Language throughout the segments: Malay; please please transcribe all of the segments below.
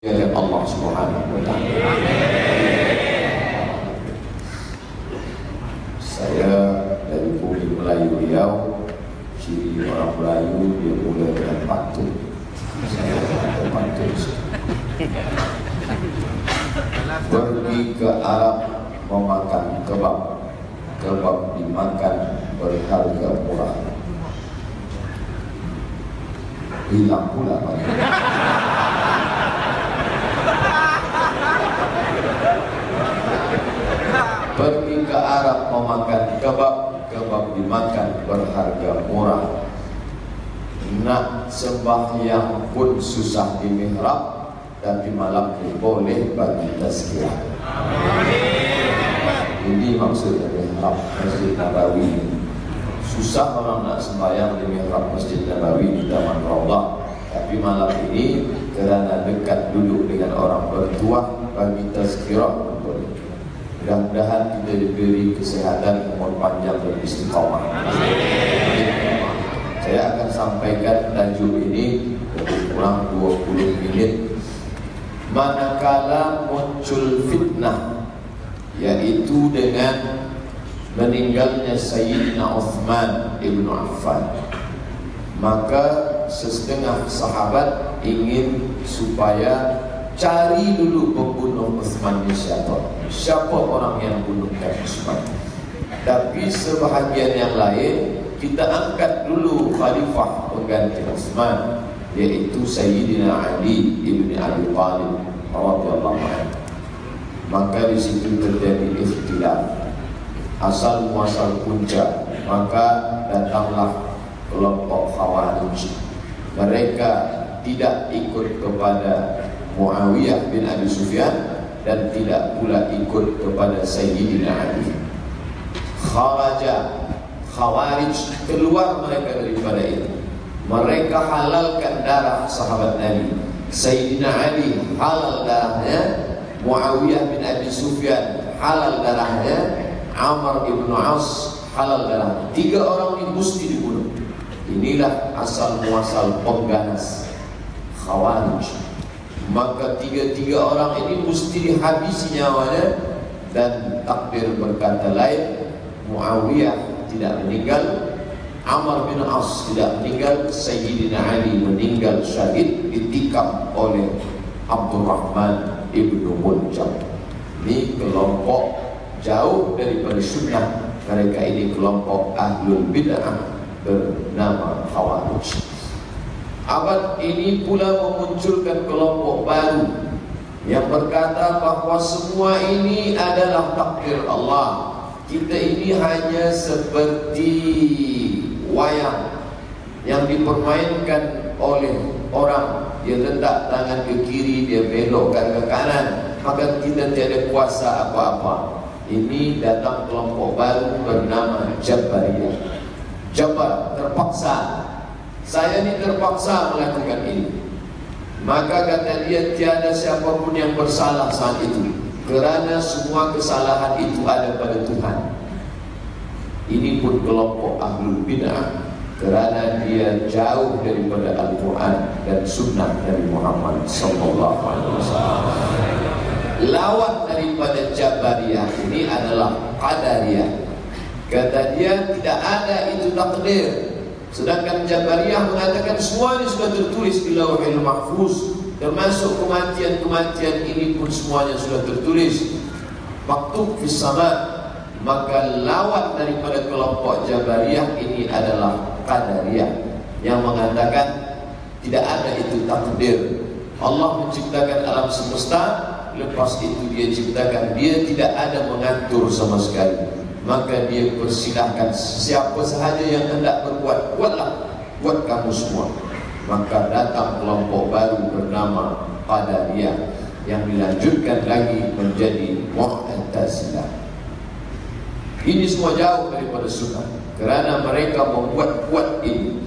oleh Allah Subhanahu wa Ta'ala. Saya dari bumi Melayu Riau. Ciri orang Melayu dia mulai dengan pantun. Saya ada pantun. Pergi ke Arab memakan kebab. Kebab dimakan berharga murah. Hilang pula pantun. Pergi ke Arab memakan kebab, kebab dimakan berharga murah. Nak sembahyang pun susah di mihrab, tapi malam ini boleh bagi tazkirah. Ini maksudnya mihrab Masjid Nabawi. Susah orang nak sembahyang di mihrab Masjid Nabawi di Taman Rawdah, tapi malam ini kerana dekat duduk dengan orang bertuah bagi tazkirah boleh. Mudah-mudahan kita diberi kesehatan, umur panjang dan istiqamah. Saya akan sampaikan tajuk ini lebih kurang 20 menit. Manakala muncul fitnah, yaitu dengan meninggalnya Sayyidina Uthman ibn Affan, maka setengah sahabat ingin supaya cari dulu pembunuh Uthman ni siapa orang yang bunuhkan Uthman. Tapi sebahagian yang lain, kita angkat dulu khalifah pengganti Uthman, yaitu Sayyidina Ali ibn Abi Thalib radhiyallahu anhu. Maka di situ terjadi ikhtilaf, asal muasal punca. Maka datanglah kelompok Khawarij. Mereka tidak ikut kepada Muawiyah bin Abi Sufyan dan tidak pula ikut kepada Sayyidina Ali. Khawarij keluar mereka daripada itu. Mereka halalkan darah sahabat Nabi. Sayyidina Ali halal darahnya, Muawiyah bin Abi Sufyan halal darahnya, Amr ibn As halal darahnya. 3 orang ini mesti dibunuh. Inilah asal muasal pengganas Khawarij. Maka 3 orang ini mesti dihabisi nyawanya. Dan takdir berkata lain, Muawiyah tidak meninggal, Amr bin As tidak meninggal, Sayyidina Ali meninggal syahid ditikam oleh Abdurrahman ibn Muljam. Ini kelompok jauh daripada sunnah. Mereka ini kelompok ahlul bid'ah bernama Khawarij. Abad ini pula memunculkan kelompok baru yang berkata bahawa semua ini adalah takdir Allah. Kita ini hanya seperti wayang yang dipermainkan oleh orang. Dia letak tangan ke kiri, dia belokkan ke kanan, maka kita tiada kuasa apa-apa. Ini datang kelompok baru bernama Jabariyah. Jabar, terpaksa. Saya ini terpaksa melakukan ini. Maka kata dia, tiada siapapun yang bersalah saat itu, kerana semua kesalahan itu ada pada Tuhan. Ini pun kelompok ahlul bid'ah, kerana dia jauh daripada Al-Quran dan sunnah Nabi Muhammad SAW. Lawan daripada Jabariyah ini adalah Qadariyah. Kata dia, tidak ada itu takdir. Sedangkan Jabariyah mengatakan semua ini sudah tertulis di Lauhul Mahfuz, termasuk kematian-kematian ini pun semuanya sudah tertulis. Maktub fis sama. Maka lawan daripada kelompok Jabariyah ini adalah Qadariyah yang mengatakan tidak ada itu takdir. Allah menciptakan alam semesta, lepas itu dia ciptakan, dia tidak ada mengatur sama sekali. Maka dia persilahkan siapa sahaja yang hendak berbuat, buatlah, buat kamu semua. Maka datang kelompok baru bernama Qadariyah yang dilanjutkan lagi menjadi Mu'tazilah. Ini semua jauh daripada sunnah, kerana mereka membuat-buat ini.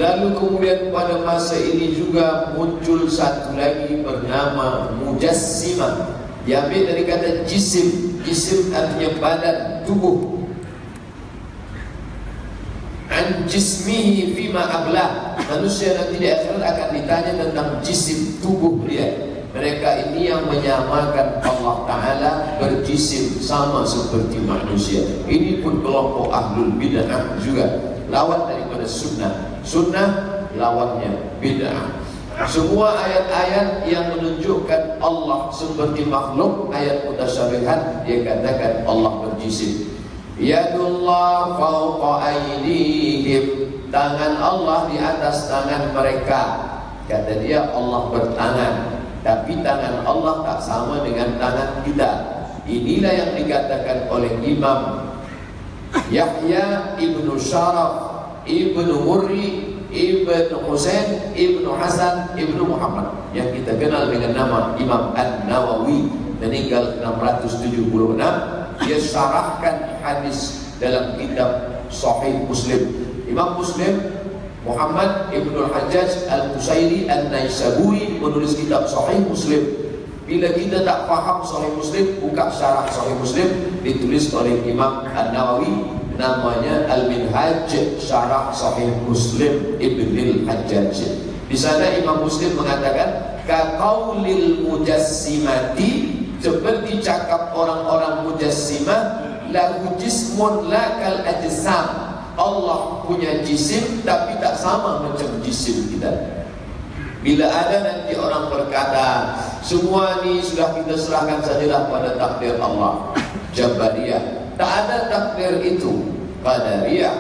Lalu kemudian pada masa ini juga muncul satu lagi bernama Mujassimah. Diambil dari kata jisim. Jisim artinya badan, tubuh. An jismihi fima ablah. Manusia nanti di akhirat akan ditanya tentang jisim, tubuh dia. Mereka yakni yang menyamakan Allah Ta'ala berjisim sama seperti manusia. Ini pun kelompok ahlul bid'ah juga, lawan daripada sunnah. Sunnah lawannya bid'ah. Semua ayat-ayat yang menunjukkan Allah seperti makhluk, ayat mutasyabihat, dia katakan Allah berjisim. Yadullah fawqa aydihim, tangan Allah di atas tangan mereka. Kata dia Allah bertangan, tapi tangan Allah tak sama dengan tangan kita. Inilah yang dikatakan oleh Imam Yahya ibnu Syaraf ibnu Murri ibnu Husain ibnu Hasan ibnu Muhammad, yang kita kenal dengan nama Imam An-Nawawi, meninggal 676. Dia syarahkan hadis dalam kitab Sahih Muslim. Imam Muslim Muhammad Ibnul Hajjaj Al-Qusairi An-Naisaburi menulis kitab Sahih Muslim. Bila kita tak faham Sahih Muslim, buka syarah Sahih Muslim, ditulis oleh Imam An-Nawawi, namanya Al-Minhaj Syarah Sahih Muslim Ibnul Hajjaj. Di sana Imam Muslim mengatakan kaqaulil mujassimati, seperti cakap orang-orang mujassimah, lahu jismun lakal ajsam, Allah punya jisim tapi tak sama macam jisim kita. Bila ada nanti orang berkata semua ni sudah kita serahkan sajalah pada takdir Allah, Jabariyah, tak ada takdir itu, Qadariyah,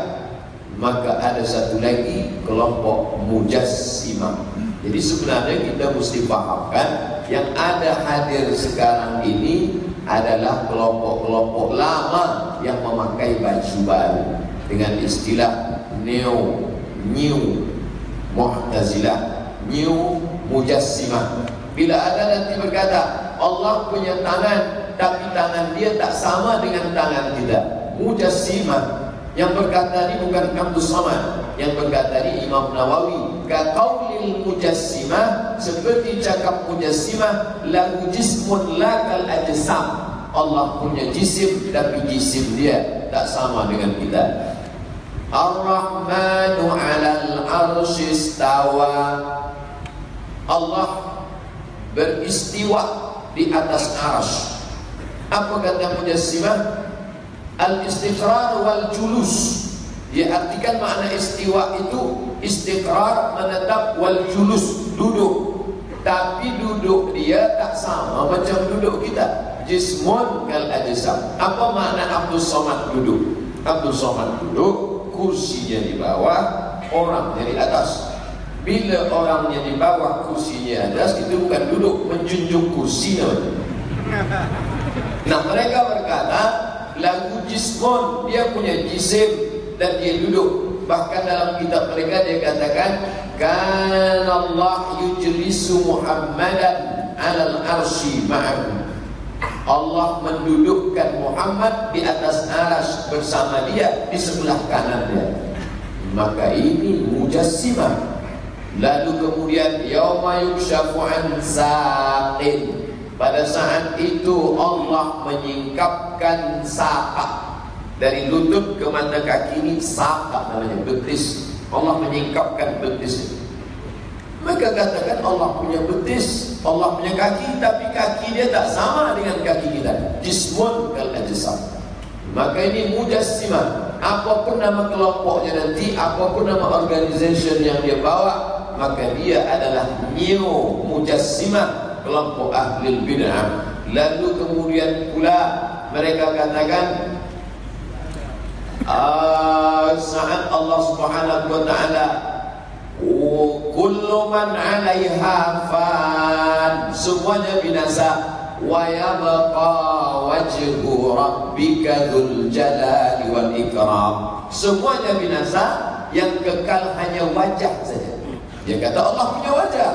maka ada satu lagi kelompok Mujassimah. Jadi sebenarnya kita mesti fahamkan yang ada hadir sekarang ini adalah kelompok-kelompok lama yang memakai baju baru dengan istilah New Mu'tazilah, New Mujassimah. Bila ada nanti berkata Allah punya tangan tapi tangan dia tak sama dengan tangan kita, Mujassimah. Yang berkata ini bukan Abdul Samad, yang berkata ini Imam Nawawi. Kaqaulil mujassimah, seperti cakap mujassimah, lahu jismun lakal ajsam, Allah punya jisim tapi jisim dia tak sama dengan kita. Ar-Rahmanu 'alal 'arsy istawa, Allah beristiwa di atas arsy. Apa kata mujassimah? Al-istiqrar wal julus. Dia artikan makna istiwa itu istiqrar, menetap, wal julus, duduk. Tapi duduk dia tak sama macam duduk kita. Jismun kal ajsam. Apa makna Abdul Somad duduk? Abdul Somad duduk, kursinya di bawah, orangnya di atas. Bila orangnya di bawah, kursinya di atas, itu bukan duduk, menjunjung kursi namanya. Nah, mereka berkata lagu jismun, dia punya jisim dan dia duduk. Bahkan dalam kitab mereka dia katakan kan Allah yujlisu Muhammadan 'alal arsy ma'ahu, Allah mendudukkan Muhammad di atas arsy bersama dia di sebelah kanan dia. Maka ini mujassimah. Lalu kemudian yauma yukshafu an saqin, pada saat itu Allah menyingkapkan saqah dari lutut ke mata kaki, ini saqah namanya, betis. Allah menyingkapkan betis. Maka katakan Allah punya betis, Allah punya kaki, tapi kaki dia tak sama dengan kaki kita. Jismun kal ajsam. Maka ini mujassimah. Apapun nama kelompoknya nanti, apapun nama organisasi yang dia bawa, maka dia adalah new mujassimah, kelompok ahlul bid'ah. Lalu kemudian pula mereka katakan saat Allah Subhanahu wa taala kullu man 'alaiha fan, semuanya binasa, wa yabqa wajhu rabbika dzul jalali wal ikram, semuanya binasa, yang kekal hanya wajah saja. Dia kata Allah punya wajah,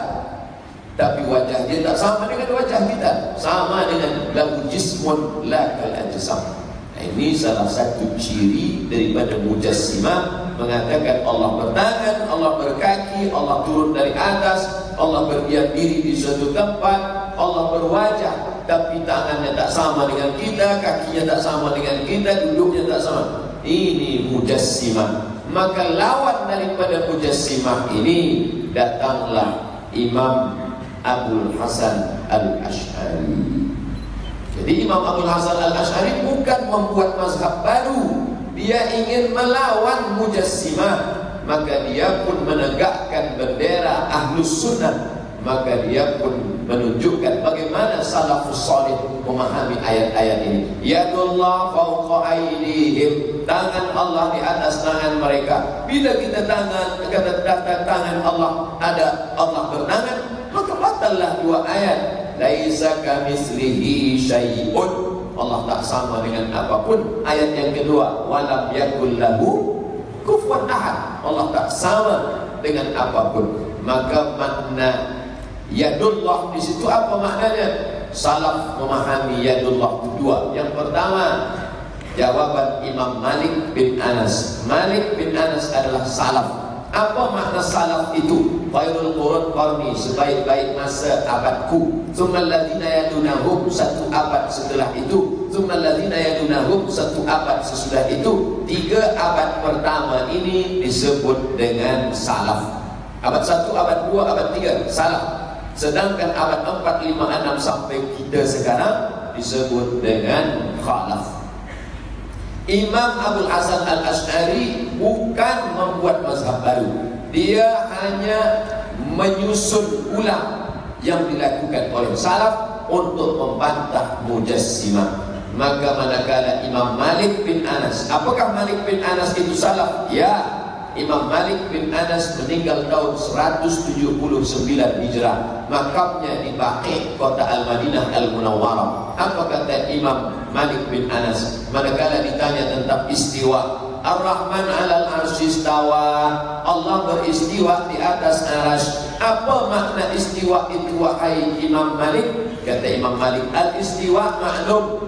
tapi wajah dia tak sama dengan wajah kita, sama dengan lahu jismun lakal ajsam. Ini salah satu ciri daripada mujassimah, mengatakan Allah bertangan, Allah berkaki, Allah turun dari atas, Allah berdiam diri di suatu tempat, Allah berwajah, tapi tangannya tak sama dengan kita, kakinya tak sama dengan kita, duduknya tak sama. Ini mujassimah. Maka lawan daripada mujassimah ini, datanglah Imam Abul Hasan Al-Asy'ari. Jadi Imam Abul Hasan Al-Asy'ari bukan membuat mazhab baru, dia ingin melawan Mujassimah, maka dia pun menegakkan bendera Ahlus Sunnah. Maka dia pun menunjukkan bagaimana salafus salih memahami ayat-ayat ini. Yadullah fawqa aydihim, tangan Allah di atas tangan mereka. Bila kita kata tangan Allah, ada Allah bertangan, maka batallah dua ayat. Laisa kamitslihi syai'un, Allah tak sama dengan apapun. Ayat yang kedua, walam yakul lahu kufuwan ahad, Allah tak sama dengan apapun. Maka makna yadullah di situ apa maknanya? Salaf memahami yadullah itu dua. Yang pertama, jawaban Imam Malik bin Anas. Malik bin Anas adalah salaf. Apa makna salaf itu? Khairul qurun qarni, sebaik-baik masa abadku. Tsummal ladzina yadunahum, satu abad setelah itu. Tsummal ladzina yadunahum, satu abad sesudah itu. 3 abad pertama ini disebut dengan salaf. Abad 1, abad 2, abad 3 salaf. Sedangkan abad 4, 5, 6 sampai kita sekarang disebut dengan khalaf. Imam Abul Hasan Al-Asy'ari bukan membuat mazhab baru, dia hanya menyusun ulang yang dilakukan oleh salaf untuk membantah Mujassimah. Maka manakala Imam Malik bin Anas, apakah Malik bin Anas itu salaf? Ya, Imam Malik bin Anas meninggal tahun 179 Hijrah. Makamnya di Baqi, kota Al-Madinah Al-Munawwarah. Apa kata Imam Malik bin Anas manakala ditanya tentang istiwa? Ar-Rahman 'alal 'arsy istawa, Allah beristiwa di atas arsy. Apa makna istiwa itu wahai Imam Malik? Kata Imam Malik, al-istiwa maklum.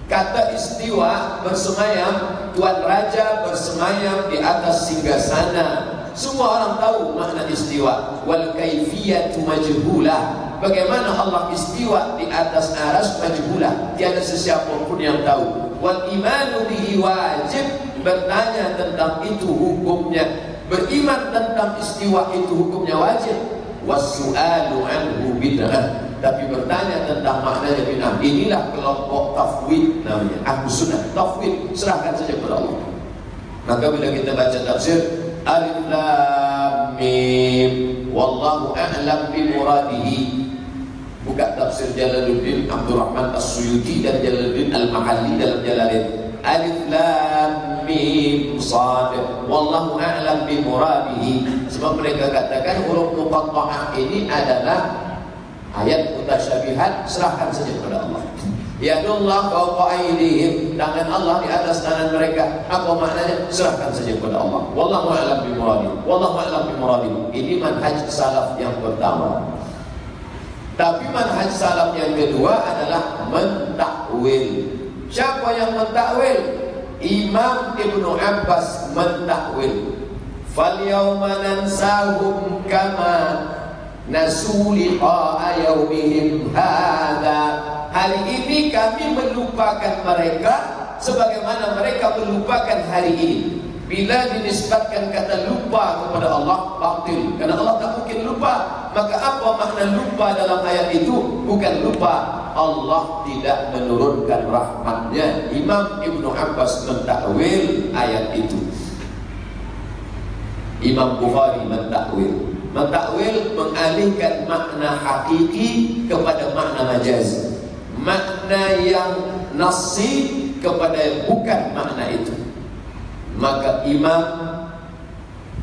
Kata istiwa bersemayam, Tuan Raja bersemayam di atas singgasana. Semua orang tahu makna istiwa. Wal kaifiyatu majhulah. Bagaimana Allah istiwa di atas arsy majhulah, tiada sesiapa pun yang tahu. Wal imanu bihi wajib, bertanya tentang itu hukumnya. Beriman tentang istiwa itu hukumnya wajib. Was-su'alu anhu bid'ah, tapi bertanya tentang maknanya bid'ah. Inilah kelompok tafwid namanya, Ahlus Sunnah. Tafwid, serahkan saja kepada Allah. Maka bila kita baca tafsir Alif Lam Mim, wallahu a'lam bi muradihi, buka tafsir Jalaluddin Abdurrahman As-Suyuti dan Jalaluddin Al-Mahalli dalam Jalalain. Alif Lam Mim Shad, wallahu a'lam bi muradihi. Sebab mereka katakan huruf muqatta'ah ini adalah ayat mutasyabihat, serahkan saja kepada Allah. Yadullah fawqa aydihim, tangan Allah di atas tangan mereka. Apa maknanya? Serahkan saja kepada Allah. Wallahu a'lam bi muradihi, wallahu a'lam bi muradihi. Ini manhaj salaf yang pertama. Tapi manhaj salaf yang kedua adalah mentakwil. Siapa yang mentakwil? Imam Ibnu Abbas mentakwil. Fal yawma nansahum kama nasu liqa'a yaumihim hadza. Hari ini kami melupakan mereka sebagaimana mereka melupakan hari ini. Bila dinisbatkan kata lupa kepada Allah, batil, karena Allah tak mungkin lupa. Maka apa makna lupa dalam ayat itu? Bukan lupa, Allah tidak menurunkan rahmatnya. Imam Ibnu Abbas mentakwil ayat itu. Imam Bukhari mentakwil. Mentakwil mengalihkan makna hakiki kepada makna majaz, makna yang nasi kepada bukan makna itu. Maka Imam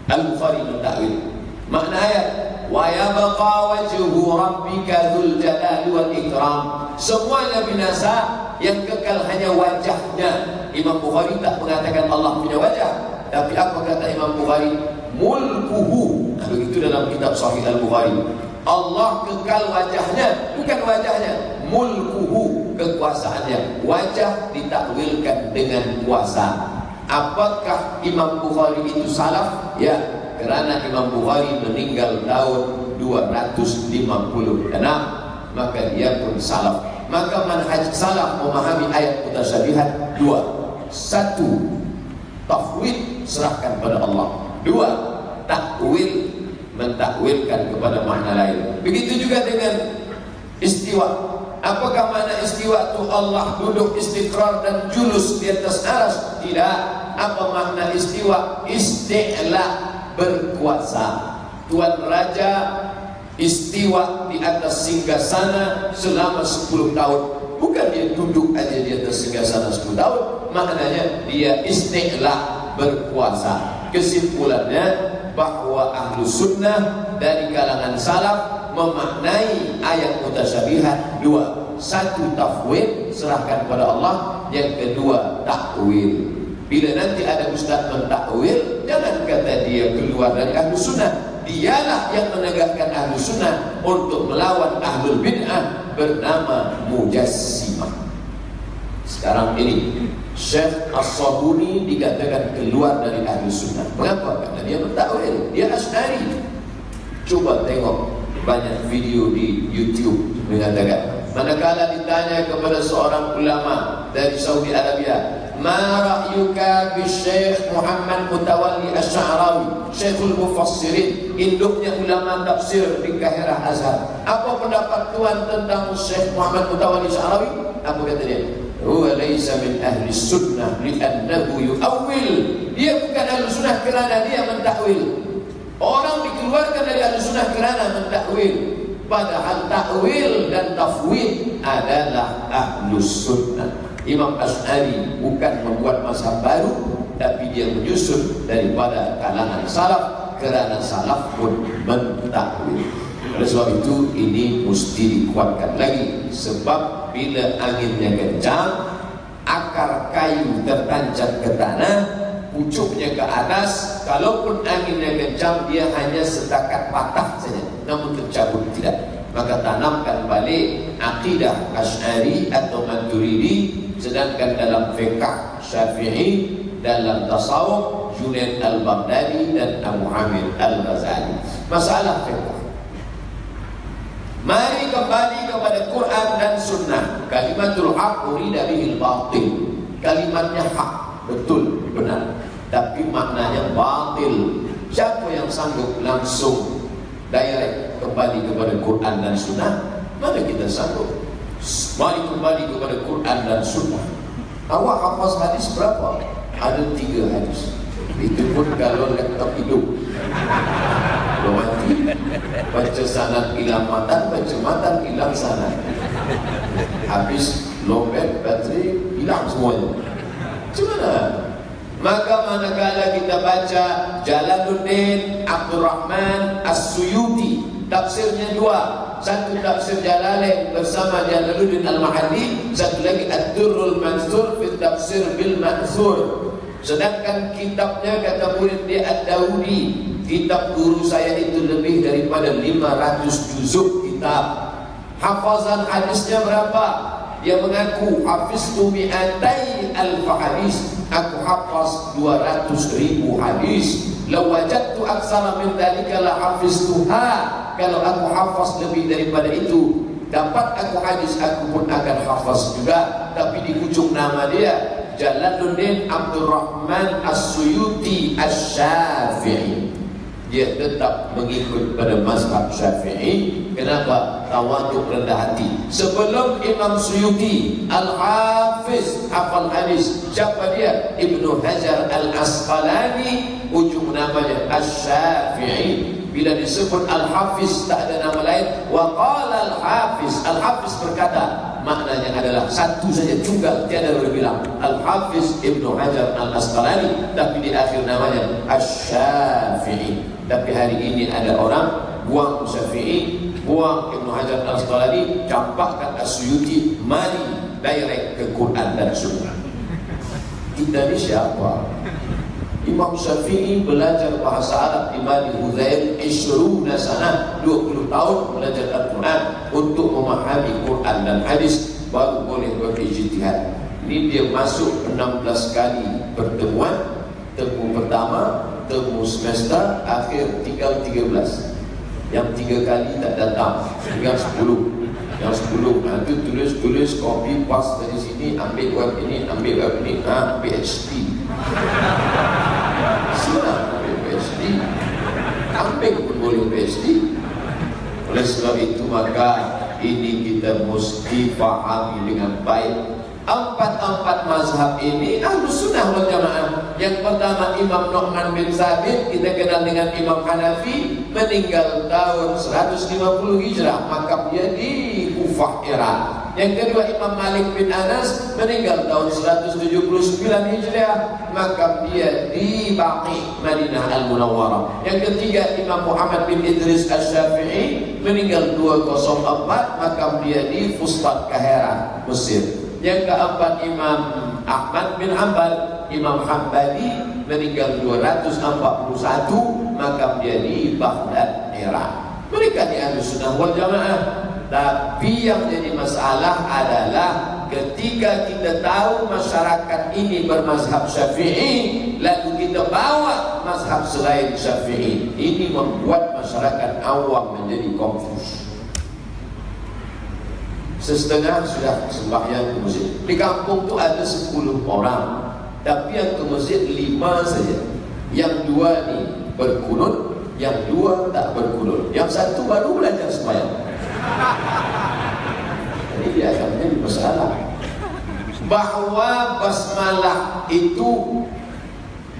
Al-Bukhari mentakwil makna ayat wa yabqa wajhu rabbika dzul jalali wal ikram. Semuanya binasa, yang kekal hanya wajahnya. Imam Bukhari tak mengatakan Allah punya wajah, tapi apa kata Imam Bukhari? Mulkuhu. Begitu dalam kitab Sahih Al-Bukhari. Allah kekal wajahnya, bukan wajahnya. Mulkuhu, kekuasaannya. Wajah ditakwilkan dengan kuasa. Apakah Imam Bukhari itu salaf? Ya, kerana Imam Bukhari meninggal tahun 256, maka dia pun salaf. Maka manhaj salaf memahami ayat mutasyabihat dua. Satu, tafwid, serahkan pada Allah. Dua, takwil, mentakwilkan kepada makna lain. Begitu juga dengan istiwa. Apakah makna istiwa itu Allah duduk istiqrar dan julus di atas aras? Tidak. Apa makna istiwa? Isti'la, berkuasa. Tuan Raja istiwa di atas singgasana selama 10 tahun. Bukan dia duduk aja di atas singgasana 10 tahun. Maknanya dia isti'la, berkuasa. Kesimpulannya bahwa ahlu sunnah dari kalangan salaf memaknai ayat mutasyabihat dua. Satu, tafwid, serahkan pada Allah. Yang kedua, takwil. Bila nanti ada ustaz mentakwil, jangan kata dia keluar dari ahlu sunnah. Dialah yang menegakkan ahlu sunnah untuk melawan ahlul bid'ah, bernama mujassimah. Sekarang ini Syekh As-Sabuni dikatakan keluar dari ahli sunnah. Mengapa? Karena dia mentakwil, dia Asy'ari. Coba tengok banyak video di YouTube mengatakan, manakala ditanya kepada seorang ulama dari Saudi Arabia, ma ra'yuka bi Syekh Muhammad Mutawalli Asy-Sya'rawi, Syekhul Mufassirin, induknya ulama tafsir di Kahirah Azhar. Apa pendapat tuan tentang Syekh Muhammad Mutawalli Asy-Sya'rawi? Apa kata dia? Huwa laysa min ahli sunnah li'annahu yu'awwil. Dia bukan ahli sunnah kerana dia mentakwil. Orang dikeluarkan dari ahli sunnah kerana mentakwil. Padahal takwil dan tafwid adalah ahli sunnah. Imam Asy'ari bukan membuat mazhab baru, tapi dia menyusun daripada kalangan salaf, kerana salaf pun mentakwil. Oleh sebab itu ini mesti dikuatkan lagi. Sebab bila anginnya kencang, akar kayu tertancap ke tanah, pucuknya ke atas. Kalaupun anginnya kencang, dia hanya setakat patah saja, namun tercabut tidak. Maka tanamkan balik akidah Asy'ari atau Maturidi. Sedangkan dalam fiqh Syafi'i, dalam tasawuf Junaid al-Baghdadi dan Abu Hamid al-Ghazali. Masalah fiqh. Mari kembali kepada Quran dan Sunnah. Kalimatul haq urida bihil batil. Kalimatnya hak, betul, benar, tapi maknanya batil. Siapa yang sanggup langsung direct kembali kepada Quran dan Sunnah? Mana kita sanggup? Mari kembali kepada Quran dan Sunnah. Awak hafaz hadis berapa? Ada 3 hadis. Itu pun kalau laptop hidup. Belum mati. Baca sanad hilang matan, baca matan hilang sanad. Habis lowbat, bateri, hilang semuanya. Macam mana? Maka manakala kita baca Jalaluddin Abdul Rahman As-Suyuti, tafsirnya 2. Satu tafsir Jalalain bersama Jalaluddin Al-Mahdi, satu lagi Ad-Durrul Mansur fi Tafsir bil Mansur. Sedangkan kitabnya, kata murid dia Ad-Daudi, kitab guru saya itu lebih daripada 500 juzuk kitab. Hafazan hadisnya berapa? Dia mengaku hafiztu mi'atai alf hadis. Aku hafaz 200.000 hadis. Law wajadtu aksara min dzalika la hafiztuha. Kalau aku hafaz lebih daripada itu, dapat aku hadis, aku pun akan hafaz juga. Tapi di ujung nama dia Jalaluddin Abdul Rahman As-Suyuti Asy-Syafi'i. Dia tetap mengikut pada mazhab Syafi'i. Kenapa? Tawaduk, rendah hati. Sebelum Imam Suyuti, Al-Hafiz, hafal hadis. Siapa dia? Ibnu Hajar Al-Asqalani, ujung namanya Asy-Syafi'i. Bila disebut Al-Hafiz, tak ada nama lain. Wa qala Al-Hafiz. Al-Hafiz berkata, maknanya adalah satu saja, tunggal, tiada berbilang. Al-Hafiz Ibnu Hajar Al-Asqalani, tapi di akhir namanya Asy-Syafi'i. Tapi hari ini ada orang buang Syafi'i, buang Ibnu Hajar Al-Asqalani, campakkan As-Suyuti, mari direct ke Quran dan Sunnah. Kita ni siapa? Imam Syafi'i belajar bahasa Arab di Bani Huzail 20 sana, 20 tahun belajar Al-Quran untuk memahami Quran dan hadis, baru boleh berijtihad. Ini dia masuk 16 kali pertemuan. Temu pertama, temu semester, akhir tinggal 13. Yang 3 kali tak datang, tinggal 10. Yang 10 nanti tulis copy paste dari sini, ambil web ini, ambil web ini, PhD. Senang ambil PhD. kambing pun boleh PhD. Oleh sebab itu maka ini kita mesti pahami dengan baik. Empat mazhab ini Ahlus Sunnah wal Jamaah. Yang pertama Imam Nu'man bin Sabit, kita kenal dengan Imam Hanafi, meninggal tahun 150 Hijrah, maka dia di Kufah, Iran. Yang kedua Imam Malik bin Anas, meninggal tahun 179 Hijriah, maka dia di Baqi, Madinah Al-Munawwarah. Yang ketiga Imam Muhammad bin Idris Asy-Syafi'i, meninggal 204, maka dia di Fustat, Kahira, Mesir. Yang keempat Imam Ahmad bin Hanbal, Imam Hambali, meninggal 241, maka dia di Baghdad, Iran. Mereka di Ahlus Sunnah wal Jamaah. Tapi yang jadi masalah adalah ketika kita tahu masyarakat ini bermazhab Syafi'i, lalu kita bawa mazhab selain Syafi'i, ini membuat masyarakat awam menjadi confused. Setengah sudah sembahyang ke masjid. Di kampung tu ada 10 orang, tapi yang ke masjid 5 saja. Yang 2 ni berkunut, yang 2 tak berkunut, yang 1 baru belajar sembahyang. Jadi dia akan menjadi masalah. Bahawa basmalah itu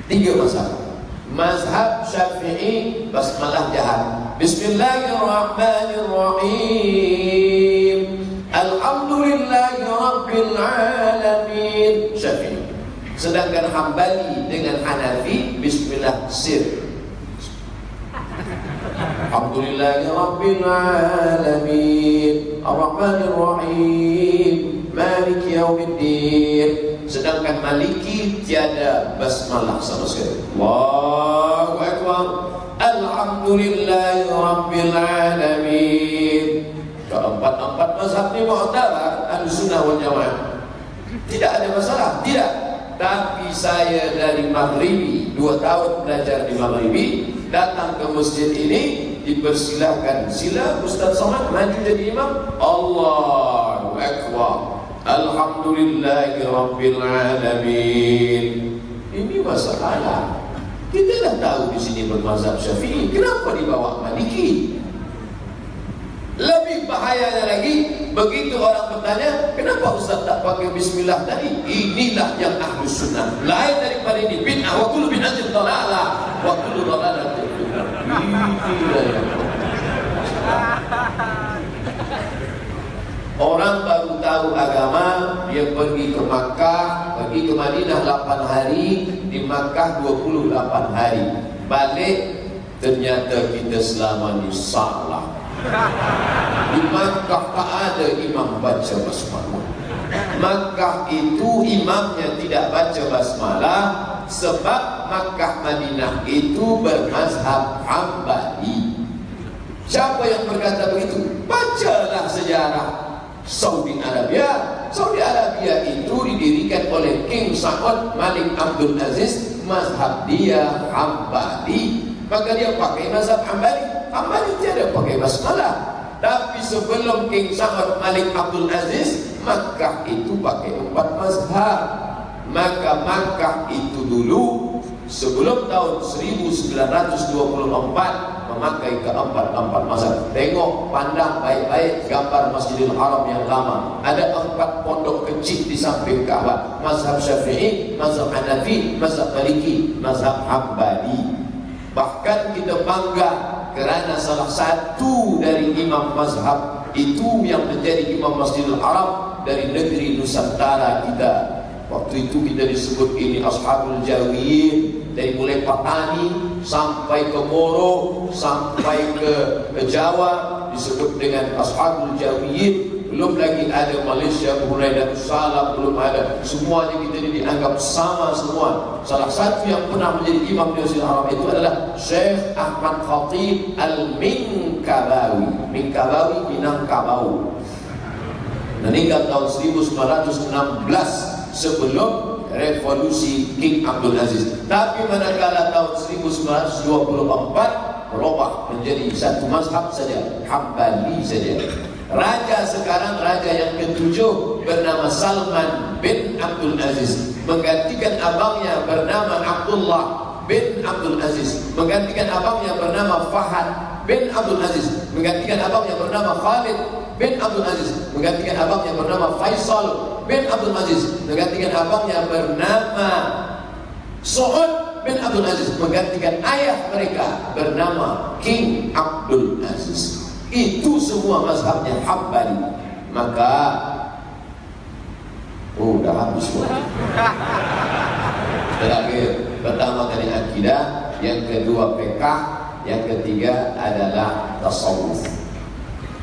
3 masalah. Mazhab Syafi'i basmalah jahat. Bismillahirrahmanirrahim. Alhamdulillahi Rabbil Alamin, Syafi'i. Sedangkan Hambali dengan Hanafi bismillah sir. Alhamdulillahi Rabbil Alamin, Ar-Rahmanir Rahim, Maliki Yaumiddin. Sedangkan Maliki tiada basmalah sama sekali. Allahu Akbar. Alhamdulillahi Rabbil Alamin. Keempat mazhab ini mu'tabar Ahlus Sunnah wal Jamaah. Tidak ada masalah, tidak. Tapi saya dari Maghribi, 2 tahun belajar di Maghribi, datang ke masjid ini, dipersilahkan sila Ustaz Somad maju jadi imam. Allahu Akbar. Alhamdulillahi Rabbil Alamin. Ini masalah. Kita dah tahu di sini bermazhab Syafi'i, kenapa dibawa Maliki? Lebih bahayanya lagi, begitu orang bertanya, kenapa Ustaz tak pakai bismillah tadi? Inilah yang Ahlus Sunnah. Lain daripada ini, bid'ah, wa kullu bid'atin dhalalah, wa kullu dhalalatin finnar. Orang baru tahu agama, dia pergi ke Makkah, pergi ke Madinah 8 hari, di Makkah 28 hari. Balik, ternyata kita selama ni salah. Di Makkah tak ada imam baca basmalah. Makkah itu imamnya tidak baca basmalah sebab Makkah Madinah itu bermazhab Hambali. Siapa yang berkata begitu? Bacalah sejarah Saudi Arabia. Saudi Arabia itu didirikan oleh King Saud Malik Abdul Aziz, mazhab dia Hambali. Maka dia pakai mazhab Hambali. Hambali tiada pakai basmalah. Tapi sebelum King Saud Malik Abdul Aziz, Makkah itu pakai 4 mazhab. Maka Makkah itu dulu sebelum tahun 1924 memakai keempat mazhab. Tengok, pandang baik-baik gambar Masjidil Haram yang lama. Ada 4 pondok kecil di samping Ka'bah. Mazhab Syafi'i, mazhab Hanafi, mazhab Maliki, mazhab Hambali. Bahkan kita bangga kerana salah satu dari imam mazhab itu yang menjadi imam Masjidil Haram dari negeri Nusantara kita. Waktu itu kita disebut ini Ashabul Jawiyin. Dari mulai Patani sampai ke Moro, sampai ke Jawa disebut dengan Ashabul Jawiyin. Belum lagi ada Malaysia, Brunei Darussalam, belum ada. Semuanya kita dianggap sama semua. Salah satu yang pernah menjadi imam di Masjidil Haram itu adalah Syekh Ahmad Khatib Al-Minkabawi. Minkabawi, Minangkabau. Meninggal tahun 1916 sebelum revolusi King Abdul Aziz. Tapi manakala tahun 1924 berubah menjadi satu mazhab saja, Hambali saja. Raja sekarang, raja yang ke-7 bernama Salman bin Abdul Aziz, menggantikan abangnya bernama Abdullah bin Abdul Aziz, menggantikan abangnya bernama Fahad bin Abdul Aziz, menggantikan abangnya bernama Khalid bin Abdul Aziz, menggantikan abangnya bernama Faisal bin Abdul Aziz, menggantikan abangnya bernama Su'ud bin Abdul Aziz, menggantikan ayah mereka bernama King Abdul Aziz. Itu semua mazhabnya Hambali. Maka udah habis waktu. Terakhir, pertama tadi akidah, yang kedua fiqh, yang ketiga adalah tasawuf.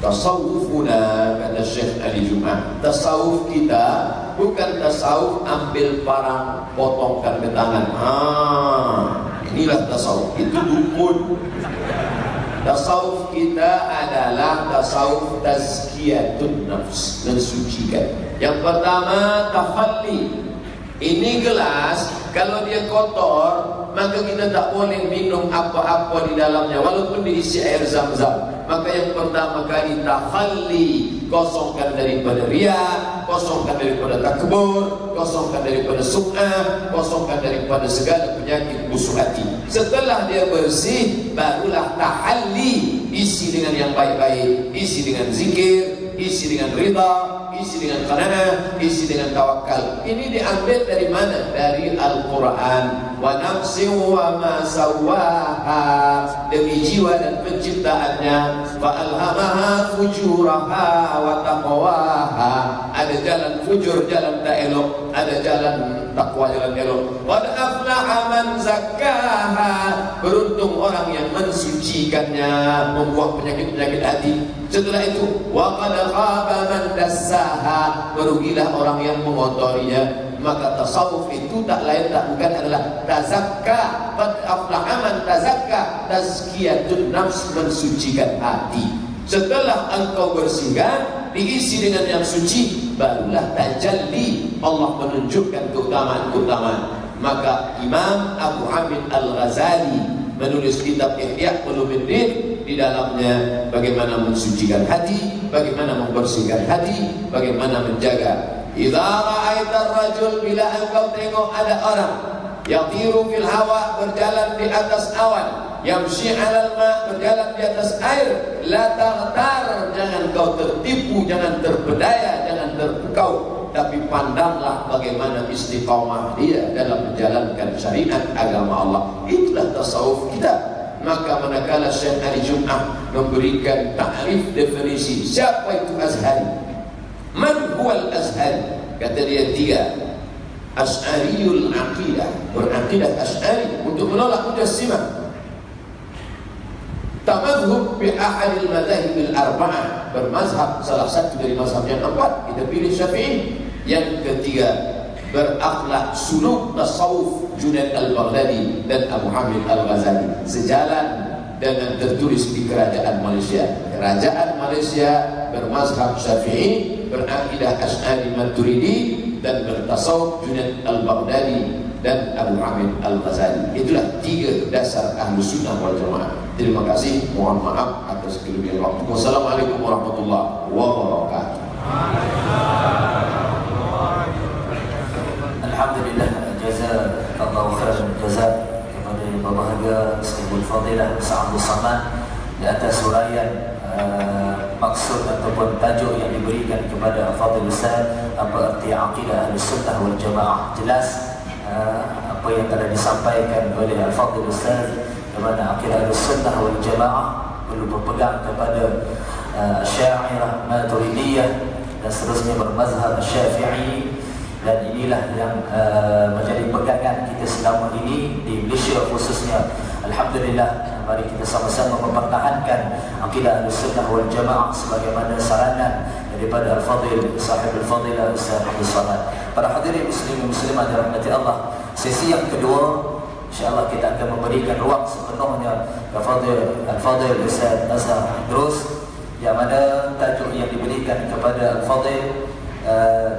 Tasawufuna, kata Syekh Ali Jumat, tasawuf kita bukan tasawuf ambil parang potongkan ke tangan. Inilah tasawuf, itu dukun. Tasawuf kita adalah tasawuf tazkiyatun nafs, mensucikan. Yang pertama takhalli. Ini gelas, kalau dia kotor, maka kita tak boleh minum apa-apa di dalamnya, walaupun diisi air zam-zam. Maka yang pertama kali takhalli, kosongkan daripada riya, kosongkan daripada takbur, kosongkan daripada sum'ah, kosongkan daripada segala penyakit busuk hati. Setelah dia bersih, barulah tahalli, isi dengan yang baik-baik, isi dengan zikir, isi dengan rida, isi dengan qanaah, isi dengan tawakal. Ini diambil dari mana? Dari Al-Quran. Wa nafsin wa ma sawaha, demi jiwa dan penciptaannya. Fa alhamaha fujuraha wa taqwaha. Ada jalan fujur, jalan tak elok, ada jalan takwa, jalan elok. Qad aflaha man zakkaha, beruntung orang yang mensucikannya, membuang penyakit-penyakit hati. Setelah itu, wa qad khaba man dassaha, merugilah orang yang mengotorinya. Maka tasawuf itu tak lain tak bukan adalah tazakka. Qad aflaha man tazakka, tazkiyatun nafs, mensucikan hati. Setelah engkau bersihkan, diisi dengan yang suci, barulah tajalli, Allah menunjukkan keutamaan-keutamaan. Maka Imam Abu Hamid Al-Ghazali menulis kitab Ihya Ulumuddin, di dalamnya bagaimana mensucikan hati, bagaimana membersihkan hati, bagaimana menjaga. Idza ra'aitar rajul, bila engkau tengok ada orang yatiru fil hawa, berjalan di atas awan, yamshi 'alal ma, berjalan di atas air, la taghtar, jangan kau tertipu, jangan terpedaya, jangan terpukau, tapi pandanglah bagaimana istiqamah dia dalam menjalankan syariat agama Allah. Itulah tasawuf kita. Maka manakala Syekh Ali Jum'ah memberikan takrif, definisi siapa itu Azhari, man huwal Azhari, kata dia tiga. Asy'ariyul aqidah, berakidah Asy'ari, untuk menolak Mujassimah. Tamadhub bi ahadil madhahibil arba'ah, bermazhab salah satu dari mazhab yang empat, kita pilih Syafi'i. Yang ketiga, berakhlak suluk tasawuf Junaid Al-Baghdadi dan Abu Hamid Al-Ghazali, sejalan dengan tertulis di kerajaan Malaysia. Kerajaan Malaysia bermazhab Syafi'i, berakidah Asy'ari Maturidi, dan bertasawuf Junaid Al-Baghdadi dan Abu Hamid Al-Ghazali. Itulah tiga dasar Ahlus Sunnah wal Jamaah. Terima kasih, mohon maaf atas kelebihan waktu. Wassalamualaikum warahmatullahi wabarakatuh. Alhamdulillah, jazakallahu khairan jazak kepada yang berbahagia Ustazul Fadilah Sa'adul Samad di atas huraian maksud ataupun tajuk yang diberikan kepada Fadil Ustaz, apa arti akidah Ahlus Sunnah wal Jamaah. Jelas apa yang telah disampaikan oleh Al-Fadil Ustaz, di mana akidah Ahlus Sunnah wal Jamaah perlu berpegang kepada Syairah, Maturidiyah dan seterusnya bermazhab Syafi'i. Dan inilah yang menjadi pegangan kita selama ini di Malaysia khususnya. Alhamdulillah, mari kita sama-sama mempertahankan akidah Ahlussunnah wal Jamaah sebagaimana saranan daripada Al-Fadil, sahib Al-Fadilah Ustaz Abdul Samad. Para hadirin muslimin muslimat dirahmati Allah, sesi yang kedua insya-Allah kita akan memberikan ruang sepenuhnya kepada Al-Fadil Ustaz Azhar Idrus, yang mana tajuk yang diberikan kepada Al-Fadil,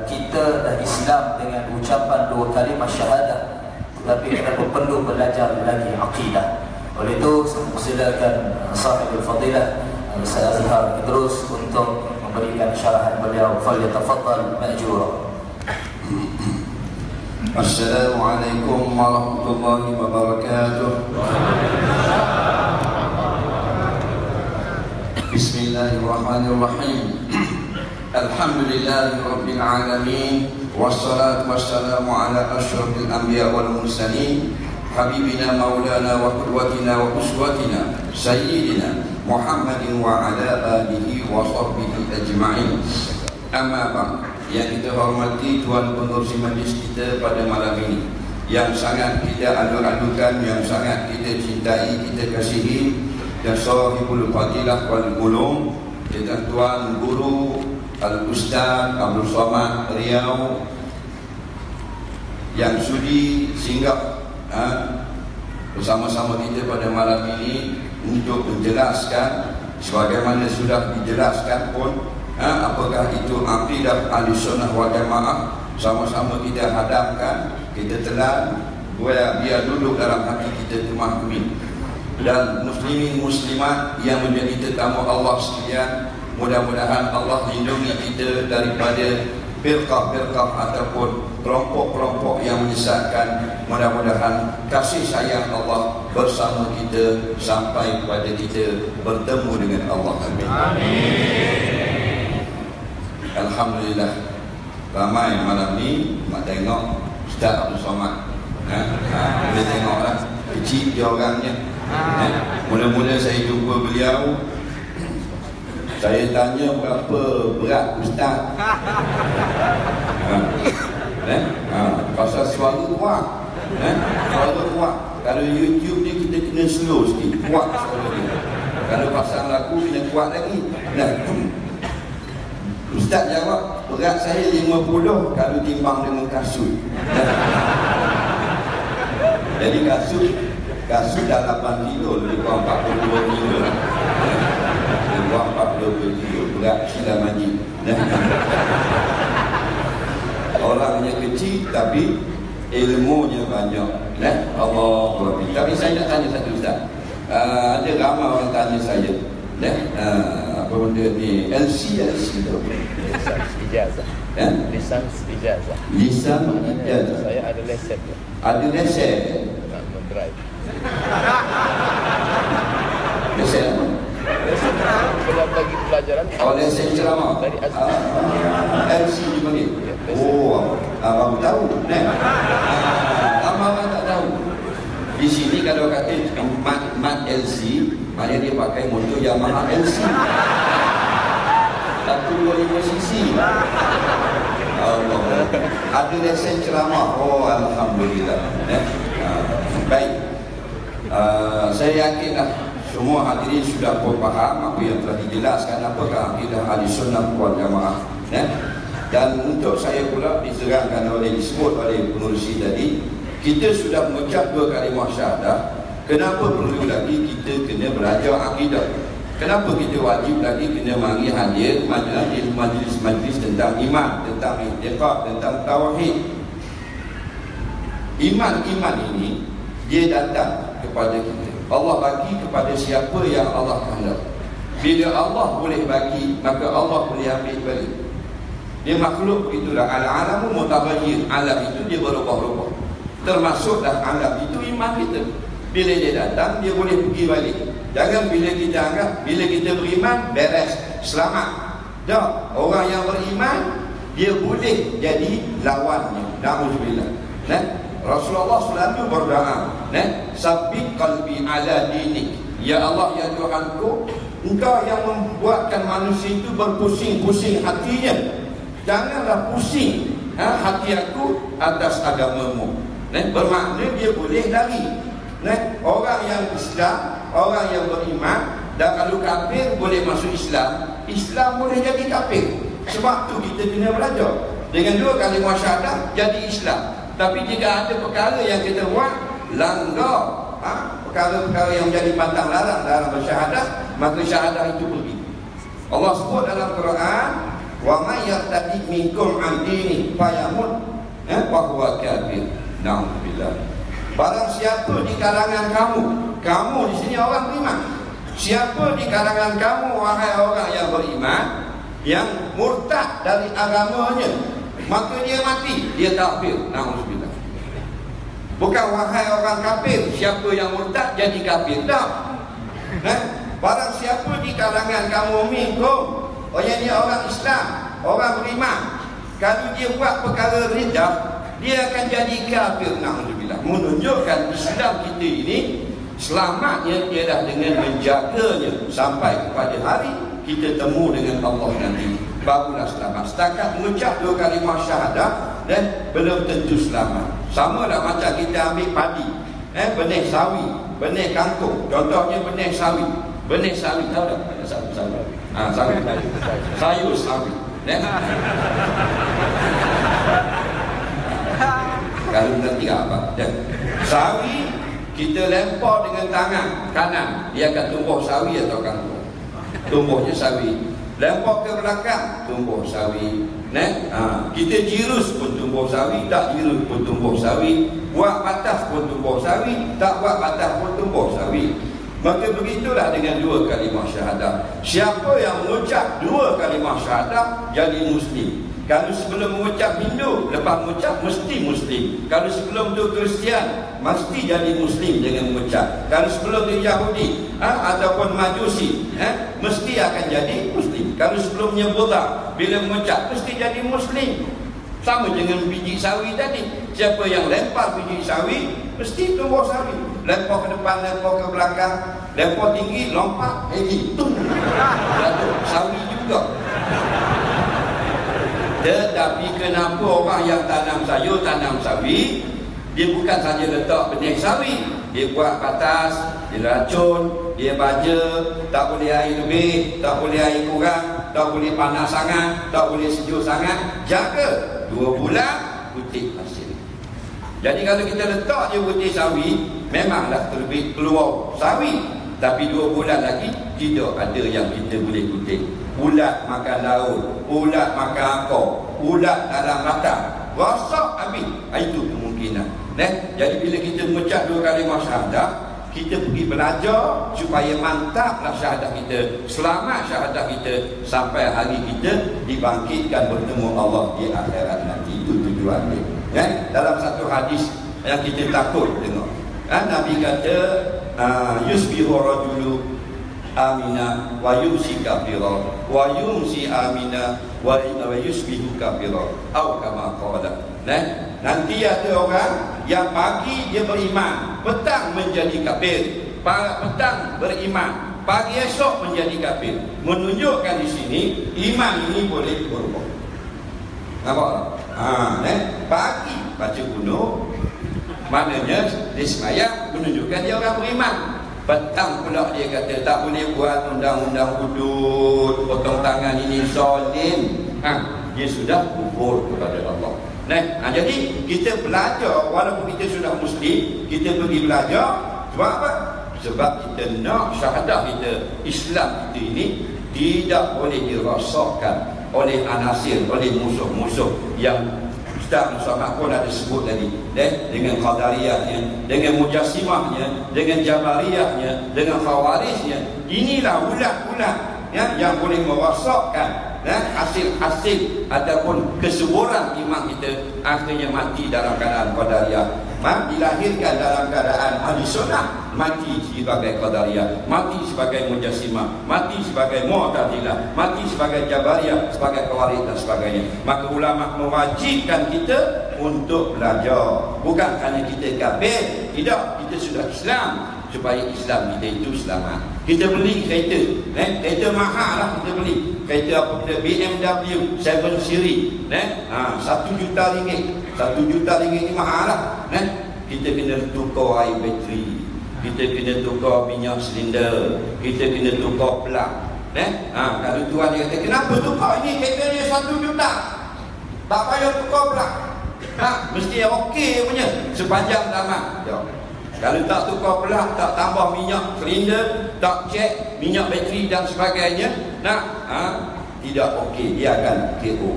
kita dah Islam dengan ucapan dua kalimah syahadah, tetapi kita perlu belajar lagi akidah. Oleh itu, silakan sahibul fadilah Ustaz Azhar Idrus untuk memberikan syarahan beliau. Falyatafaddal ma'jura. Assalamualaikum warahmatullahi wabarakatuh. Bismillahirrahmanirrahim. Alhamdulillahi rabbil alamin. Wassalatu wassalamu ala asyrafil anbiya wal mursalin, habibina maulana wa qudwatina wa uswatina sayyidina Muhammadin wa ala alihi wa sahbihi ajma'in. Amma ba'd. Yang kita hormati Tuan Pengerusi Majlis kita pada malam ini, yang sangat kita adu-adukan, yang sangat kita cintai, kita kasihi, dan sahibul fadilah wal ulum, dan Tuan Guru Al-Ustaz Abdul Somad Riau, yang sudi singgah bersama-sama kita pada malam ini untuk menjelaskan sebagaimana sudah dijelaskan pun apakah itu akidah Ahlussunnah wal Jamaah. Sama-sama kita hadapkan, kita telan, biar duduk dalam hati kita memahami. Dan muslimin muslimat yang menjadi tetamu Allah sekalian, mudah-mudahan Allah lindungi kita daripada firqah-firqah ataupun kelompok-kelompok yang menyesatkan. Mudah-mudahan kasih sayang Allah bersama kita sampai kepada kita bertemu dengan Allah. Amin. Alhamdulillah, ramai malam ni nak tengok Ustaz Abdul Somad. Boleh tengoklah, kecil dia orangnya. Mula-mula saya jumpa beliau, saya tanya berapa berat Ustaz. Pasal suara kuat. Suara kuat. Kalau YouTube ni kita kena slow sikit, kuat suara dia. Kalau pasal lagu kena kuat lagi. Ustaz jawab, berat saya 50 kalau timbang dengan kasut. Jadi kasut dah 8 kilo, lebih kurang 42 kilo lah. Lebih kurang 42 kilo, berat sila majid. Orangnya kecil tapi ilmunya banyak. Allah Akbar. Tapi saya nak tanya satu Ustaz. Ada ramai orang tanya saya, apa benda ni, LC tu? Lisan ijazah. Lisan ijazah. Lisan ijazah. Saya ada lesen. Ada lesen? Nak mendrive. Lesen apa? Lesen belum bagi pelajaran. Oh, lesen ceramah. Dari LC dipanggil. Oh, abang tahu. Abang tak tahu. Di sini kalau kata mat LC, maknanya dia pakai motor Yamaha LC 125cc. Allah. Ada lesen ceramah. Oh, alhamdulillah. Baik. Saya yakinlah semua hadirin sudah faham apa yang telah dijelaskan apakah akidah Ahlussunnah wal Jamaah. Dan untuk saya pula diterangkan disebut oleh pengurusi tadi, kita sudah mengucap 2 kalimah syahadah. Kenapa perlu lagi kita kena belajar akidah? Kenapa kita wajib lagi kena mari hadir majlis-majlis tentang iman, tentang i'tiqad, tentang tauhid? Iman ini dia datang kepada kita. Allah bagi kepada siapa yang Allah kehendaki. Bila Allah boleh bagi, maka Allah boleh ambil balik. Dia makhluk begitulah. Al-alamu mutaghayyir. Alam itu dia berubah-ubah. Termasuklah alam itu iman kita. Bila dia datang, dia boleh pergi balik. Jangan bila kita anggap bila kita beriman beres, selamat. Tak, orang yang beriman dia boleh jadi lawannya. Na'udzubillah. Rasulullah selalu berdoa, sabbit qalbi ala dinik. Ya Allah, ya Tuhanku, Engkau yang membuatkan manusia itu berpusing-pusing hatinya. Janganlah pusing hati aku atas agamamu. Bermakna dia boleh lari. Orang yang Islam, orang yang beriman, dan kalau kafir boleh masuk Islam, Islam boleh jadi kafir. Sebab tu kita kena belajar. Dengan 2 kalimah syahadah jadi Islam. Tapi jika ada perkara yang kita buat langgar, perkara-perkara yang menjadi pantang larang dalam bersyahadah, maka syahadah itu pergi. Allah sebut dalam Quran, wa may yartadi minkum an dini fayamut wa huwa kafir. Na'udzubillah. Barang siapa di kalangan kamu di sini orang beriman. Siapa di kalangan kamu wahai orang yang beriman yang murtad dari agamanya, maka dia mati, dia kafir. Na'udzubillah. Bukan wahai orang kafir, siapa yang murtad jadi kafir. Tak. Barang siapa di kalangan kamu minkum, ini orang Islam, orang beriman, kalau dia buat perkara riddah, dia akan jadi kafir. Na'udzubillah. Menunjukkan Islam kita ini selamatnya ialah dengan menjaganya sampai kepada hari kita temu dengan Allah nanti, barulah selamat. Setakat mengucap 2 kalimah syahadah dan belum tentu selamat. Sama lah macam kita ambil padi, benih sawi, benih kangkung. Contohnya benih sawi. Benih sawi, tahu tak? Sawi. Sawi. Sayur sawi. Kalau nanti apa? Sawi kita lempar dengan tangan kanan, dia akan tumbuh sawi atau kangkung? Tumbuhnya sawi. Lempar ke belakang, tumbuh sawi. Kita jirus pun tumbuh sawi, tak jirus pun tumbuh sawi. Buat batas pun tumbuh sawi, tak buat batas pun tumbuh sawi. Maka begitulah dengan 2 kalimah syahadah. Siapa yang mengucap 2 kalimah syahadah jadi Muslim. Kalau sebelum mengucap Hindu, lepas mengucap mesti Muslim. Kalau sebelum tu Kristian, mesti jadi Muslim dengan mengucap. Kalau sebelum tu Yahudi ataupun Majusi, mesti akan jadi Muslim. Kalau sebelumnya Buddha, bila mengucap mesti jadi Muslim. Sama dengan biji sawi tadi. Siapa yang lempar biji sawi, mesti tumbuh sawi. Lempar ke depan, lempar ke belakang, lempar tinggi, lompat, tung. Jatuh sawi juga. Tetapi kenapa orang yang tanam sayur, tanam sawi, dia bukan saja letak benih sawi, dia buat batas, dia racun, dia baja, tak boleh air lebih, tak boleh air kurang, tak boleh panas sangat, tak boleh sejuk sangat. Jaga 2 bulan putih hasil. Jadi kalau kita letak je putih sawi, memanglah terbit keluar sawi, tapi 2 bulan lagi tidak ada yang kita boleh kutip. Ulat makan laut, ulat makan akor, ulat dalam batang, rosak habis. Itu kemungkinan. Jadi bila kita mengucap 2 kalimah syahadah, kita pergi belajar supaya mantaplah syahadah kita, selamat syahadah kita sampai hari kita dibangkitkan bertemu Allah di akhirat nanti. Itu tujuan dia. Dalam satu hadis yang kita takut tengok, Nabi kata yusbihu rajulu amina wa yumsi kafira wa yumsi amina wa yusbihu kafira atau kama qala. Nanti ada orang yang pagi dia beriman, petang menjadi kafir, petang beriman, pagi esok menjadi kafir. Menunjukkan di sini iman ini boleh berubah. Nampak? Pagi baca kuno, maknanya dia semayang, menunjukkan dia orang beriman. Petang pula dia kata tak boleh buat undang-undang hudud, potong tangan, ini zalim. Dia sudah kufur kepada Allah. Jadi kita belajar, walaupun kita sudah Muslim, kita pergi belajar. Sebab apa? Sebab kita nak syahadah kita, Islam kita ini tidak boleh dirosakkan oleh anasir, oleh musuh-musuh yang Ustaz Muhammad pun ada sebut tadi, dengan qadariyahnya, dengan mujassimahnya, dengan jabariyahnya, dengan khawariznya. Inilah ulat-ulat yang boleh merosakkan hasil-hasil ataupun kesuburan iman kita, akhirnya mati dalam keadaan qadariyah. Dilahirkan dalam keadaan ahli sunnah, mati sebagai qadariyah, mati sebagai mujassimah, mati sebagai mu'tazilah, mati sebagai jabariyah, sebagai khawarij dan sebagainya. Maka ulama mewajibkan kita untuk belajar. Bukan hanya kita kafir, tidak, kita sudah Islam, supaya Islam kita itu selamat. Kita beli kereta, kereta mahal lah kita beli. Kereta apa benda, BMW 7 Series, 1 juta ringgit. 1 juta ringgit ni mahal lah. Kita kena tukar air bateri, kita kena tukar minyak silinder, kita kena tukar plug. Kalau tuan dia kata, kenapa tukar ini, kereta dia 1 juta, tak payah tukar plug. Mesti okey punya sepanjang zaman. Kalau tak tukar plug, tak tambah minyak silinder, tak cek minyak bateri dan sebagainya, tidak okey, dia akan KO.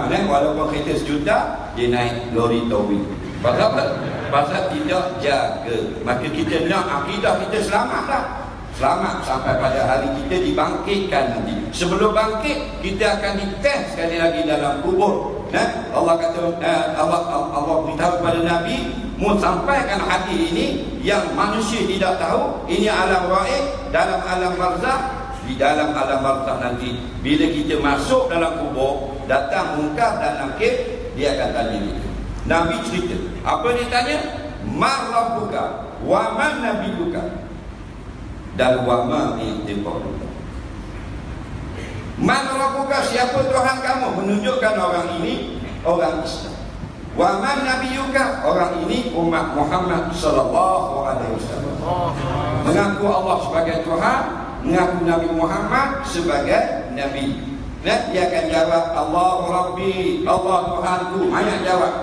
Walaupun kereta 1 juta, dia naik lori towing. Pasal apa? Pasal tidak jaga. Maka kita nak akidah kita selamat lah. selamat sampai pada hari kita dibangkitkan nanti. Sebelum bangkit, kita akan dites sekali lagi dalam kubur. Allah kata, Allah beritahu kepada Nabi, mu sampaikan hadis ini yang manusia tidak tahu. Ini alam gaib, dalam alam barzakh. Di dalam alam barzakh nanti, bila kita masuk dalam kubur, datang Munkar dan Nakir, dia akan tanya kita. Nabi cerita, apa dia tanya? Man rabbuka wa man nabiyuka dan wa ma i'tiqaduka. Man rabbuka, siapa Tuhan kamu? Menunjukkan orang ini orang Islam. Wa man nabiyuka, orang ini umat Muhammad sallallahu alaihi wasallam. Mengaku Allah sebagai Tuhan, mengaku Nabi Muhammad sebagai nabi. Dia akan jawab, Allahu Rabbi, Allah Tuhanku. Banyak jawab.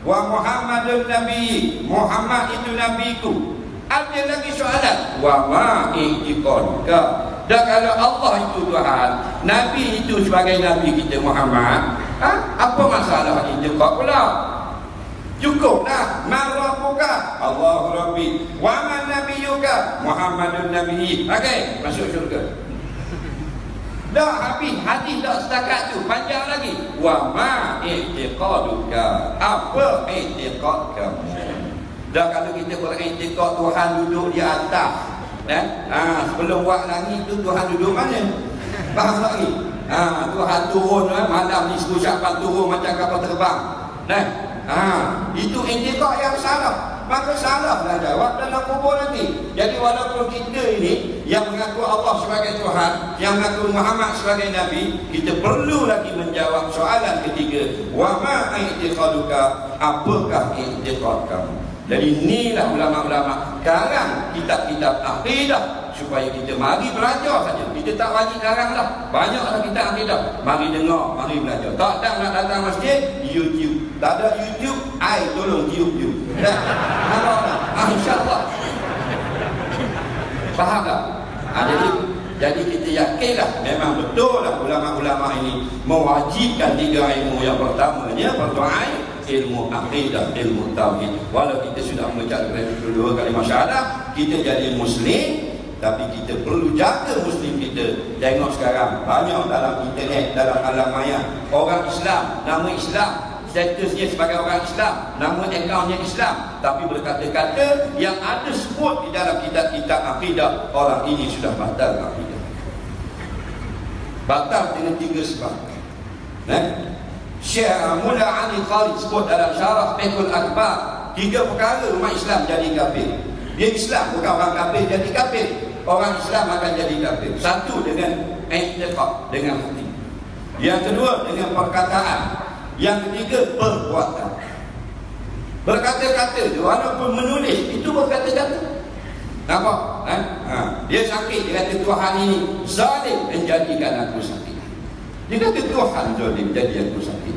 Wa Muhammadun Nabi, Muhammad itu nabiku. Ada lagi soalan, wa ma i'tiqaduka. Dan kalau Allah itu Tuhan, Nabi itu sebagai Nabi kita Muhammad, apa masalah i'tiqad pula? Cukuplah. Man rabbuka, Allahu Rabbi, wa man nabiyuka, Muhammadun Nabi. Okey, masuk syurga. Dah habis hadis, dah setakat tu, panjang lagi. Wa ma i'tiqaduka, apa i'tiqad kamu? Dah kalau kita beriktikad Tuhan duduk di atas, sebelum buat langit tu Tuhan duduk mana? Faham lagi? Tuhan turun malam ni Syaban turun macam kapal terbang. Itu i'tikad yang salah. Maka salahlah jawab dalam kubur nanti. Jadi walaupun kita ini yang mengaku Allah sebagai Tuhan, yang mengaku Muhammad sebagai Nabi, kita perlu lagi menjawab soalan ketiga, wa ma i'tiqaduka, apakah i'tiqad kamu? Jadi inilah ulama-ulama karang kitab-kitab akidah supaya kita mari belajar saja. Kita tak wajib karang lah. Banyaklah kitab akidah. Mari dengar, mari belajar. Tak ada nak datang masjid, YouTube. Tak ada YouTube, tolong YouTube. InsyaAllah. Faham tak? Jadi kita yakinlah memang betul lah ulama-ulama ini mewajibkan 3 ilmu. Yang pertamanya berdoa, ilmu akidah, ilmu tauhid. Walau kita sudah mengucapkan 2 kalimah syahadah, kita jadi muslim, tapi kita perlu jaga muslim kita. Tengok sekarang banyak dalam internet, dalam alam maya, orang Islam, nama Islam, statusnya sebagai orang Islam, nama akaunnya Islam, tapi berkata-kata yang ada sebut di dalam kitab-kitab akidah, orang ini sudah batal akidah. Batal dengan 3 sebab. Syekh Mullah Ali Khalid sebut dalam Syarah Fiqhul Akbar, 3 perkara umat Islam jadi kafir. Dia Islam, bukan orang kafir jadi kafir. Orang Islam akan jadi kafir. 1 dengan i'tiqad, dengan hati. Yang kedua dengan perkataan. Yang ketiga perbuatan. Berkata-kata, walaupun menulis itu berkata-kata. Nampak? Dia sakit, dia kata Tuhan ini zalim menjadikan aku sakit. Dia kata Tuhan zalim jadi aku sakit.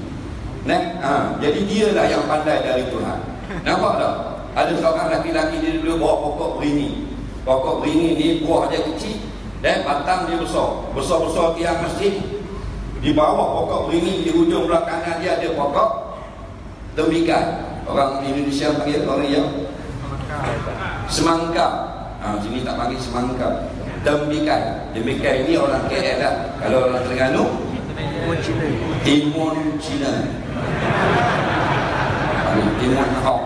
Jadi dialah yang pandai dari Tuhan. Nampak tak? Ada seorang laki-laki dia dulu bawa pokok beringin. Pokok beringin ni buah dia kecil dan batang dia besar. Besar-besar tiang masjid. Di bawah pokok beringin, di hujung belah kanan dia ada pokok tembikai. Orang Indonesia panggil orang yang semangka. Sini tak panggil semangka, tembikai. Tembikai ini orang KL lah. Kalau orang Terengganu, timun Cina. Timun Hong.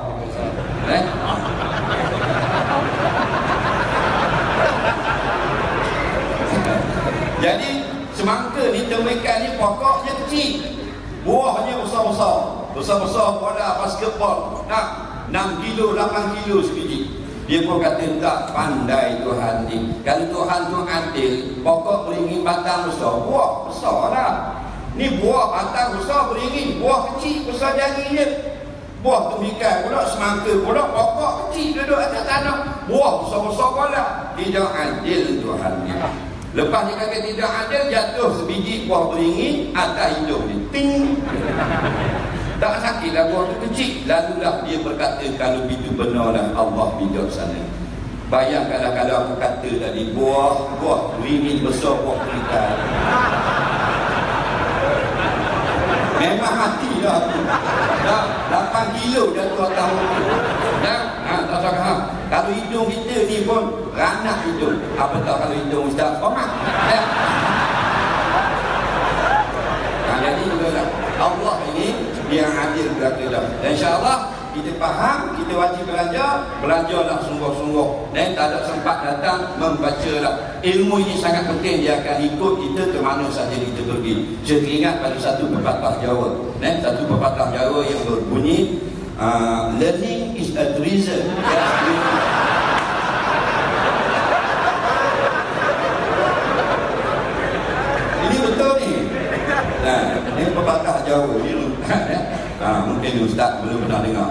Jadi semangka ni, tembikai ni pokoknya kecil, buahnya besar-besar. Besar-besar bola basketball. 6 kilo, 8 kilo sebiji. Dia pun kata tak pandai Tuhan ni. Kalau Tuhan tu adil, pokok beringin batang besar, buah besar lah. Ni buah batang besar beringin, buah kecil besar jari je. Buah tembikai pula, semangka pula, pokok kecil duduk atas tanah, buah besar-besar pula. Tidak adil Tuhan ni. Lepas dia kata tidak adil, jatuh sebiji buah beringin atas hidung ni. Ting. Tak sakitlah buah tu kecil. Lalulah dia berkata, kalau itu benarlah Allah bijaksana. Bayangkanlah kalau aku kata tadi buah beringin besar, buah tembikai. Memang mati dah aku. Dah 8 kilo dah tu atas muka. Dah, tak usah faham. Kalau hidung kita ni pun ranak hidung. Apa tak kalau hidung Ustaz? Komat. Dah. Jadi juga Allah ini yang adil berlaku dah. Dan insya-Allah kita faham, kita wajib belajarlah sungguh-sungguh. Dan tak ada sempat datang membacalah. Ilmu ini sangat penting, dia akan ikut kita ke mana saja kita pergi. Saya teringat pada satu pepatah Jawa. Satu pepatah Jawa yang berbunyi, learning is a treasure. Ini betul ni. Nah, ini pepatah Jawa ni. Mungkin Ustaz belum pernah dengar.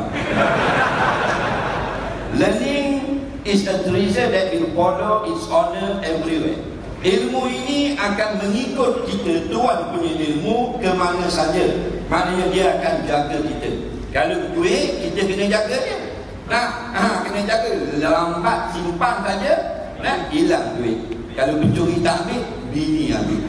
Learning is a treasure that will follow its owner everywhere. Ilmu ini akan mengikut kita, tuan punya ilmu, ke mana saja. Maknanya dia akan jaga kita. Kalau duit, kita kena jaga dia. Kena jaga. Lambat simpan saja, hilang duit. Kalau pencuri tak ambil, bini ambil.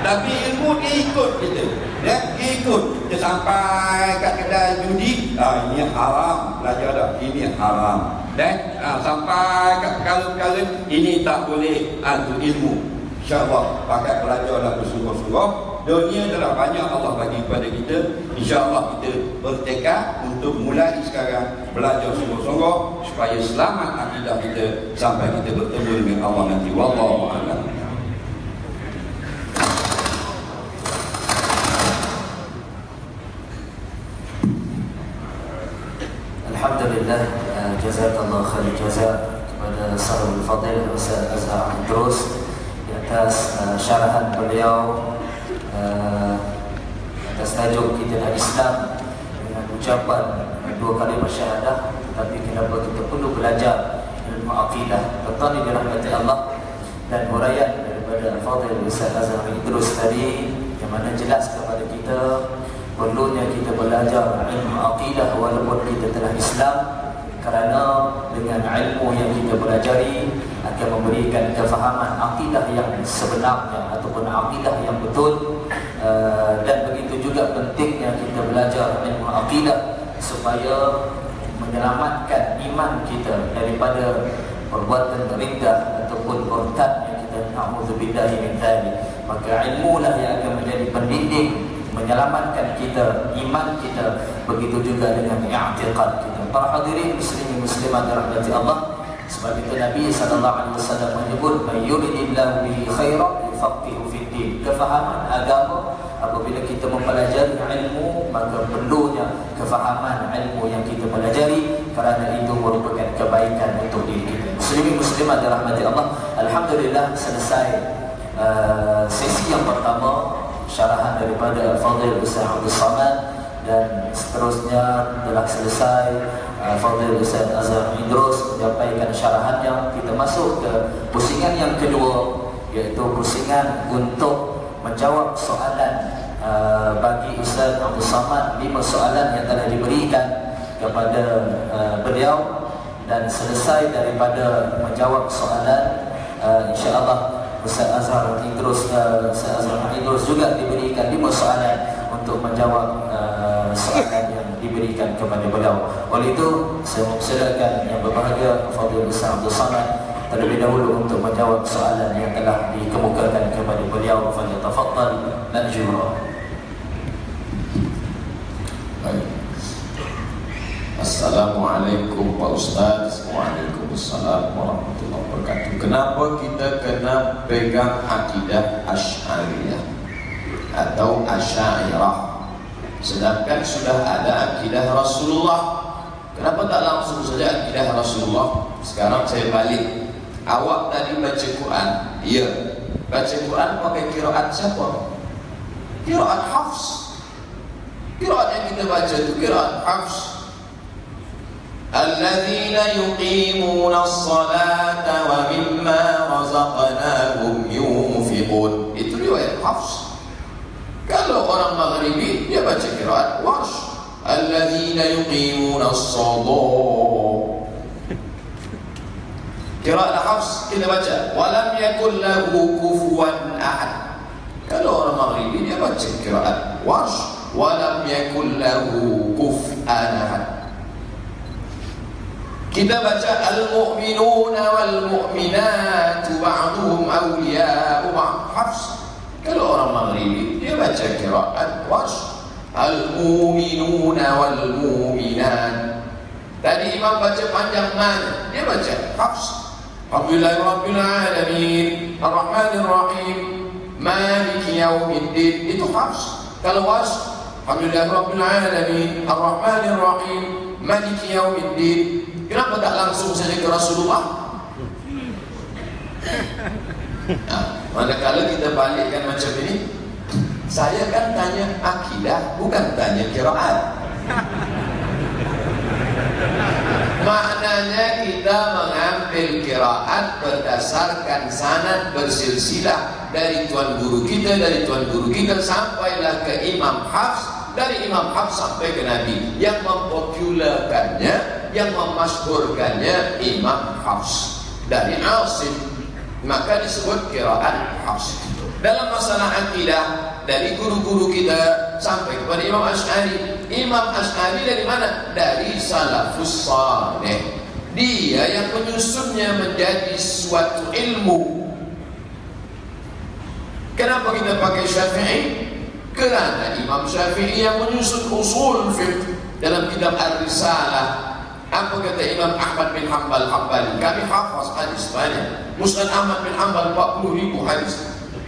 Tapi ilmu dia ikut kita. Dia ikut. Dia sampai kat kedai judi, ini haram. Belajar dah, ini haram. Dan sampai kat perkara-perkara, ini tak boleh. Itu ilmu. InsyaAllah pakai belajarlah bersungguh-sungguh. Dunia telah banyak Allah bagi kepada kita. InsyaAllah kita bertekad untuk mulai sekarang belajar sungguh-sungguh supaya selamat akidah kita sampai kita bertemu dengan Allah nanti. Wallahu a'lam. Alhamdulillah, jazakallah khair jazak kepada Sahibul Fadil Ustaz Azhar Idrus di atas syarahan beliau atas tajuk kita dan Islam dengan ucapan 2 kali bersyahadah. Tetapi kenapa kita perlu belajar ilmu akidah, betul dirahmati Allah, dan huraian daripada Al-Fadil Ustaz Azhar Idrus tadi yang mana jelas kepada kita perlunya kita belajar ilmu akidah walaupun kita telah Islam, kerana dengan ilmu yang kita pelajari akan memberikan kefahaman akidah yang sebenarnya ataupun akidah yang betul. Dan begitu juga pentingnya kita belajar ilmu akidah supaya menyelamatkan iman kita daripada perbuatan riddah ataupun murtad yang kita na'udzubillahi min dzalik. Maka ilmu lah yang akan menjadi pendidik menyelamatkan kita, iman kita, begitu juga dengan i'tiqad kita. Para hadirin muslimin muslimat dirahmati Allah, sebab itu Nabi sallallahu alaihi wasallam menyebut, "May yuridillahu bihi khairan yufaqihu fid din." Kefahaman agama, apabila kita mempelajari ilmu, maka perlunya kefahaman ilmu yang kita pelajari, kerana itu merupakan kebaikan untuk diri kita. Muslimin muslimat dirahmati Allah, alhamdulillah selesai sesi yang pertama syarahan daripada Al-Fadil Ustaz Abdul Samad, dan seterusnya telah selesai Al-Fadil Ustaz Azhar Idrus menyampaikan syarahannya. Kita masuk ke pusingan yang kedua, iaitu pusingan untuk menjawab soalan bagi Ustaz Abdul Samad. 5 soalan yang telah diberikan kepada beliau, dan selesai daripada menjawab soalan, insya-Allah Ustaz Azhar Idrus juga diberikan 5 soalan untuk menjawab soalan yang diberikan kepada beliau. Oleh itu, saya mempersilakan yang berbahagia Fadil Ustaz Abdul Samad terlebih dahulu untuk menjawab soalan yang telah dikemukakan kepada beliau. Falyatafaddal manjura. Assalamualaikum Pak Ustaz. Waalaikumsalam warahmatullahi wabarakatuh. Kenapa kita kena pegang akidah Asy'ariyah atau Asy'ariyah, sedangkan sudah ada akidah Rasulullah? Kenapa tak langsung saja akidah Rasulullah? Sekarang saya balik. Awak tadi baca Quran, ya, baca Quran pakai qiraat siapa? Qiraat Hafs. Qiraat yang kita baca itu qiraat Hafs. Alladzina yuqimuna as-salata wa mimma razaqnahum yunfiqun. Itu riwayat Hafs. Kalau orang Maghribi dia baca qiraat Warsh. Alladzina yuqimuna as-salata. Qiraat Hafs kita baca wa lam yakul lahu kufuwan ahad. Kalau orang Maghribi dia baca qiraat Warsh, wa lam yakul lahu kufuwan ahad. Kita baca al-mu'minuna wal-mu'minatu ba'duhum awliya'u ba'd. Hafs. Kalau orang Maghribi dia baca qiraat Warsh, al-mu'minuna wal-mu'minat. Tadi imam baca panjang mana? Dia baca Hafs. Alhamdulillahirabbil alamin, arrahmanir rahim, maliki yaumiddin. Itu Hafs. Kalau Warsh, alhamdulillahirabbil alamin, arrahmanir rahim, maliki yaumiddin. Kenapa tak langsung saja ke Rasulullah? Nah, manakala kita balikkan macam ini, saya kan tanya akidah, bukan tanya qiraat. Maknanya kita mengambil qiraat berdasarkan sanad bersilsilah dari tuan guru kita, sampailah ke Imam Hafs, dari Imam Hafs sampai ke Nabi. Yang mempopularkannya, yang memasyhurkannya Imam Hafs dari Asim, maka disebut qiraat Hafs. Dalam masalah akidah, dari guru-guru kita sampai kepada Imam Asy'ari. Imam Asy'ari dari mana? Dari salafus saleh. Dia yang menyusunnya menjadi suatu ilmu. Kenapa kita pakai Syafi'i? Kerana Imam Syafi'i yang menyusun usul fiqh dalam kitab Ar-Risalah. Apa kata Imam Ahmad bin Hanbal Hambali? Kami hafaz hadis banyak. Musnad Ahmad bin Hanbal 40,000 hadis.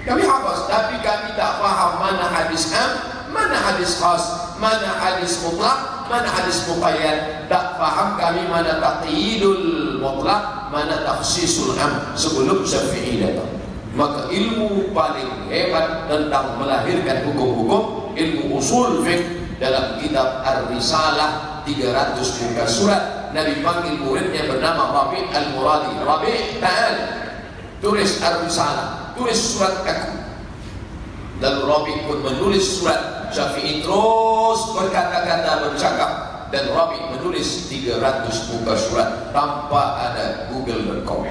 Kami hafaz, tapi kami tak faham mana hadis am, mana hadis khas, mana hadis mutlak, mana hadis muqayyad. Tak faham kami mana taqyidul mutlak, mana takhsisul am sebelum Syafi'i datang. Maka ilmu paling hebat tentang melahirkan hukum-hukum, ilmu usul fiqh dalam kitab Ar-Risalah 300 muka surat. Nabi panggil muridnya bernama Rabi' Al-Muradi. Rabi', ta'al, tulis Ar-Risalah, tulis surat aku. Lalu Rabi' pun menulis surat. Syafi'i terus berkata-kata, bercakap, dan Rabi' menulis 300 muka surat tanpa ada google.com.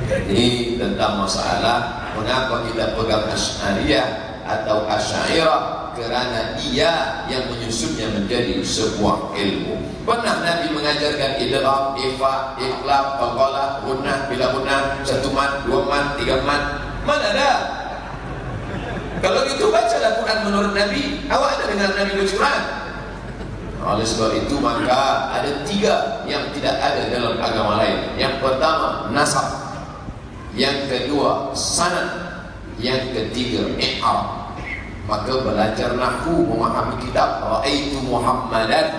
Ini tentang masalah mengapa kita pegang Asy'ariyah atau Asy'ariyah, kerana dia yang menyusunnya menjadi sebuah ilmu. Pernah Nabi mengajarkan idgham, ifa, iqlab, qalqalah, gunnah, bila gunnah, 1 mat, 2 mat, 3 mat? Mana ada? Kalau gitu bacalah Quran menurut Nabi. Awak ada dengar Nabi baca Quran? Oleh sebab itu maka ada 3 yang tidak ada dalam agama lain. Yang pertama nasab, yang kedua sanad, yang ketiga i'rab. Maka belajar nahwu, memahami kitab. Ra'aitu Muhammadan,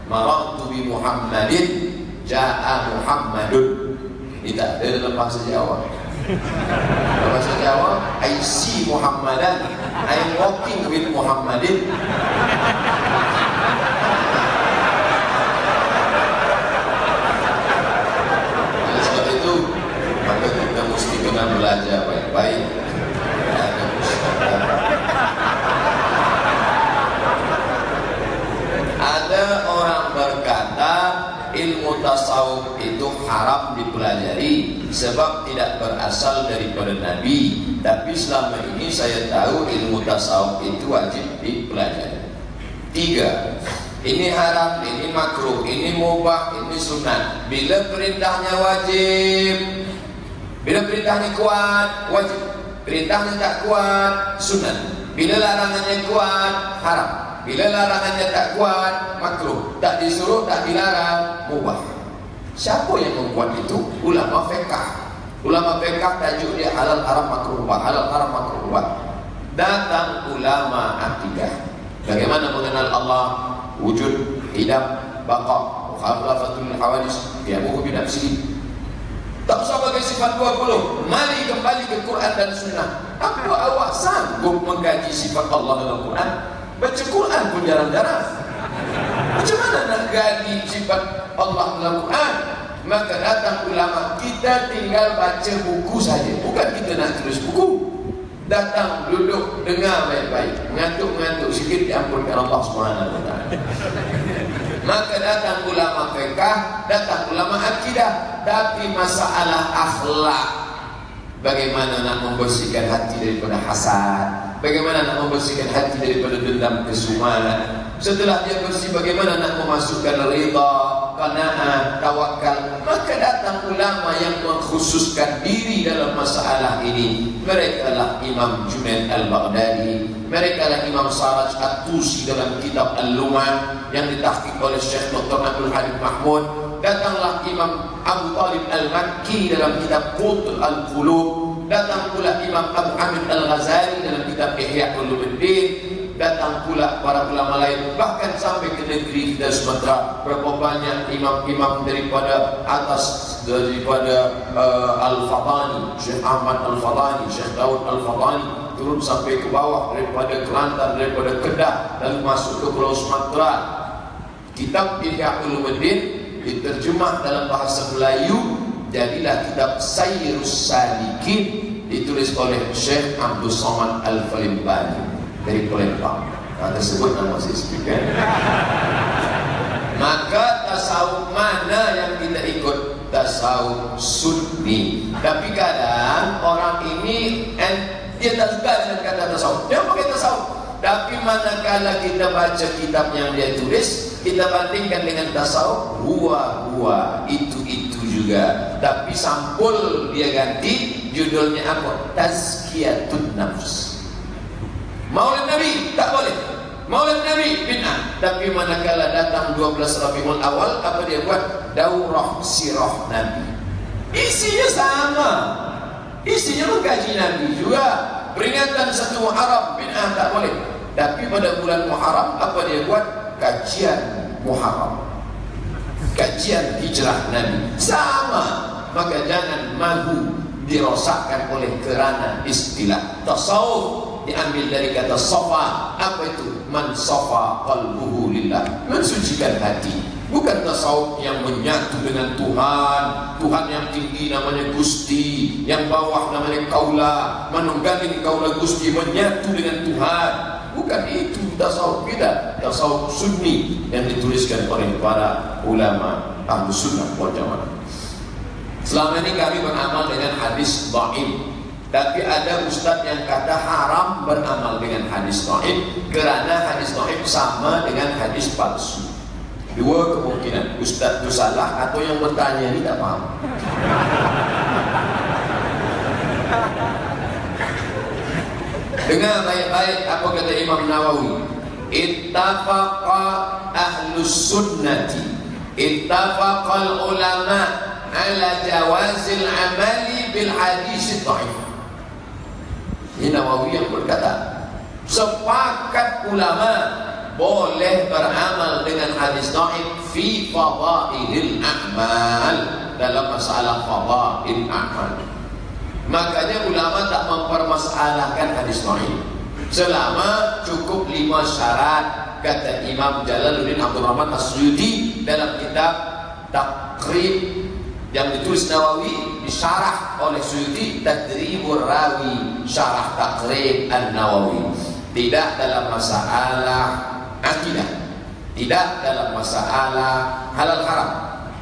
marartu bi Muhammadin, ja'a Muhammadun. Ini tak ada dalam bahasa Jawa. Dalam bahasa Jawa, I see Muhammadan, I'm walking with Muhammadin. Oleh sebab itu maka kita mesti kena belajar baik-baik. Ada orang berkata ilmu tasawuf itu haram dipelajari sebab tidak berasal daripada Nabi. Tapi selama ini saya tahu ilmu tasawuf itu wajib dipelajari. 3. Ini haram, ini makruh, ini mubah, ini sunat. Bila perintahnya wajib, bila perintahnya kuat, wajib. Perintahnya tak kuat, sunat. Bila larangannya kuat, haram. Bila larangannya tak kuat, makruh. Tak disuruh, tak dilarang, mubah. Siapa yang membuat itu? Ulama fiqh. Ulama fiqh tajuk dia halal haram makruh mubah, halal haram makruh mubah. Datang ulama akidah. Bagaimana mengenal Allah? Wujud, hidam, baqa, mukhalafatul hawadis, yamuhu bi nafsihi. Tak usah pakai sifat 20. Mari kembali ke Quran dan Sunnah. Apa awak sanggup mengkaji sifat Allah dalam Quran? Baca Quran pun jarang-jarang. Macam mana nak gali sifat Allah dalam Quran? Maka datang ulama, kita tinggal baca buku saja, bukan kita nak tulis buku. Datang, duduk, dengar baik-baik, ngantuk-ngantuk sikit diampunkan Allah SWT. Maka datang ulama fiqh, datang ulama akidah. Tapi masalah akhlak, Bagaimana nak membersihkan hati daripada hasad, bagaimana nak membersihkan hati daripada dendam kesumat. Setelah dia bersih, bagaimana nak memasukkan rida, qanaah, tawakal. Maka datang ulama yang mengkhususkan diri dalam masalah ini. Mereka lah Imam Junaid Al-Baghdadi, mereka lah Imam Saraj At-Tusi dalam kitab Al-Lum'ah yang ditahqiq oleh Syekh Dr. Abdul Halim Mahmud. Datanglah Imam Abu Talib Al-Makki dalam kitab Qut Al-Qulub. Datang pula Imam Abu Hamid Al-Ghazali dalam kitab Ihya Ulumuddin. Datang pula para ulama lain, bahkan sampai ke negeri kita Sumatera. Berapa banyak imam-imam daripada atas, daripada Al-Fatani, Syekh Ahmad Al-Fatani, Syekh Daud Al-Fatani, turun sampai ke bawah, daripada Kelantan, daripada Kedah, lalu masuk ke Pulau Sumatera. Kitab Ihya Ulumuddin diterjemah dalam bahasa Melayu, jadilah kitab Sayyirus Salikin, ditulis oleh Syekh Abdul Somad Al-Falimbani dari Palembang. Tersebut nama saya kan? Maka tasawuf mana yang kita ikut? Tasawuf Sunni. Tapi kadang orang ini dia tak suka dengan kata tasawuf, dia pakai tasawuf. Tapi manakala kita baca kitab yang dia tulis, kita bandingkan dengan tasawuf, huwa itu juga. Tapi sampul dia ganti, judulnya apa? Tazkiyatun Nafs. Maulid Nabi tak boleh, Maulid Nabi bid'ah. Tapi manakala datang 12 Rabiul Awal, apa dia buat? Daurah sirah Nabi. Isinya sama, isinya mengkaji Nabi juga. Peringatan 1 Muharram, bid'ah tak boleh. Tapi pada bulan Muharram, apa dia buat? Kajian Muharram, kajian hijrah Nabi. Sama. Maka jangan mahu dirosakkan oleh kerana istilah tasawuf. Diambil dari kata sofa. Apa itu? Man sofa qalbuhu lillah, mensucikan hati. Bukan tasawuf yang menyatu dengan Tuhan. Tuhan yang tinggi namanya Gusti, yang bawah namanya Kaula. Manunggaling Kaula Gusti, menyatu dengan Tuhan. Bukan itu tasawuf kita. Tasawuf Sunni yang dituliskan oleh para ulama Ahlus Sunnah wal Jamaah. Selama ini kami beramal dengan hadis dhaif. Tapi ada ustaz yang kata haram beramal dengan hadis dhaif, kerana hadis dhaif sama dengan hadis palsu. Dua kemungkinan, ustaz itu salah atau yang bertanya ini tak paham. Dengar baik-baik apa kata Imam Nawawi. Ittafaqa ahlus sunnati, ittafaqal ulama ala jawazil amali bil hadis dhaif. Ini Nawawi yang berkata, sepakat ulama boleh beramal dengan hadis dhaif fi fadailil a'mal, dalam masalah fadail a'mal. Makanya ulama tak mempermasalahkan hadis dhaif selama cukup 5 syarat. Kata Imam Jalaluddin Abdul Rahman As-Suyuti dalam kitab Taqrib yang ditulis Nawawi, disyarah oleh Suyuti, Tadribur Rawi, syarah Taqrib An-Nawawi. Tidak dalam masalah akidah, tidak dalam masalah halal haram,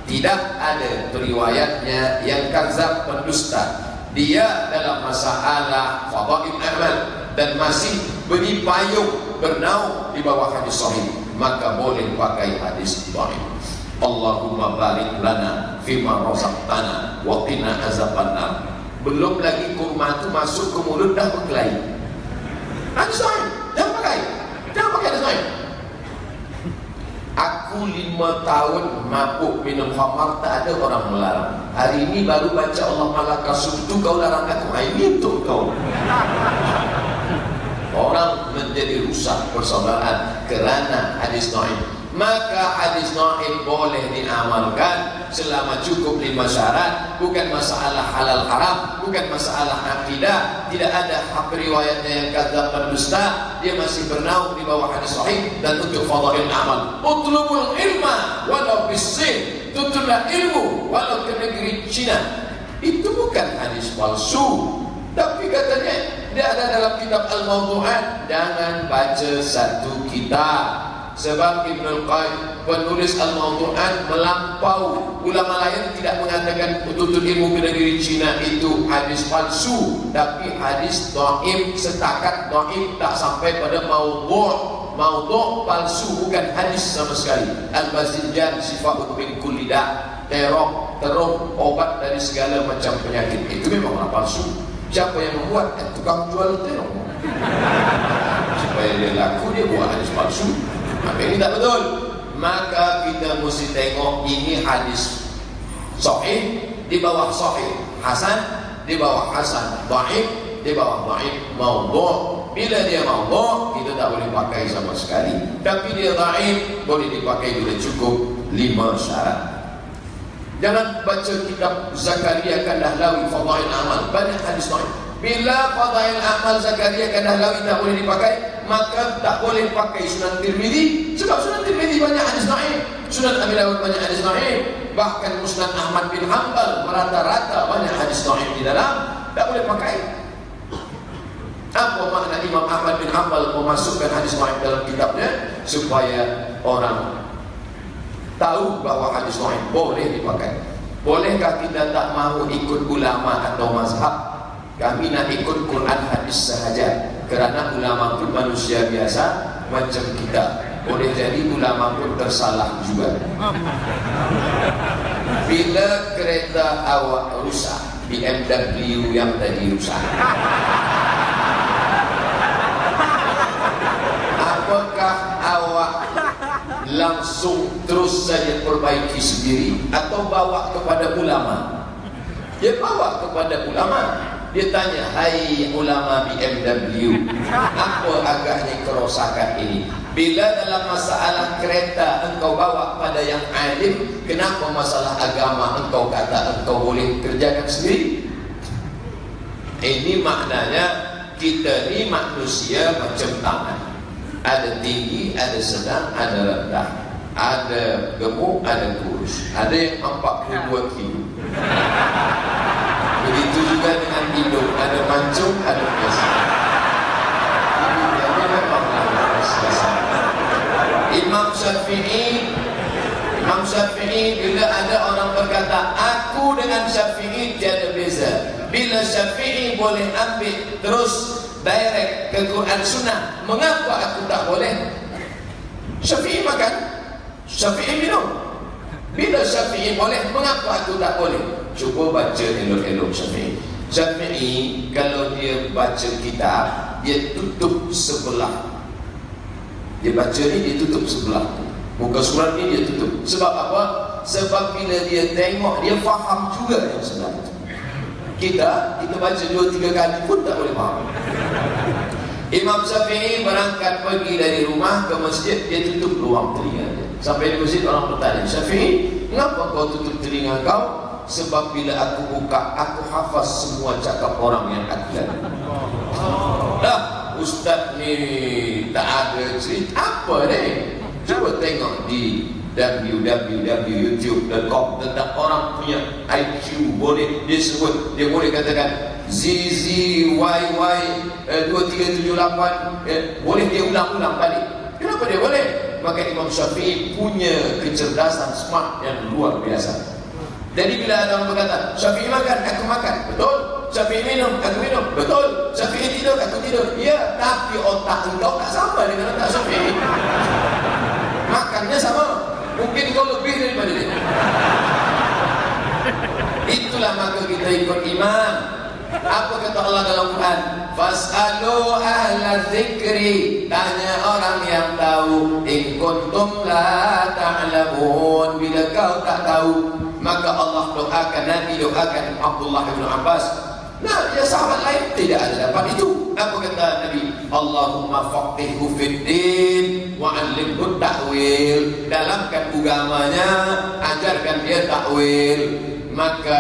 tidak ada periwayatnya yang kadzab pendusta. Dia dalam masalah fadail amal dan masih berpayung bernaung di bawah hadis sahih, maka boleh pakai hadis dhaif. Allahumma barik lana fima razaqtana wa qina azabannar. Belum lagi kurma itu masuk ke mulut dah berkelahi. Hadis dhaif, jangan pakai hadis dhaif. Aku 5 tahun mabuk minum khamar, tak ada orang melarang. Hari ini baru baca Allah malaka subtu, kau larang aku. Ini untuk kau. Orang menjadi rusak persaudaraan kerana hadis dhaif. Maka hadis dhaif boleh diamalkan selama cukup 5 syarat. Bukan masalah halal haram, bukan masalah akidah. Tidak ada hak riwayatnya yang kadzab pendusta. Dia masih bernaung di bawah hadis sahih. Dan untuk fadail amal, utlubul ilma walau bisin, tutuplah ilmu walau ke negeri Cina. Itu bukan hadis palsu. Tapi katanya dia ada dalam kitab Al-Mawdu'at. Jangan baca satu kitab. Sebab Ibnul Qayyim penulis Al-Mawdu'at melampau. Ulama lain tidak mengatakan tuntut ilmu ke negeri Cina itu hadis palsu, tapi hadis dhaif, setakat dhaif, tak sampai pada maudhu'. Maudhu' palsu, bukan hadis sama sekali. Al-Bazinjan Syifaa'un min kulli da', terong obat dari segala macam penyakit. Itu memanglah palsu. Siapa yang membuat? Tukang jual terong. Supaya dia laku, dia buat hadis palsu. Maka ini tak betul. Maka kita mesti tengok ini hadis sahih, di bawah sahih hasan, di bawah hasan dhaif, di bawah dhaif maudhu'. Bila dia maudhu', kita tak boleh pakai sama sekali. Tapi dia dhaif, boleh dipakai bila cukup 5 syarat. Jangan baca kitab Zakaria Kandahlawi Fadail Amal, banyak hadis dhaif. Bila Fadail Amal Zakaria Kandahlawi tak boleh dipakai, maka tak boleh pakai Sunan Tirmidzi, sebab Sunan Tirmidzi banyak hadis dhaif, Sunan Abi Dawud banyak hadis dhaif, bahkan Musnad Ahmad bin Hanbal merata-rata banyak hadis dhaif di dalam, tak boleh pakai. Apa makna Imam Ahmad bin Hanbal memasukkan hadis dhaif dalam kitabnya? Supaya orang tahu bahawa hadis dhaif boleh dipakai. Bolehkah kita tak mahu ikut ulama atau mazhab? Kami nak ikut Quran hadis sahaja, kerana ulama pun manusia biasa macam kita. Boleh jadi ulama pun tersalah juga. Bila kereta awak rusak, BMW yang tadi rusak, apakah awak langsung terus saja perbaiki sendiri atau bawa kepada ulama? Dia bawa kepada ulama. Dia tanya, hai ulama BMW, apa agaknya kerosakan ini? Bila dalam masalah kereta engkau bawa pada yang alim, kenapa masalah agama engkau kata engkau boleh kerjakan sendiri? Ini maknanya kita ni manusia macam tangan. Ada tinggi, ada sedang, ada rendah, ada gemuk, ada kurus, ada yang 42 kilo. Begitu juga dengan hidung, ada mancung, ada biasa. Imam Syafi'i bila ada orang berkata aku dengan Syafi'i tiada beza. Bila Syafi'i boleh ambil terus direct ke Quran Sunnah, mengapa aku tak boleh? Syafi'i makan, Syafi'i minum. Bila Syafi'i boleh, mengapa aku tak boleh? Cuba baca elok-elok Syafi'i. Syafi'i kalau dia baca kitab, dia tutup sebelah. Dia baca ni, dia tutup sebelah. Muka surat ni dia tutup. Sebab apa? Sebab bila dia tengok, dia faham juga yang sebelah itu. Kita baca 2-3 kali pun tak boleh faham. Imam Syafi'i berangkat pergi dari rumah ke masjid, dia tutup ruang telinga dia. Sampai di masjid orang bertanya, Syafi'i, mengapa kau tutup telinga kau? Sebab bila aku buka, aku hafaz semua cakap orang yang aku lihat. Dah, ustaz ni tak ada cerita apa ni? Cuba tengok di www.youtube.com tentang orang punya IQ. Boleh dia sebut, dia boleh katakan ZZYY 2378, boleh dia ulang-ulang balik. Kenapa dia boleh? Maka Imam Syafi'i punya kecerdasan smart yang luar biasa. Jadi bila ada orang berkata Syafi'i makan, aku makan, betul. Syafi'i minum, aku minum, betul. Syafi'i tidur, aku tidur, ya. Tapi otak engkau tak sama dengan otak Syafi'i. Makannya sama, mungkin kau lebih daripada dia. Itulah maka kita ikut imam. Apa kata Allah dalam Quran? Fas'alu ahla dzikri, tanya orang yang tahu. In kuntum la ta'lamun, bila kau tak tahu. Maka Allah doakan, Nabi doakan Abdullah bin Abbas. Nah, ya sahabat lain tidak ada dapat itu. Apa kata Nabi? Allahumma faqihhu fid din wa 'allimhu ta'wil. Dalamkan agamanya, ajarkan dia ta'wil. Maka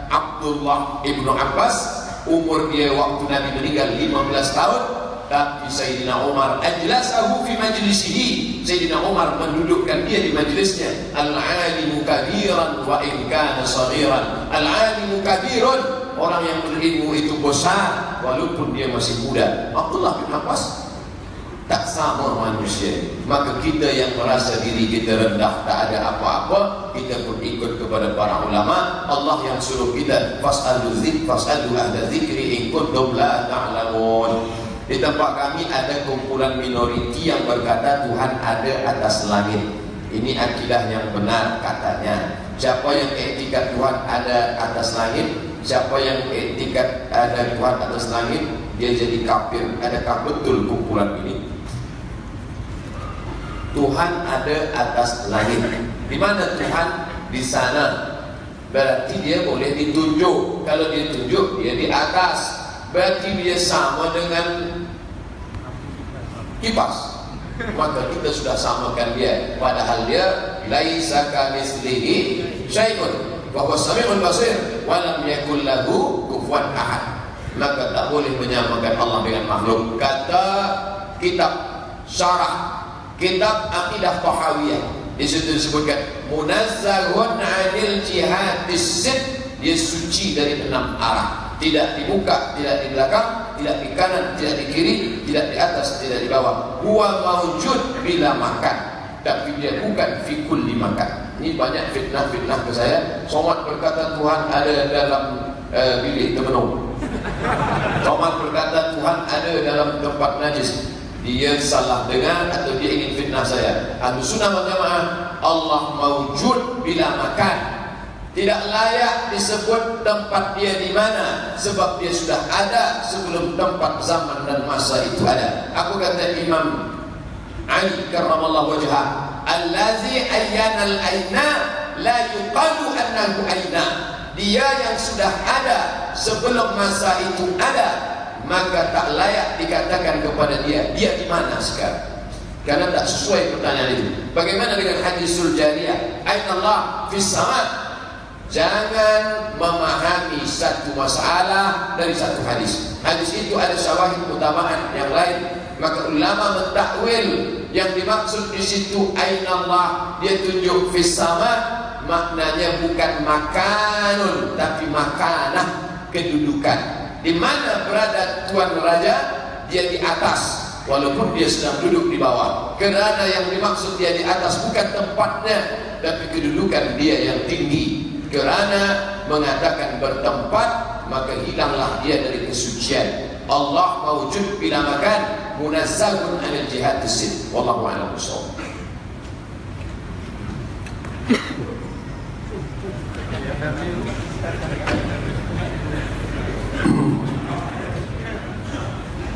Abdullah ibnu Abbas, umur dia waktu Nabi meninggal 15 tahun, tapi Sayyidina Umar ajlasahu fi majlisihi. Sayyidina Umar mendudukkan dia di majlisnya. Al-alimu kabiran wa in kana saghiran. Al-alimu kabirun, orang yang berilmu itu besar walaupun dia masih muda. Abdullah bin Abbas tak sama manusia. Maka kita yang merasa diri kita rendah, tak ada apa-apa, kita pun ikut kepada para ulama. Allah yang suruh kita fas'alu ahla zikri in kuntum la ta'lamun. Di tempat kami ada kumpulan minoriti yang berkata Tuhan ada atas langit. Ini akidah yang benar katanya. Siapa yang etikat Tuhan ada atas langit, siapa yang etikat ada Tuhan atas langit, dia jadi kafir. Adakah betul kumpulan ini? Tuhan ada atas langit. Di mana Tuhan? Di sana. Berarti dia boleh ditunjuk. Kalau dia tunjuk, dia di atas. Berarti dia sama dengan kipas. Maka kita sudah samakan dia. Padahal dia laisa kamitslihi syai'un wa huwas samiul basir wa lam yakul lahu kufuwan ahad. Maka tak boleh menyamakan Allah dengan makhluk. Kata kitab syarah kitab Aqidah Tahawiyah, di situ disebutkan munazzahun 'anil jihadis sitt, dia suci dari 6 arah. Tidak di muka, tidak di belakang, tidak di kanan, tidak di kiri, tidak di atas, tidak di bawah. Huwa maujud bila makan, tapi dia bukan fi kulli makan. Ini banyak fitnah-fitnah ke saya. Somad berkata Tuhan ada dalam bilik termenung. Somad berkata Tuhan ada dalam tempat najis. Dia salah dengar atau dia ingin fitnah saya. Ahlussunnah wal Jamaah, Allah maujud bila makan. Tidak layak disebut tempat dia di mana, sebab dia sudah ada sebelum tempat, zaman dan masa itu ada. Aku kata Imam Ali karramallahu wajhah, allazi ayyana al-aina la yuqalu annahu aina. Dia yang sudah ada sebelum masa itu ada, maka tak layak dikatakan kepada dia di mana sekarang, karena tak sesuai pertanyaan itu. Bagaimana dengan hadisul jariyah, aina Allah fis sama? Jangan memahami satu masalah dari satu hadis. Hadis itu ada syawahid utamaan yang lain. Maka ulama mentakwil yang dimaksud di situ aina Allah, dia tunjuk fis sama, maknanya bukan makanun tapi makanah, kedudukan. Di mana berada tuan raja, dia di atas walaupun dia sedang duduk di bawah. Kerana yang dimaksud dia di atas bukan tempatnya tapi kedudukan dia yang tinggi. Kerana mengatakan bertempat, maka hilanglah dia dari kesucian. Allah maujud bila makan, munazzahun 'anil jihadis sitt. Wallahu a'lam bishawab.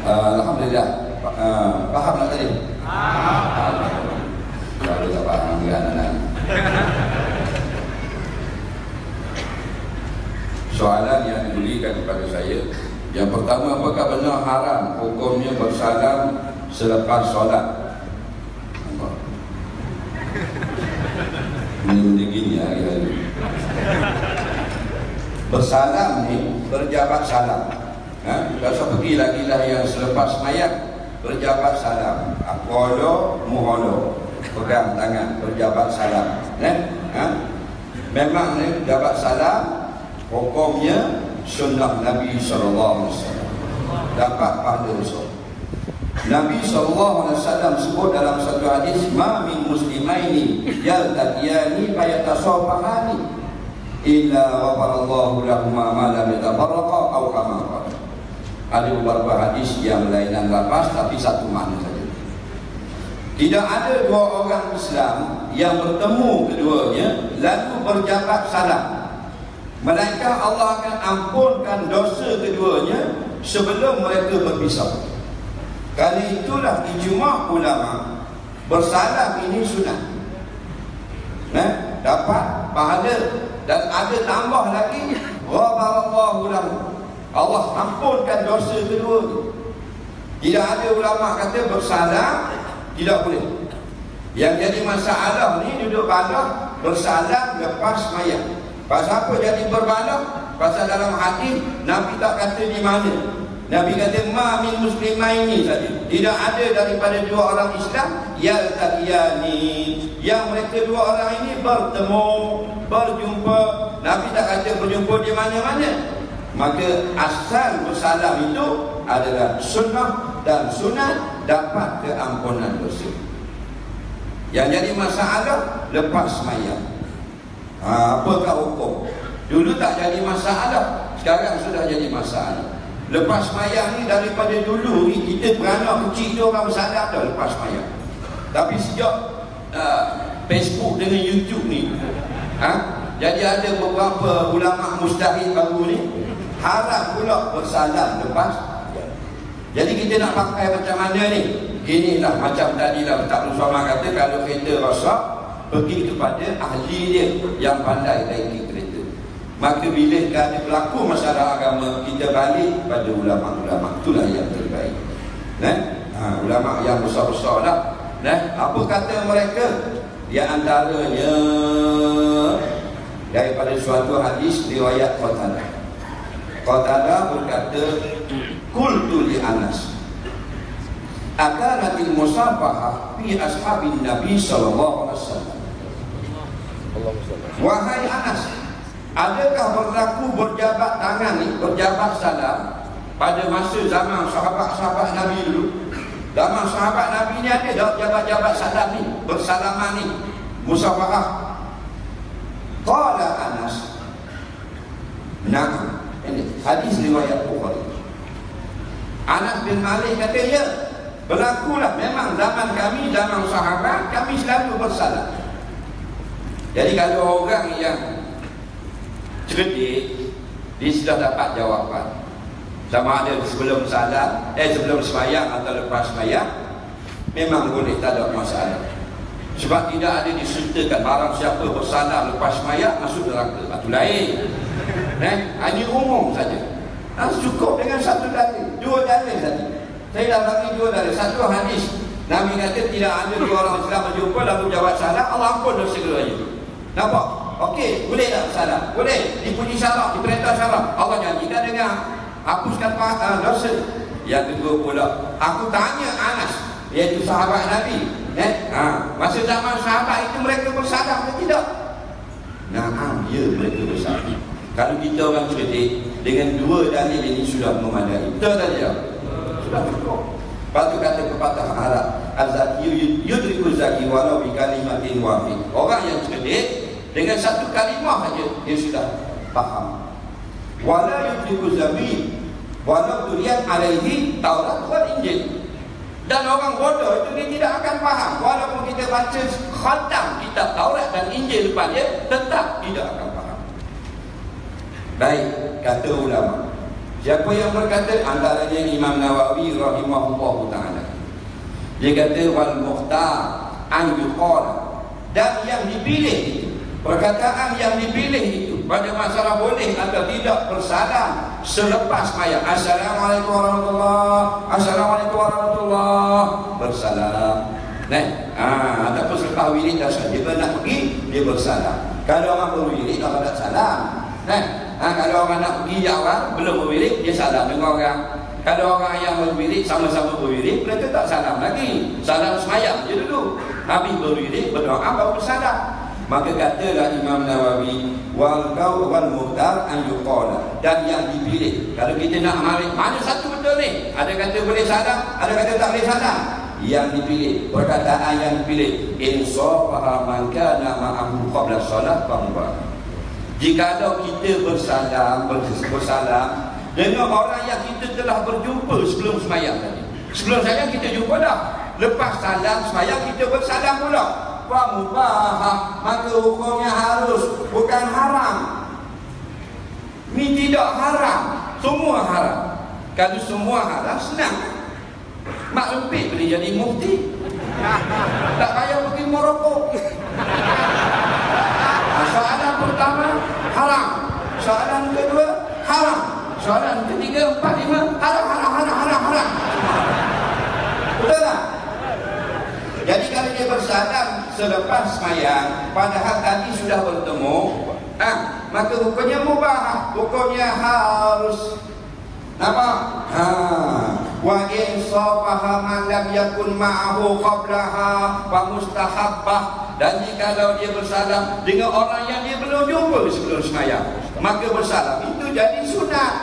Alhamdulillah. Faham tak tadi? Kalau tak faham dia anak-anak. Soalan yang diberikan kepada saya, yang pertama, apakah benar haram hukumnya bersalam selepas solat? Ini begini hari-hari. Bersalam ni berjabat salam. Kalau seperti lagi-lah yang selepas mayat berjabat salam, aqolo muholo, pegang tangan berjabat salam. Memang ni jabat salam hukumnya sunnah Nabi SAW, dapat pahala besar. Nabi SAW sebut dalam satu hadis, ma min muslimaini yaltaqiyani fayatasafahani illa ghafarallahu lahuma ma lam yatafarraqa aw kama qala. Ada beberapa hadis yang berlainan lafaz tapi satu makna saja. Tidak ada dua orang Islam yang bertemu keduanya lalu berjabat salam, melainkan Allah akan ampunkan dosa keduanya sebelum mereka berpisah. Kali itulah ijma' ulama, bersalam ini sunnah, dapat pahala. Dan ada tambah lagi, ghafarallahu lahu, Allah ampunkan dosa keduanya. Tidak ada ulama kata bersalam tidak boleh. Yang jadi masalah ni duduk balah bersalam lepas mayat. Pasal apa jadi berbalah? Pasal dalam hadis Nabi tak kata di mana. Nabi kata ma min muslimaini saja. Tidak ada daripada dua orang Islam yaltaqiyani, yang mereka dua orang ini bertemu, berjumpa. Nabi tak kata berjumpa di mana-mana. Maka asal bersalam itu adalah sunnah dan sunat dapat keampunan dosa. Yang jadi masalah lepas sembahyang. Apakah hukum? Dulu tak jadi masalah, sekarang sudah jadi masalah. Lepas sembahyang ni daripada dulu ni kita beranak kecil tu orang bersadar dah lepas sembahyang. Tapi sejak Facebook dengan YouTube ni, jadi ada beberapa ulama mustahid baru ni haram pula bersalam lepas. Jadi kita nak pakai macam mana ni? Inilah macam tadilah tak bersama kata, kalau kereta rosak pergi kepada ahli dia yang pandai naiki kereta. Maka bila ada berlaku masalah agama, kita balik pada ulama-ulama. Itulah yang terbaik. Ulama yang besar-besar lah. Apa kata mereka? Di antaranya daripada suatu hadis riwayat Qatadah. Qatadah berkata, qultu li Anas, akanatil musafahah fi ashabin Nabi sallallahu alaihi wasallam. Wahai Anas, adakah berlaku berjabat tangan ni, berjabat salam pada masa zaman sahabat-sahabat Nabi dulu? Zaman sahabat Nabi ni ada tak jabat-jabat salam ni, bersalaman ni, musafahah? Qala Anas, na'am. Ini hadis riwayat Bukhari. Anas bin Malik kata, ya, berlakulah. Memang zaman kami, zaman sahabat, kami selalu bersalam. Jadi kalau orang yang cerdik, dia sudah dapat jawapan. Sama ada sebelum salam, sebelum sembahyang atau lepas sembahyang, memang boleh, tak ada masalah. Sebab tidak ada disertakan barang siapa bersalam lepas sembahyang masuk neraka. Itu lain. Hanya umum saja. Cukup dengan satu dalil, dua dalil saja. Saya dah bagi dua dalil. Satu hadis, Nabi kata tidak ada dua orang Islam berjumpa lalu jawab salam, Allah ampun dosa keduanya. Nampak? Okey, boleh tak salam? Boleh. Dipuji syarak, diperintah syarak. Allah janjikan dengan hapuskan dosa. Yang kedua pula, aku tanya Anas, iaitu sahabat Nabi, masa zaman sahabat itu mereka bersalam ke tidak? Naam, ya, mereka bersalam. Kalau kita orang cerdik, dengan dua dalil ini sudah memadai. Betul tak dia? Sudah cukup. Lepas tu kata pepatah Arab, az-zakiyyu yudriku zaki walau bi kalimatin wahid. Orang yang cerdik dengan satu kalimah saja dia sudah faham. Wala yudriku zabi walau tuliat alaihi Taurat wal Injil. Dan orang bodoh itu dia tidak akan faham walaupun kita baca khatam kitab Taurat dan Injil depan dia, tetap tidak akan faham. Baik, kata ulama. Siapa yang berkata? Antaranya Imam Nawawi rahimahullahu ta'ala. Dia kata wal mukhtar an yuqala, dan yang dipilih itu, perkataan yang dipilih itu pada masalah boleh atau tidak bersalam selepas sembahyang. Assalamualaikum warahmatullahi, assalamualaikum warahmatullahi, bersalam. Ataupun selepas wirid dah saja dia nak pergi, dia bersalam. Kalau orang berwirid tak ada salam. Kalau orang nak pergi jauh, belum berwirid, dia salam dengan orang. Kalau orang yang berwirid, sama-sama berwirid, mereka tak salam lagi. Salam sembahyang je dulu. Habis berwirid, berdoa, baru bersalam. Maka katalah Imam Nawawi, wal muhtar an yuqala, dan yang dipilih. Kalau kita nak ambil mana satu betul ni? Ada kata boleh salam, ada kata tak boleh salam. Yang dipilih, perkataan yang dipilih, insafaha man kana ma'ahu qabla solat fa. Jikalau kita bersalam dengan orang yang kita telah berjumpa sebelum sembahyang tadi. Sebelum sembahyang kita jumpa dah. Lepas salam sembahyang kita bersalam pula. Wa mubahah, maka hukumnya harus, bukan haram. Ini tidak haram, semua haram. Kalau semua haram, senang. Mak Lempit boleh jadi mufti. Tak payah pergi Morocco. Soalan pertama haram, soalan kedua haram, soalan ketiga, 4, 5 haram. Betul tak? Jadi kalau dia bersalam selepas sembahyang, padahal tadi sudah bertemu, maka hukumnya mubah, hukumnya harus. Nampak? Wa in safaha man lam yakun ma'ahu qablaha wa mustahabbah. Dan jikalau dia bersalam dengan orang yang dia belum jumpa sebelum sembahyang, maka bersalam itu jadi sunat.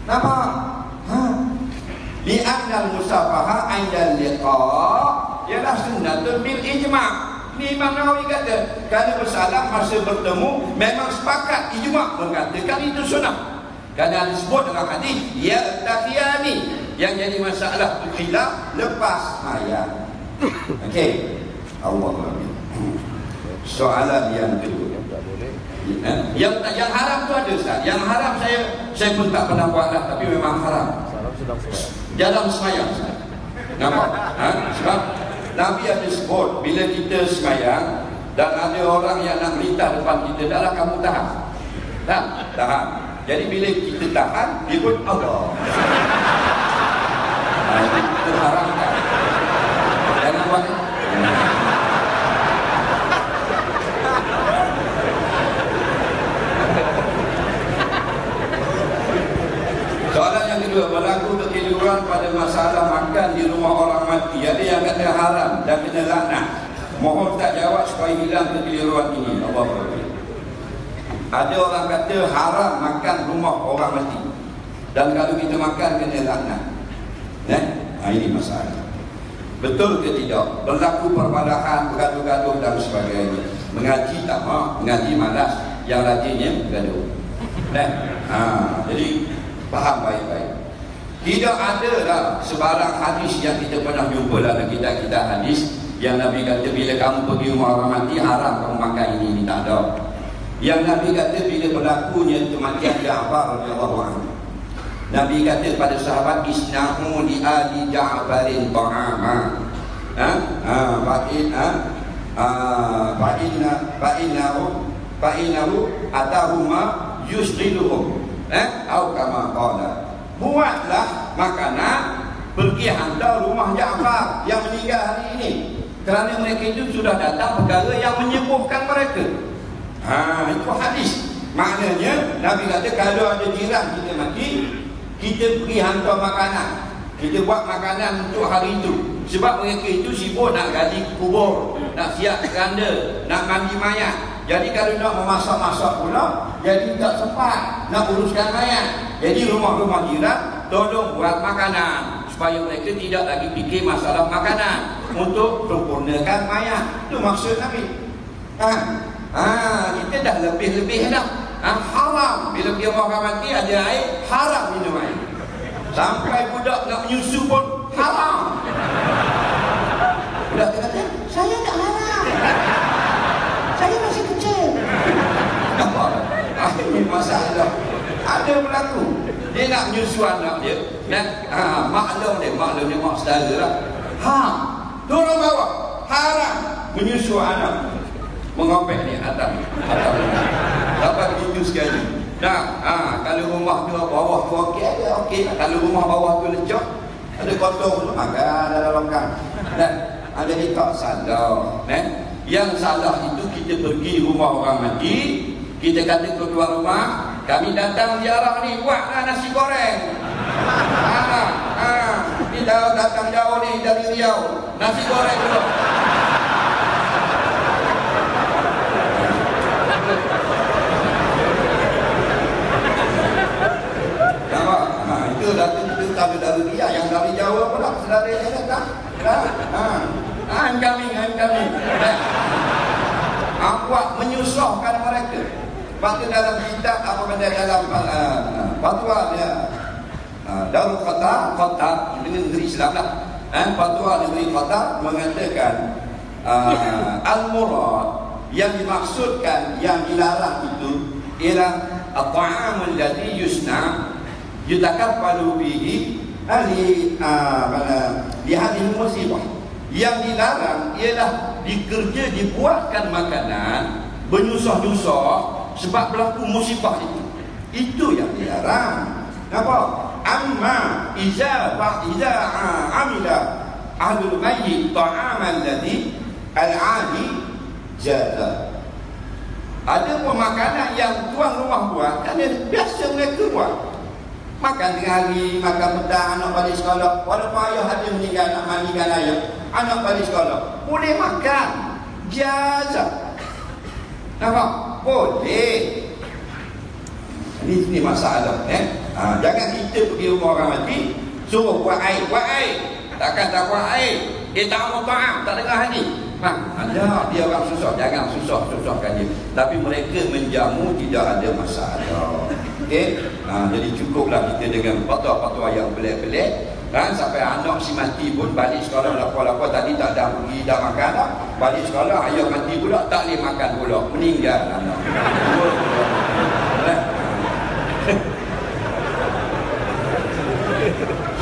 Nampak? li'anna al-musafaha 'inda al-liqa' ialah sunnatun bil ijma'. Ni Imam Nawawi kata, kalau bersalam masa bertemu memang sepakat ijma' mengatakan itu sunnah. Kerana disebut dalam hadis ya taqiyani, yang jadi masalah khilaf lepas ayat. Okey. Allahumma. Soalan yang kedua. Yang haram tu ada Ustaz. Yang haram saya pun tak pernah buat dah, tapi memang haram. Dalam sembahyang. Nampak? Sebab Nabi ada sebut bila kita sembahyang dan ada orang yang nak melintas depan kita, dahlah kamu tahan. Tahan. Jadi bila kita tahan, dia pun Allah. Itu kita haramkan. Jangan buat. Soalan yang kedua, berlaku kekeliruan pada masalah makan di rumah orang mati. Ada yang kata haram dan kena laknat. Mohon tak jawab supaya hilang kekeliruan ini. Allah Akbar. Ada orang kata haram makan rumah orang mati, dan kalau kita makan kena laknat. Ini masalah. Betul ke tidak? Berlaku perbalahan, bergaduh-gaduh dan sebagainya. Mengaji tak mahu, mengaji malas, yang rajinnya bergaduh. Jadi faham baik-baik. Tidak ada lah sebarang hadis yang kita pernah jumpa dalam kitab-kitab hadis yang Nabi kata bila kamu pergi rumah orang mati haram kamu makan ini tak ada. Yang Nabi kata bila berlakunya kematian Ja'far radhiyallahu anhu, Nabi kata pada sahabat, isna'u li ali Ja'farin ta'ama. Fa'innahu atahuma yusghiluhum. Atau kama qala. Buatlah makanan pergi hantar rumah Ja'far yang meninggal hari ini, kerana mereka itu sudah datang perkara yang menyembuhkan mereka. Itu hadis. Maknanya Nabi kata kalau ada jiran kita mati, kita pergi hantar makanan, kita buat makanan untuk hari itu. Sebab mereka itu sibuk nak gali kubur, nak siap keranda, nak mandi mayat. Jadi kalau nak memasak-masak pula, jadi tak sempat nak uruskan mayat. Jadi rumah-rumah jiran tolong buat makanan supaya mereka tidak lagi fikir masalah makanan untuk sempurnakan mayat. Itu maksud Nabi. Kita dah lebih-lebih dah. Haram bila dia orang mati ada air, haram minum air. Sampai budak nak menyusu pun haram. Budak kata, saya tak haram, saya masih kecil. Nampak? Ini masalah. Ada berlaku. Dia nak menyusu anak dia, dan maklum dia mak saudara lah. Turun bawah, haram menyusu anak. Mengopek ni atas dapat begitu sekali. Kalau rumah tu bawah tu okey. Kalau rumah bawah tu lecok, ada kotor tu makan dalam longkang. Ada ni tak salah. Yang salah itu kita pergi rumah orang mati, kita kata ke tuan rumah, kami datang ziarah ni, buatlah nasi goreng. Kita datang jauh ni dari Riau, nasi goreng dulu. Itu datang dari Riau, yang dari Jawa pula saudara yang datang. I'm coming. Buat menyusahkan mereka. Waktu dalam kitab apa benda dalam fatwa dia Darul Qatar dengan negeri Islam lah. Fatwa negeri Qatar mengatakan al-murad yang dimaksudkan, yang dilarang itu ialah at-ta'amul ladzi yusna yutakaffalu bihi di hadhihi musibah. Yang dilarang ialah dibuatkan makanan bernyusah-nyusah sebab berlaku musibah itu. Itu yang dilarang. Nampak? Amma iza amila ahlul mayyit ta'aman ladzi al-'adi jaza. Ada pemakanan yang tuan rumah buat kerana biasa mereka buat. Makan tengah hari, makan petang, anak balik sekolah. Walaupun ayah ada meninggal nak mandikan ayah, anak balik sekolah boleh makan jaza. Nampak? Boleh. Ini masalah. Jangan kita pergi rumah orang mati, Suruh buat air, takkan tak buat air. Dia tak mau ta'am, tak dengar lagi. Ada dia orang susah, jangan susahkan dia. Tapi mereka menjamu tidak ada masalah. Okey. Jadi cukuplah kita dengan fatwa-fatwa yang pelik-pelik. Sampai anak si mati pun balik sekolah lapar-lapar, tadi tak ada pergi dah makan dah. Balik sekolah ayah mati pula, tak boleh makan pula, meninggal anak.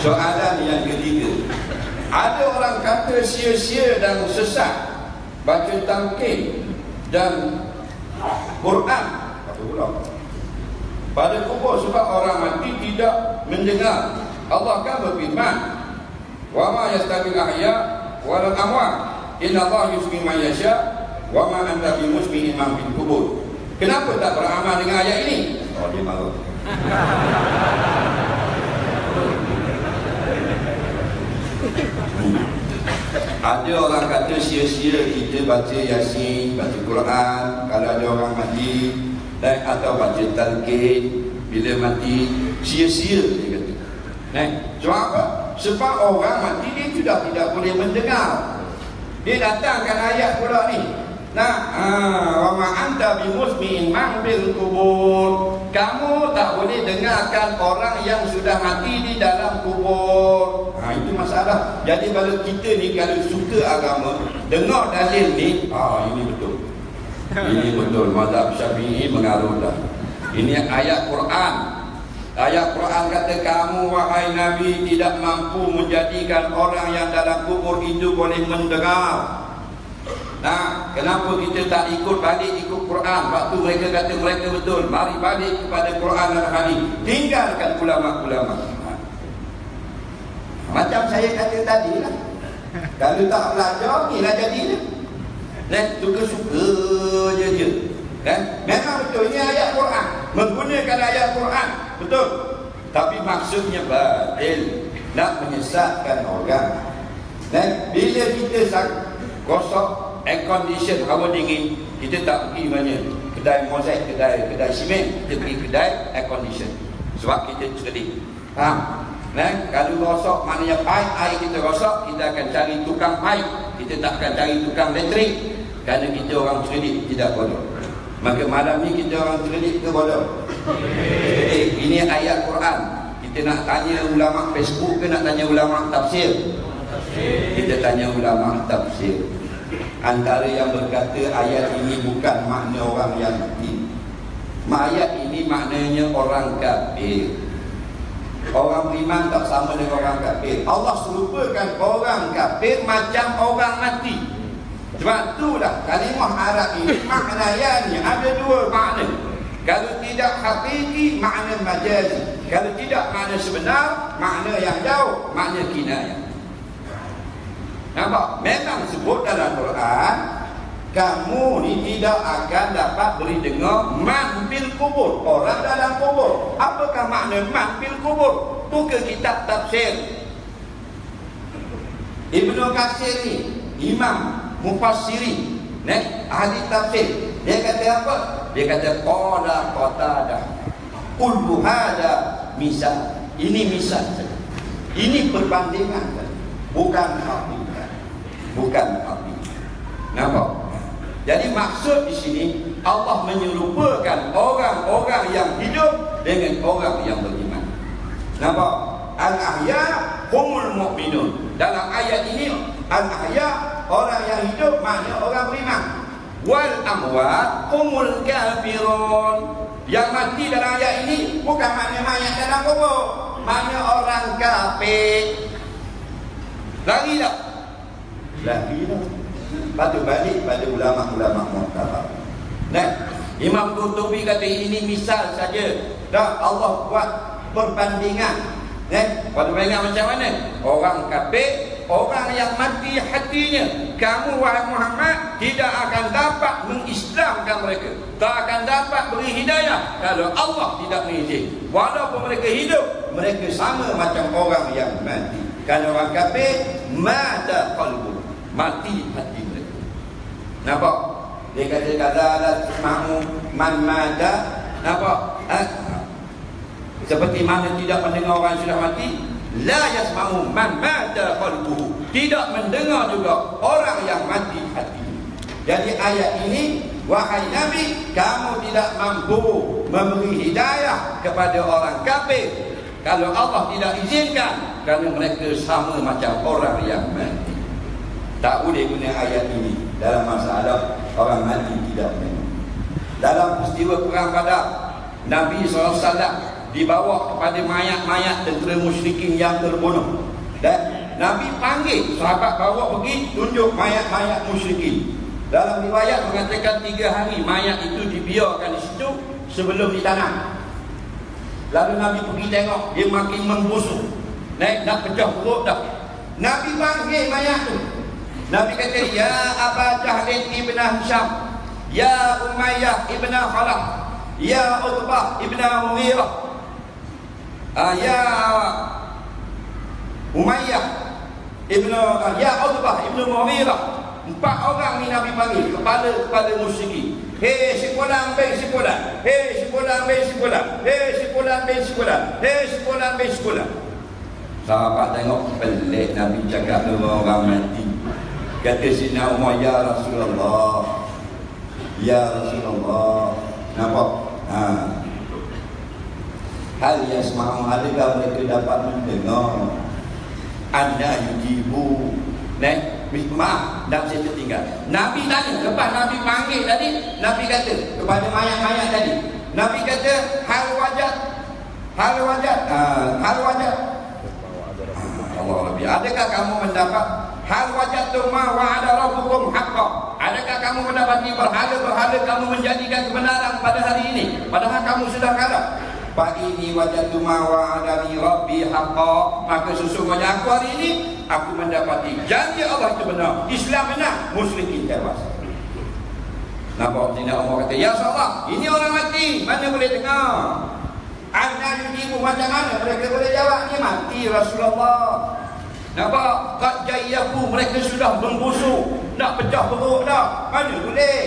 Soalan yang ketiga, ada orang kata sia-sia dan sesat baca talqin dan Quran pada kubur sebab orang mati tidak mendengar. Allah kan berfirman, wa ma yastawil ahya wal amwat inna Allah yusmi man yasha wa ma anta bimusmi'in man fil qubur. Kenapa tak beramal dengan ayat ini? Oh, dia marah. Ada orang kata sia-sia kita baca Yasin, baca Quran kalau ada orang mati, dan atau baca talqin bila mati, sia-sia dia kata. Sebab apa? Sebab orang mati dia sudah tidak boleh mendengar. Dia datangkan ayat pula ni. Wa ma anta bimusmi'in man bil qubur. Kamu tak boleh dengarkan orang yang sudah mati di dalam kubur. Itu masalah. Jadi kalau kita ni kalau suka agama, dengar dalil ni, ini betul. Ini betul. Mazhab Syafi'i mengaruh dah. Ini ayat Quran. Ayat Quran kata, kamu wahai Nabi tidak mampu menjadikan orang yang dalam kubur itu boleh mendengar. Kenapa kita tak ikut Quran? Waktu mereka kata mereka betul, mari balik kepada Quran dan hadis. Tinggalkan ulama-ulama. Macam saya kata tadi lah. Kalau tak belajar, inilah jadilah. Suka-suka je dia. Memang betul, ini ayat Quran. Menggunakan ayat Quran, betul. Tapi maksudnya batil, nak menyesatkan orang. Bila kita gosok air condition, hawa dingin, kita tak pergi mana kedai mozaik, kedai simen, kita pergi kedai air condition sebab kita cerdik. Faham? Kalau gosok maknanya pipe air kita gosok, kita akan cari tukang pipe, kita tak akan cari tukang elektrik, kerana kita orang cerdik, tidak bodoh. Maka malam ni kita orang cerdik ke bodoh? Ini ayat Quran. Kita nak tanya ulama Facebook ke nak tanya ulama tafsir? Kita tanya ulama tafsir. Antara yang berkata ayat ini bukan makna orang yang mati, ayat ini maknanya orang kafir. Orang beriman tak sama dengan orang kafir. Allah serupakan orang kafir macam orang mati. Sebab itulah kalimah Arab ini maknanya ada dua makna. Kalau tidak hakiki, makna majazi. Kalau tidak, makna sebenar, makna yang jauh, makna kinayah. Nampak? Memang sebut dalam Quran, kamu ni tidak akan dapat beri dengar man fil kubur, orang dalam kubur. Apakah makna man fil kubur? Buka kitab tafsir Ibnu Katsir ni, imam mufassiri, ahli tafsir. Dia kata apa? Dia kata qala Qatadah, kullu hada misal. Ini misal saja. Ini perbandingan saja. Bukan hakikat. Bukan hakikat. Nampak? Jadi maksud di sini Allah menyerupakan orang-orang yang hidup dengan orang yang beriman. Nampak? Al-ahya humul mu'minun. Dalam ayat ini al-ahya orang yang hidup maknanya orang beriman. Wal amwat humul kafirun. Yang mati dalam ayat ini bukan makna mayat dalam kubur, makna orang kafir. Lagi tak? Lagi tak? Patut balik pada ulama-ulama mu'tabar. Imam Qurtubi kata ini misal saja. Dah Allah buat perbandingan. Perbandingan macam mana? Orang kafir, orang yang mati hatinya. Kamu wahai Muhammad tidak akan dapat mengislamkan mereka, tak akan dapat beri hidayah kalau Allah tidak mengizinkan. Walaupun mereka hidup, mereka sama macam orang yang mati. Kalau orang kafir, mata qalbu, mati hati mereka. Nampak? Dia kata kazalat ma'mu man mata. Nampak? Seperti mana tidak mendengar orang sudah mati, La yasma'u man mata qalbuhu. Tidak mendengar juga orang yang mati hati. Jadi ayat ini, wahai Nabi, kamu tidak mampu memberi hidayah kepada orang kafir kalau Allah tidak izinkan, kerana mereka sama macam orang yang mati. Tak boleh guna ayat ini dalam masalah orang mati tidak mendengar. Dalam peristiwa perang Badar, Nabi SAW dibawa kepada mayat-mayat tentera musyrikin yang terbunuh, dan Nabi panggil sahabat bawa pergi tunjuk mayat-mayat musyrikin. Dalam riwayat mengatakan 3 hari mayat itu dibiarkan di situ sebelum ditanam. Lalu Nabi pergi tengok, dia makin membusuk, nak pecah perut dah. Nabi panggil mayat tu. Nabi kata, ya Aba Jahlin ibn Hisham, ya Umayyah ibn Khalaf, ya Utbah ibn Mughirah, ya Umayyah ibn ya Utbah ibn Mughirah. 4 orang ni Nabi panggil, kepala musyrikin. Hei si fulan bin si fulan, hei si fulan bin si fulan, hei si fulan bin si fulan, hei si fulan bin si fulan. Sahabat tengok pelik Nabi cakap dengan orang mati. Kata Sayyidina Umar, ya Rasulullah, ya Rasulullah. Nampak? Hal yasma'u, adakah mereka dapat mendengar? Anda yujibu. Maaf, dan saya tertinggal. Nabi tanya, lepas Nabi panggil tadi, Nabi kata kepada mayat-mayat tadi, Nabi kata, hal wajat. Allah Rabbi, adakah kamu mendapat hal wajatum ma wa'ada rabbukum haqqan? Adakah kamu mendapati berhala-berhala kamu menjadikan kebenaran pada hari ini, padahal kamu sudah kalah? Fa ini wajatu ma wa'adani rabbi haqqan, maka sesungguhnya aku hari ini aku mendapati janji Allah itu benar, Islam menang, musyrikin tewas. Nampak? Tidak Allah kata, ya Allah, ini orang mati, mana boleh dengar? Anda ibu macam mana mereka boleh jawab? Ni mati Rasulullah. Nampak? Qad jayyaku, mereka sudah membusuk, nak pecah perut dah, mana boleh?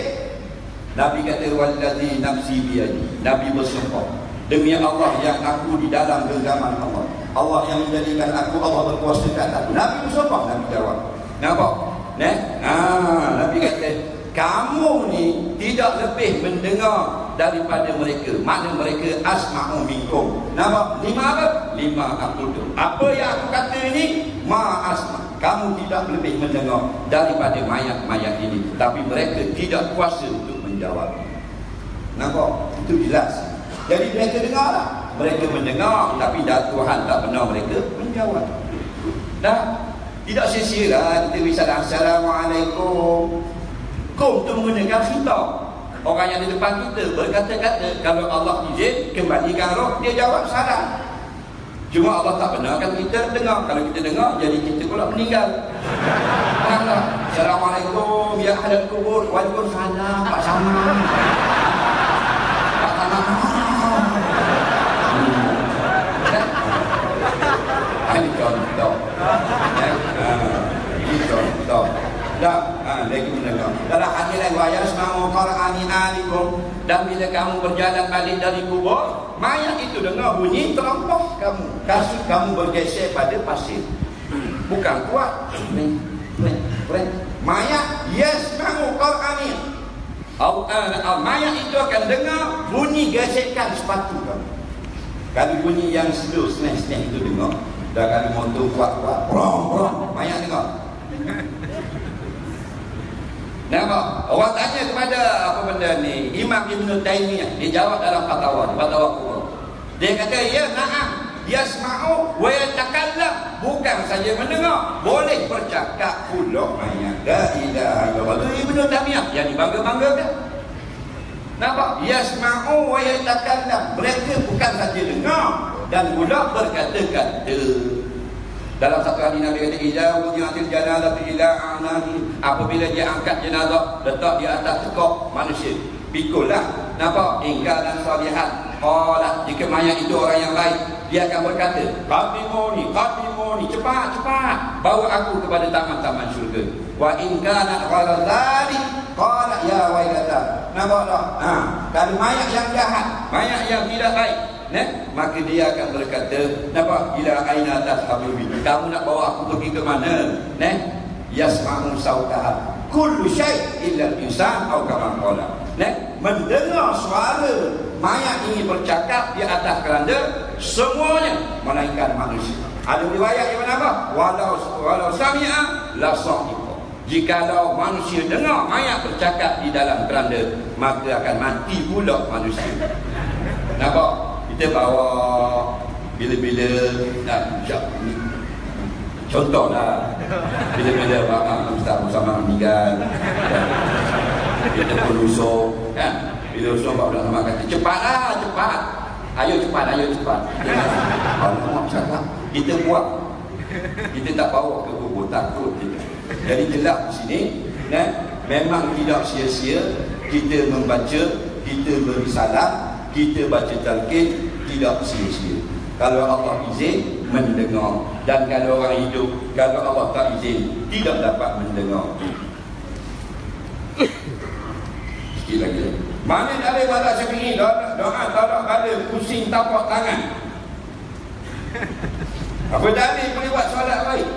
Nabi kata, wallazi nafsi biyadi, Nabi bersumpah, demi Allah yang aku di dalam genggaman Allah, Allah yang menjadikan aku, Allah berkuasa ke atas aku. Nabi bersumpah, Nabi jawab. Nampak? Nabi kata, kamu ni tidak lebih mendengar daripada mereka. Makna mereka asma'u minkum. Nampak? 5 apa? 5 aku tu. Apa yang aku kata ini, ma asma'. Kamu tidak lebih mendengar daripada mayat-mayat ini, tapi mereka tidak kuasa untuk menjawab. Nampak? Itu jelas. Jadi mereka dengar lah. Mereka mendengar, tapi Tuhan tak benar mereka menjawab. Dah, tidak sia-sia kita bicara Assalamualaikum. Kum tu menggunakan khitab. Orang yang di depan kita berkata-kata, kalau Allah izin kembalikan roh, dia jawab salam. Cuma Allah tak benarkan kita dengar. Kalau kita dengar, jadi kita pula meninggal. Assalamualaikum ya ahlal kubur. Waalaikumsalam. Pak sama. Pak sama. Ini contoh. Ini contoh. Lagi mendengar. Dalam hadis lain, wa yasma'u qara'ani alikum, dan bila kamu berjalan balik dari kubur, mayat itu dengar bunyi terompah kamu, kasut kamu bergeser pada pasir. Bukan kuat. Mayat yasma'u qara'ani. Mayat itu akan dengar bunyi gesekan sepatu kamu. Kalau bunyi yang slow, snap itu dengar. Dah kalau motor kuat-kuat, brong, mayat dengar. Nampak? Orang tanya kepada apa benda ni, Imam Ibn Taymiyah, dia jawab dalam fatwa kubra. Dia kata, ya na'am, yasma'u wa yatakallam, bukan saja mendengar, boleh bercakap pula mayat. La ilaha illallah. Ibn Taymiyah yang dibangga-banggakan. Nampak? Yasma'u wa yatakallam, mereka bukan saja dengar dan pula berkata-kata. Dalam satu hadis Nabi kata, idza wudi'atil janazatu ila a'naqi, apabila dia angkat jenazah letak di atas tekuk manusia, pikullah. Nampak? Ingkar dan salihan. Jika mayat itu orang yang baik, dia akan berkata, qadimuni, cepat, bawa aku kepada taman-taman syurga. Wa in kana ghaira dzalik, qala ya wailata. Nampak tak? Kalau mayat yang jahat, mayat yang tidak baik, maka dia akan berkata, nampak, ila aina tadhhabubi, kamu nak bawa aku pergi ke mana? Yasma'u sautaha kullu syai' illa al-insan atau kama qala. Mendengar suara mayat ini bercakap di atas keranda semuanya melainkan manusia. Ada riwayat yang mana? Walau sami'a la sahiqa. Jikalau manusia dengar mayat bercakap di dalam keranda, maka akan mati pula manusia. Nampak? Kita bawa bila-bila nak contohlah, bila-bila Ustaz Muhammad meninggal, kita pun usung, kan? Bila usung Pak Abdul Rahman kata, cepatlah, cepat. Ayo cepat. Allah cakap, kita buat. Kita tak bawa ke kubur, takut kita. Jadi jelas di sini, memang tidak sia-sia kita membaca, kita berisalah, kita baca talqin, tidak sia-sia. Kalau Allah izin, mendengar. Dan kalau orang hidup, kalau Allah tak izin, tidak dapat mendengar. Sikit lagi. Mana dari mazhab Syafi'i doa tolak bala pusing tapak tangan. Apa dalil boleh buat solat baik?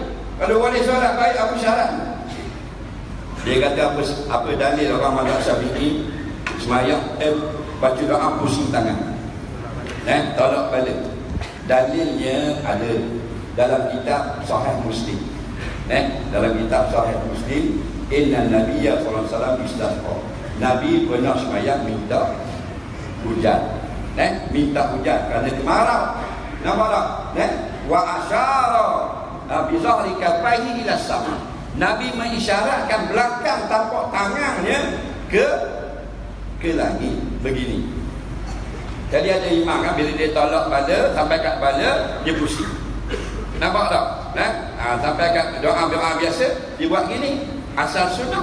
Kalau boleh solat baik, apa syarat? Dia kata apa dalil orang mazhab Syafi'i semayang baca doa pusing tangan. Tolak bala. Dalilnya ada dalam kitab Sahih Muslim. Dalam kitab Sahih Muslim, inna nabiyya sallallahu alaihi wasallam istasqa. Nabi pernah semayang minta hujan. Minta hujan kerana kemarau. Nampak tak? Wa asyara bi zahri kaffaihi ila sama. Nabi mengisyaratkan belakang tapak tangannya ke langit begini. Jadi ada imam kan, bila dia tolak bala sampai kat bala, dia pusing. Nampak tak? Sampai kat doa biasa dia buat gini, asal sunnah.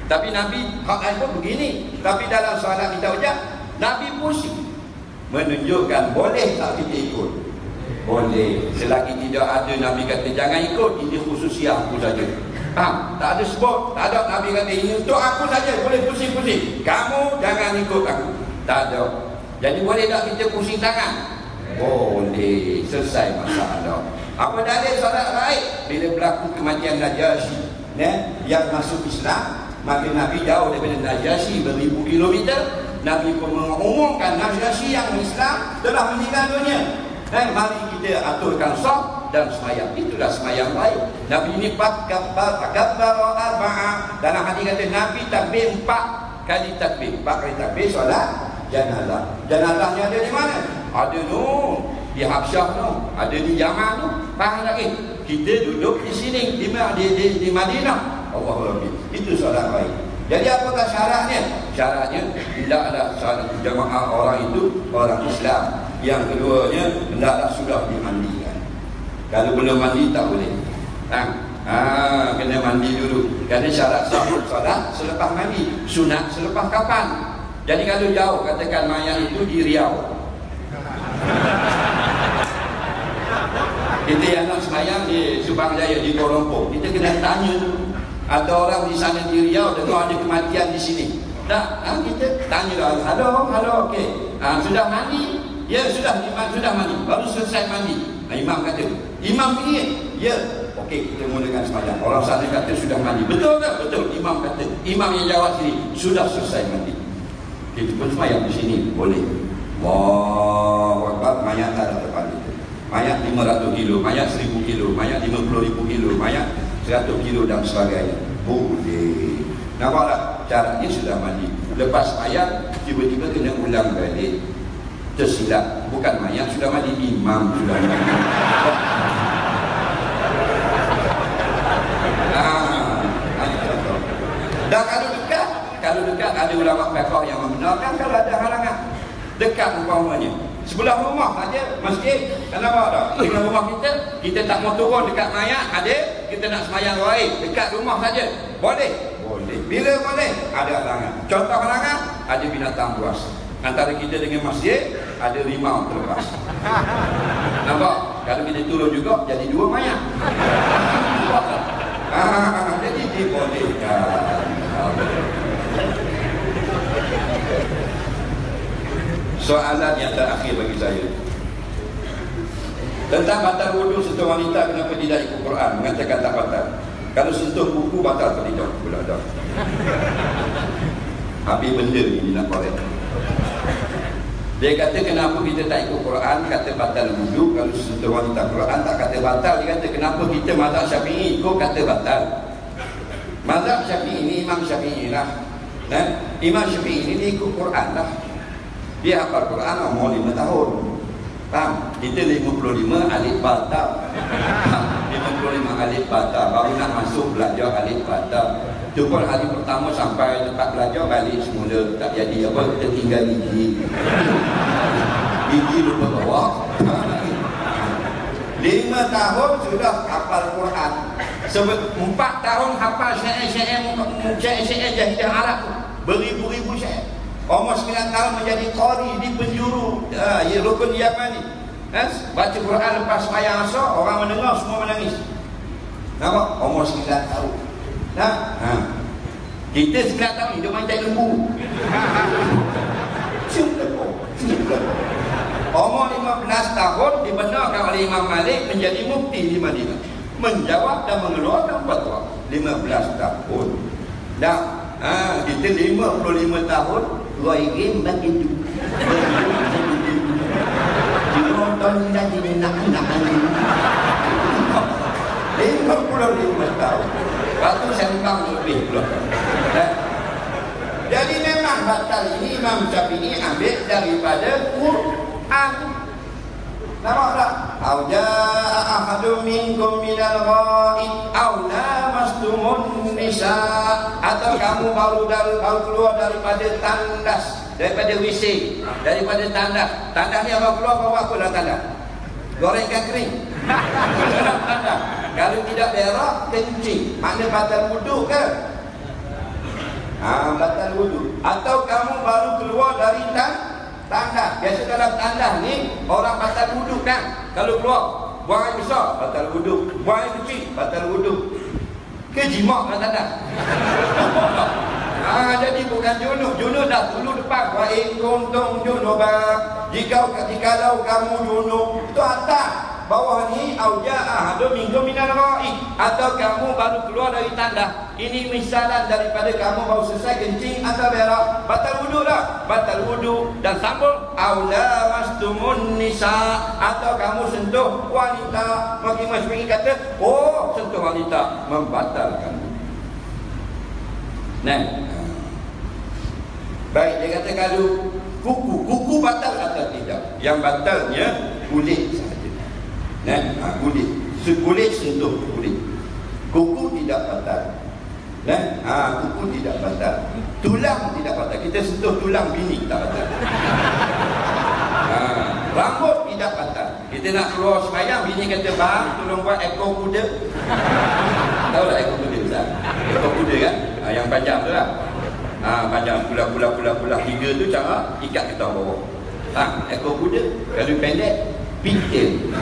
Tapi Nabi hak lain pun begini. Tapi dalam soalan minta hujan, Nabi pusing. Menunjukkan boleh tak kita ikut? Boleh. Selagi tidak ada Nabi kata jangan ikut, ini khususiah aku saja. Tak ada sebut, tak ada Nabi kata ini untuk aku saja, boleh pusing-pusing. Kamu jangan ikut aku. Tak ada. Jadi boleh tak kita pusing tangan? Boleh. Selesai masalah. Apa dalil solat baik? Bila berlaku kematian Najasyi, yang masuk Islam, maka Nabi jauh daripada Najasyi beribu kilometer. Nabi pun mengumumkan Najasyi yang Islam telah meninggal dunia. Mari kita aturkan saf dan semayang. Itulah semayang baik. Nabi ini takabbar arba'a. Dalam hadis kata Nabi takbir 4 kali takbir. 4 kali takbir solat janazah. Janazahnya ada di mana? Ada di Habsyah ada di Yaman Faham lagi? Kita duduk di sini di Madinah. Allahuakbar. Itu solat baik. Jadi apakah syaratnya? Syaratnya hendaklah salat jamaah orang itu orang Islam. Yang keduanya hendaklah sudah dimandikan. Kalau belum mandi tak boleh. Kena mandi dulu. Kerana syarat solat selepas mandi, sunat selepas kapan. Jadi kalau jauh, katakan mayat itu di Riau, kita yang nak semayang di Subang Jaya, di Kuala Lumpur, kita kena tanya dulu. Ada orang di sana di Riau dengar ada kematian di sini. Kita tanya, halo, okey. Sudah mandi? Ya, sudah mandi. Baru selesai mandi. Imam kata, imam fikir? Ya. Okey, kita mulakan semayang. Orang sana kata sudah mandi. Betul tak? Betul. Imam kata, imam yang jawab sini, sudah selesai mandi. Kita pun semayang di sini, boleh. Allahu Akbar, mayat tak ada depan itu. Mayat 500 kilo, mayat 1000 kilo, mayat 50,000 kilo, mayat 100 kilo dan sebagainya. Boleh. Nampak tak? Caranya sudah mandi. Lepas mayat, tiba-tiba kena ulang balik. Tersilap. Bukan mayat sudah mandi, imam sudah mandi. Dan kalau dekat ada ulama fiqh yang membenarkan kalau ada halangan. Dekat umpamanya sebelah rumah saja masjid, kenapa tak? Dengan rumah kita tak mau turun dekat mayat, ada kita nak sembahyang gaib dekat rumah saja. Boleh? Boleh. Bila boleh? Ada halangan. Contoh halangan, ada binatang buas. Antara kita dengan masjid ada rimau terlepas. Nampak? Kalau kita turun juga jadi 2 mayat. Jadi dibolehkan. Soalan yang terakhir bagi saya, Tentang batal wudu sentuh wanita, kenapa tidak ikut Quran mengatakan tak batal? Kalau sentuh buku batal atau tidak? Pula dah. Habis benda ni nak korek. Dia kata kenapa kita tak ikut Quran, kata batal wudu. Kalau sentuh wanita Quran tak kata batal. Dia kata kenapa kita mazhab Syafi'i ikut kata batal. Mazhab Syafi'i ni Imam Syafi'i lah. Imam Syafi'i ni ikut Quran lah. Dia hafal Quran umur 5 tahun. Faham? Kita 55 alif bata. 55 alif bata baru nak masuk belajar alif bata. Tu pun hari pertama sampai tempat belajar balik semula, tak jadi apa, kita tinggal gigi. Gigi lupa bawa. 5 tahun sudah hafal Quran. 4 tahun hafal syair-syair jahilah Arab. Beribu-ribu syair. Umur 9 tahun menjadi qari di penjuru rukun Yamani. Baca Quran lepas sembahyang asar, orang mendengar semua menangis. Nampak? Umur 9 tahun. Kita 9 tahun hidup macam lembu. Umur 15 tahun dibenarkan oleh Imam Malik menjadi mufti di Madinah, menjawab dan mengeluarkan fatwa. 15 tahun. Kita 55 tahun Roigim begitu. Nonton dan dinak-nak 55 tahun. Waktu sembang lebih pula. Jadi memang batal ini Imam Syafi'i ambil daripada Quran. Nampak tak? Au jaa ahadun minkum minal ghaid aw lamastumun nisa, atau kamu baru keluar daripada tandas, daripada WC, daripada tandas. Tandas ni apa keluar bawa apa dah tandas? Goreng ikan kering. Tandas. Kalau tidak berak, kencing. Mana batal wudu ke? Batal wudu. Atau kamu baru keluar dari tandas. Biasa dalam tandas ni orang batal wudu kan. Kalau keluar buang air besar batal wudu, buang air kecil batal wudu. Kejimak dalam tandas. Jadi bukan junub dah dulu depan. Wa in kuntum junuba, jikalau kamu junub tu atas. Bawah ni auja ahadun minkum minal ghaid, atau kamu baru keluar dari tanda. Ini misalan daripada kamu baru selesai kencing atau berak, batal wudu dah, batal wudu. Dan sambung aula mastumun nisa, atau kamu sentuh wanita. Maki Masfi'i kata, oh sentuh wanita membatalkan. Baik, dia kata kalau kuku batal atau tidak? Yang batalnya kulit sahaja. Kulit. Kulit sentuh kulit. Kuku tidak batal. Kuku tidak batal. Tulang tidak batal. Kita sentuh tulang bini tak batal. Rambut tidak batal. Kita nak keluar sembahyang, bini kata, bang tolong buat ekor kuda. Tahu tak ekor kuda Ustaz? Ekor kuda kan? Yang panjang tu lah. Panjang pula 3 tu cara ikat ke bawah. Ekor kuda. Kalau pendek, pintil.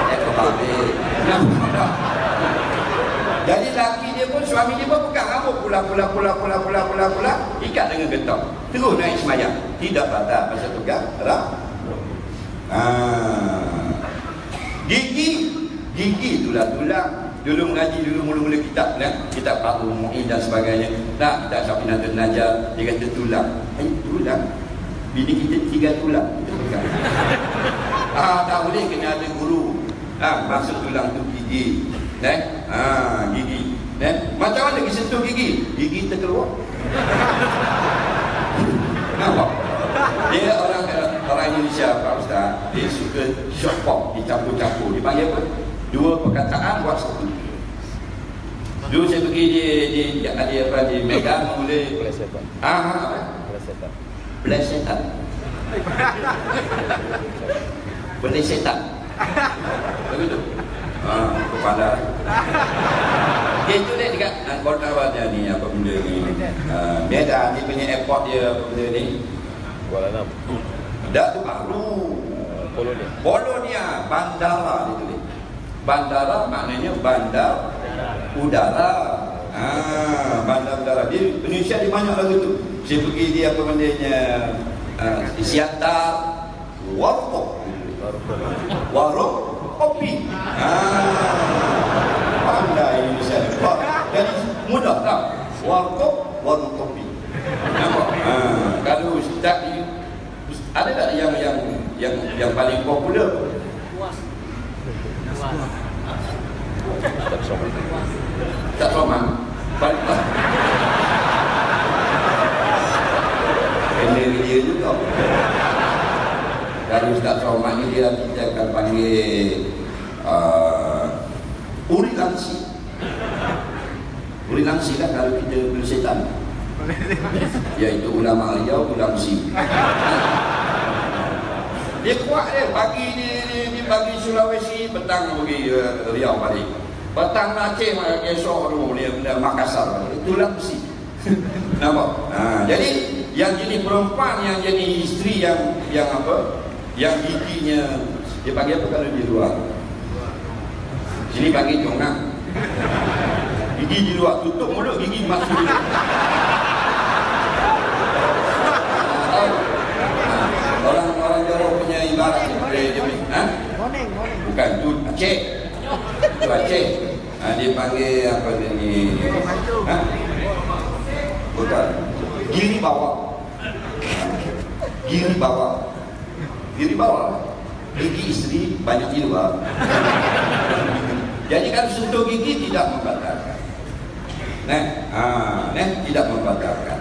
Ekor babi. Jadi laki dia pun, suami dia pun pegang rambut pula ikat dengan getah. Terus naik semayang. Tidak batal pasal tukar Gigi itulah tulang. Dulu mengaji, mula-mula kitab kitab Pak Mu'in dan sebagainya. Kitab Syafinatul Najah, dia kata tulang. Tulang. Bini kita 3 tulang kita pegang. Tak boleh, kena ada guru. Maksud tulang tu gigi. Gigi. Macam mana kita sentuh gigi? Gigi terkeluar. Nampak? Dia orang Indonesia Pak Ustaz, dia suka short form, dicampur-campur. Dia panggil apa? 2 perkataan buat 1. Dulu saya pergi di Medan mula Plesetan. Plesetan. Plesetan. Begitu. Kepala. Dia tu dia dekat kota Badan ni, apa benda ni. Medan dia punya airport dia, apa benda ni. Kuala Lumpur. Dah tu baru. Polonia, bandara dia tulis. Bandara maknanya bandar udara. Bandar udara. Di Indonesia di banyak lagu tu. Saya pergi di apa namanya Siantar, warung kopi. Pandai ini saya. Jadi mudah tak? Warung kopi. Nampak? Kalau ustaz ni ada tak yang paling popular? Tak Somang. Paling dia juga. Kalau Ustaz Somang ni dia kita akan panggil Uri Langsi. Uri Langsi lah kalau kita bersetan. Iaitu ulama Riau, Langsi. Dia kuat dia. Pagi ni pagi Sulawesi, petang pergi Riau balik. Petang Aceh, esok dia Makassar. Itu Langsi. Nampak? Jadi yang jadi perempuan, yang jadi isteri, yang apa? Yang giginya dia panggil apa kalau di luar? Sini panggil jongak. Gigi di luar, tutup mulut, gigi masuk di luar. Orang Jawa punya ibarat dia bukan tu Aceh. Tu Aceh. Dia panggil apa ni? Bukan. Giri bawah. Giri bawah. Giri bawah. Gigi isteri banyak di luar. Jadi kan sentuh gigi tidak membatalkan. Tidak membatalkan.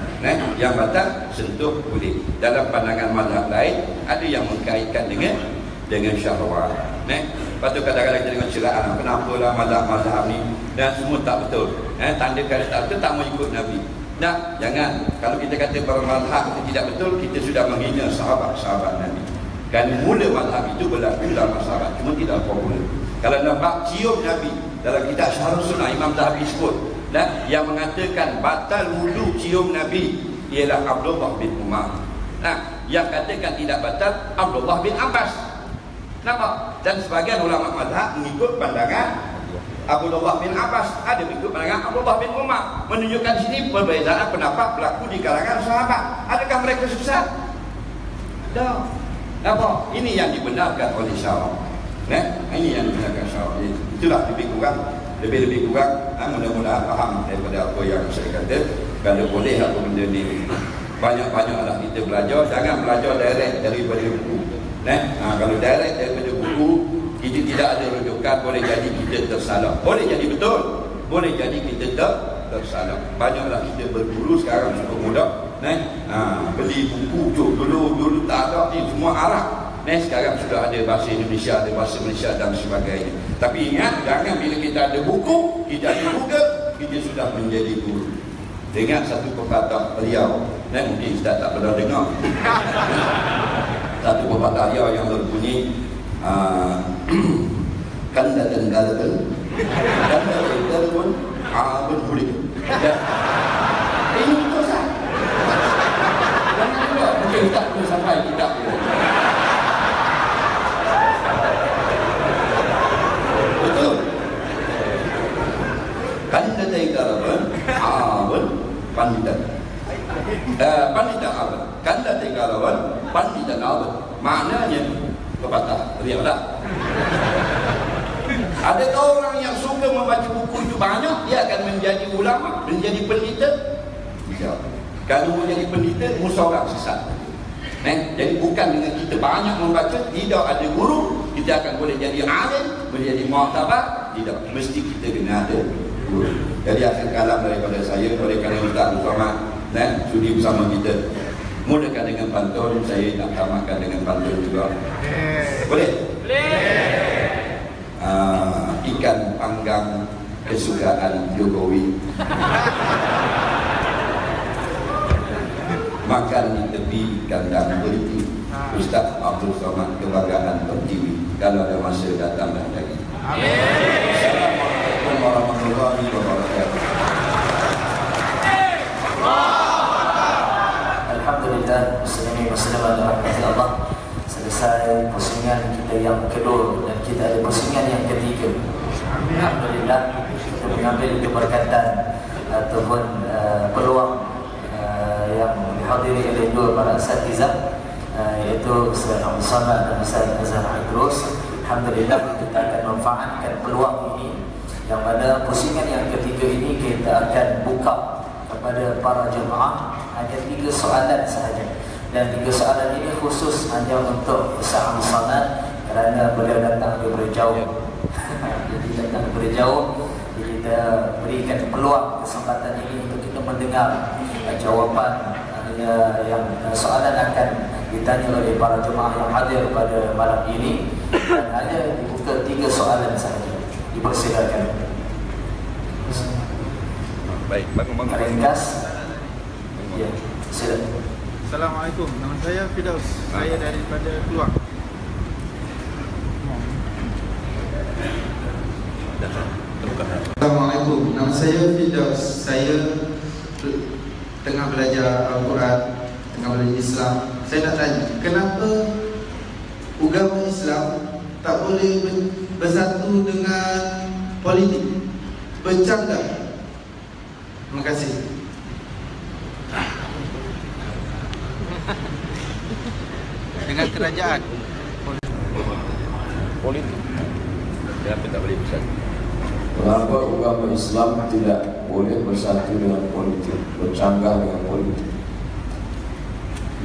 Yang batal sentuh boleh. Dalam pandangan mazhab lain ada yang mengkaitkan dengan syahwat. Lepas tu kadang-kadang kita dengan celaan, kenapalah mazhab ni dan semua tak betul. Tanda kalau tak betul tak mau ikut Nabi. Jangan. Kalau kita kata para mazhab itu tidak betul, kita sudah menghina sahabat-sahabat Nabi. Kan mula mazhab itu berlaku dalam sahabat, cuma tidak popular. Kalau nampak cium Nabi dalam kitab Syarh Sunnah, Imam Zahabi sebut yang mengatakan batal wudu cium Nabi ialah Abdullah bin Umar. Yang katakan tidak batal Abdullah bin Abbas. Nampak? Dan sebagian ulama mazhab mengikut pandangan Abdullah bin Abbas, ada mengikut pandangan Abdullah bin Umar. Menunjukkan sini perbezaan pendapat berlaku di kalangan sahabat. Adakah mereka sesat? Tak. Nampak? Ini yang dibenarkan oleh syarak. Ini yang dibenarkan syarak. Itulah lebih kurang mudah-mudahan faham daripada apa yang saya kata. Kalau boleh apa benda ni, banyak-banyaklah kita belajar. Jangan belajar direct daripada buku. Kalau direct daripada buku, kita tidak ada rujukan, boleh jadi kita tersalah. Boleh jadi betul, boleh jadi kita tersalah. Banyaklah kita berburu sekarang cukup mudah. Beli buku dulu tak ada ni, semua Arab. Sekarang sudah ada bahasa Indonesia, ada bahasa Malaysia dan sebagainya. Tapi ingat, jangan bila kita ada buku, kita ada Google, kita sudah menjadi guru. Dengar satu pepatah Riau, mungkin Ustaz tak pernah dengar. Satu pepatah Riau yang berbunyi Kanda tenggalakan Kanda tenggalakan berbulik. Ini betul sah. Jangan juga, mungkin Ustaz pun sampai tidak. Kanda tenggalakan panditan. Panditan abad. Kanda tenggalakan panditan abad. Maknanya pepatah Riau lah. Adakah orang yang suka membaca buku itu banyak, dia akan menjadi ulama, menjadi pendeta? Tidak. Kalau menjadi pendeta, musawarah sesat. Jadi bukan dengan kita banyak membaca, tidak ada guru, kita akan boleh jadi alim, boleh jadi mu'tabar. Tidak. Mesti kita kena ada guru. Jadi akhir kalam daripada saya, oleh kerana Ustaz Muhammad sudi bersama kita. Mulakan dengan pantun, saya nak tamatkan dengan pantun juga. Boleh? Boleh. Ikan panggang kesukaan Jokowi. Makan di tepi kandang beriti. Ustaz Abdul Somad kebanggaan Pertiwi. Kalau ada masa datanglah lagi. Assalamualaikum warahmatullahi wabarakatuh. Alhamdulillah, wassalamualaikum warahmatullahi wabarakatuh. Selesai pusingan kita yang kedua dan kita ada pusingan yang ketiga. Alhamdulillah, kita mengambil keberkatan ataupun peluang yang dihadiri oleh dua para asatizah, yaitu Ustaz Abdul Samad dan Ustaz Azhar Idrus. Alhamdulillah kita akan memanfaatkan peluang ini, yang mana pusingan yang ketiga ini kita akan buka kepada para jemaah hanya 3 soalan sahaja, dan 3 soalan ini khusus hanya untuk Ustaz Abdul Samad kerana beliau datang daripada jauh. Jadi datang daripada jauh, kita berikan peluang kesempatan ini untuk kita mendengar jawapan yang soalan akan ditanya oleh para jemaah yang hadir pada malam ini, dan hanya dibuka 3 soalan sahaja. Dipersilakan. Baik, bangun. Ringkas. Ya, silakan. Assalamualaikum, nama saya Firdaus. Saya daripada Keluang. Assalamualaikum, nama saya Firdaus. Saya tengah belajar Al-Quran, tengah belajar Islam. Saya nak tanya, kenapa agama Islam tak boleh bersatu dengan politik? Bercanda. Terima kasih. Dengan kerajaan Politik. Kenapa tak boleh bersatu? Kenapa agama Islam tidak boleh bersatu dengan politik, bercanggah dengan politik?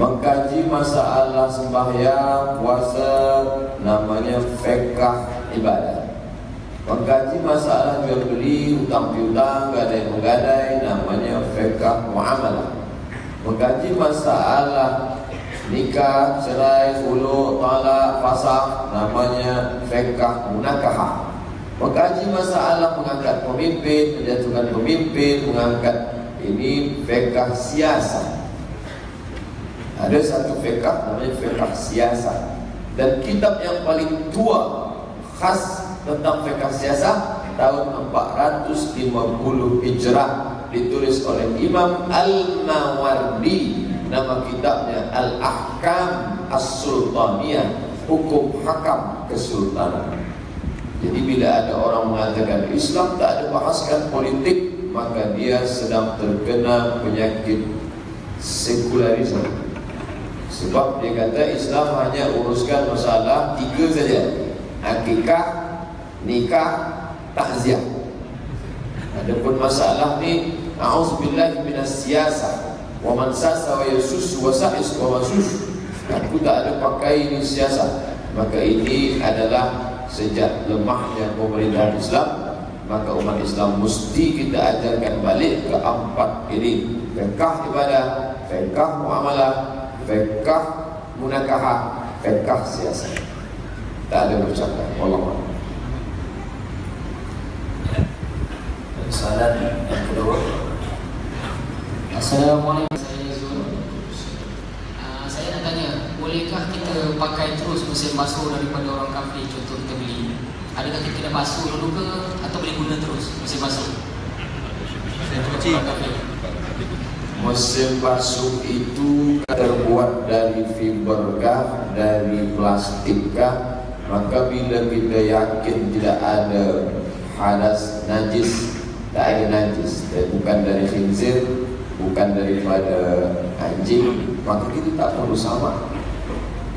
Mengkaji masalah sembahyang, puasa, namanya fiqh ibadah. Mengkaji masalah jual beli, hutang piutang, gadai menggadai, namanya fiqh muamalah. Mengkaji masalah nikah, cerai, khulu', talak, fasakh, namanya fiqh munakahah. Mengkaji masalah mengangkat pemimpin, menjatuhkan pemimpin, mengangkat ini fiqh siasat. Ada satu fiqh namanya fiqh siasat, dan kitab yang paling tua khas tentang fiqh siasat tahun 450 Hijrah, ditulis oleh Imam Al-Mawardi. Nama kitabnya Al-Ahkam As-Sultaniyah, hukum hakam kesultanan. Jadi bila ada orang mengatakan Islam tak ada bahaskan politik, maka dia sedang terkena penyakit sekularisme. Sebab dia kata Islam hanya uruskan masalah 3 saja: akikah, nikah, takziah. Adapun masalah ni, a'udzubillahi minas siyasah wa man sasa wa yasus wa sa'is wa masus. Aku tak ada pakai ini siasat. Maka ini adalah sejak lemahnya pemerintahan Islam, maka umat Islam mesti kita ajarkan balik ke 4 ini: fiqh ibadah, fiqh muamalah, fiqh munakahah, fiqh siasat. Tak ada bercakap. Wallahu a'lam. Soalan yang kedua. Assalamualaikum, saya Zul. Saya nak tanya, bolehkah kita pakai terus mesin basuh daripada orang kafir? Contoh kita beli, adakah kita kena basuh dulu ke, atau boleh guna terus mesin basuh? Mesin basuh itu terbuat dari fiberkah, dari plastikkah? Maka bila kita yakin tidak ada hadas najis, tak ada najis, bukan dari khinzir, bukan daripada anjing, maka kita tak perlu sama.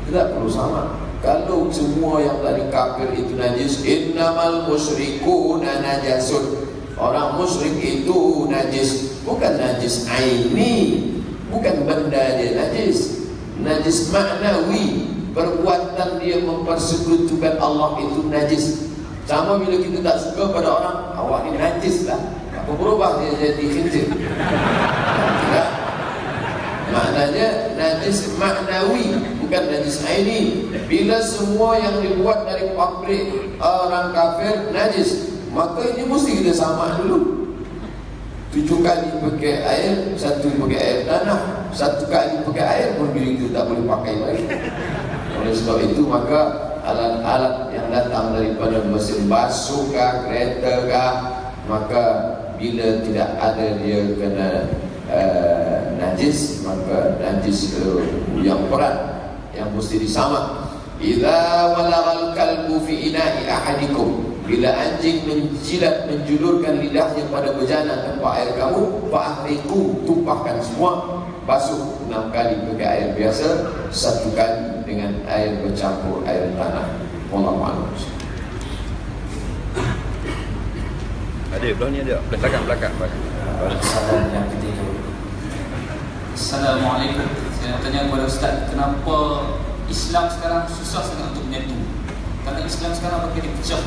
Kita tak perlu sama. Kalau semua yang dari kafir itu najis, innamal musyrikuna najasun. Orang musyrik itu najis, bukan najis aini, bukan benda dia najis, najis maknawi. Perbuatan dia mempersekutukan Allah itu najis. Sama bila kita tak suka pada orang, awak ni najis lah, apa berubah dia jadi khinzir? Tidak. Maknanya najis maknawi, bukan najis aini. Bila semua yang dibuat dari pabrik orang kafir najis, maka ini mesti kita sama dulu. 7 kali pakai air, 1 pakai air tanah, 1 kali pakai air pun kita tak boleh pakai lagi. Oleh sebab itu maka alat-alat yang datang daripada mesin basuh kah, kereta kah, maka bila tidak ada dia kena najis, maka najis yang berat yang mesti disamak. Idza walagal kalbu fi ina'i ahadikum, bila anjing menjilat, menjulurkan lidahnya pada bejana tanpa air kamu, fa'ahriku, tumpahkan semua. basuh 6 kali pakai air biasa, 1 kali dengan air bercampur air tanah. Wallahu a'lam. Ada belah ni ada. Belakang. Soalan yang ketiga. Assalamualaikum. Saya nak tanya kepada Ustaz, kenapa Islam sekarang susah sangat untuk menyatu? Karena Islam sekarang pakai dipecah.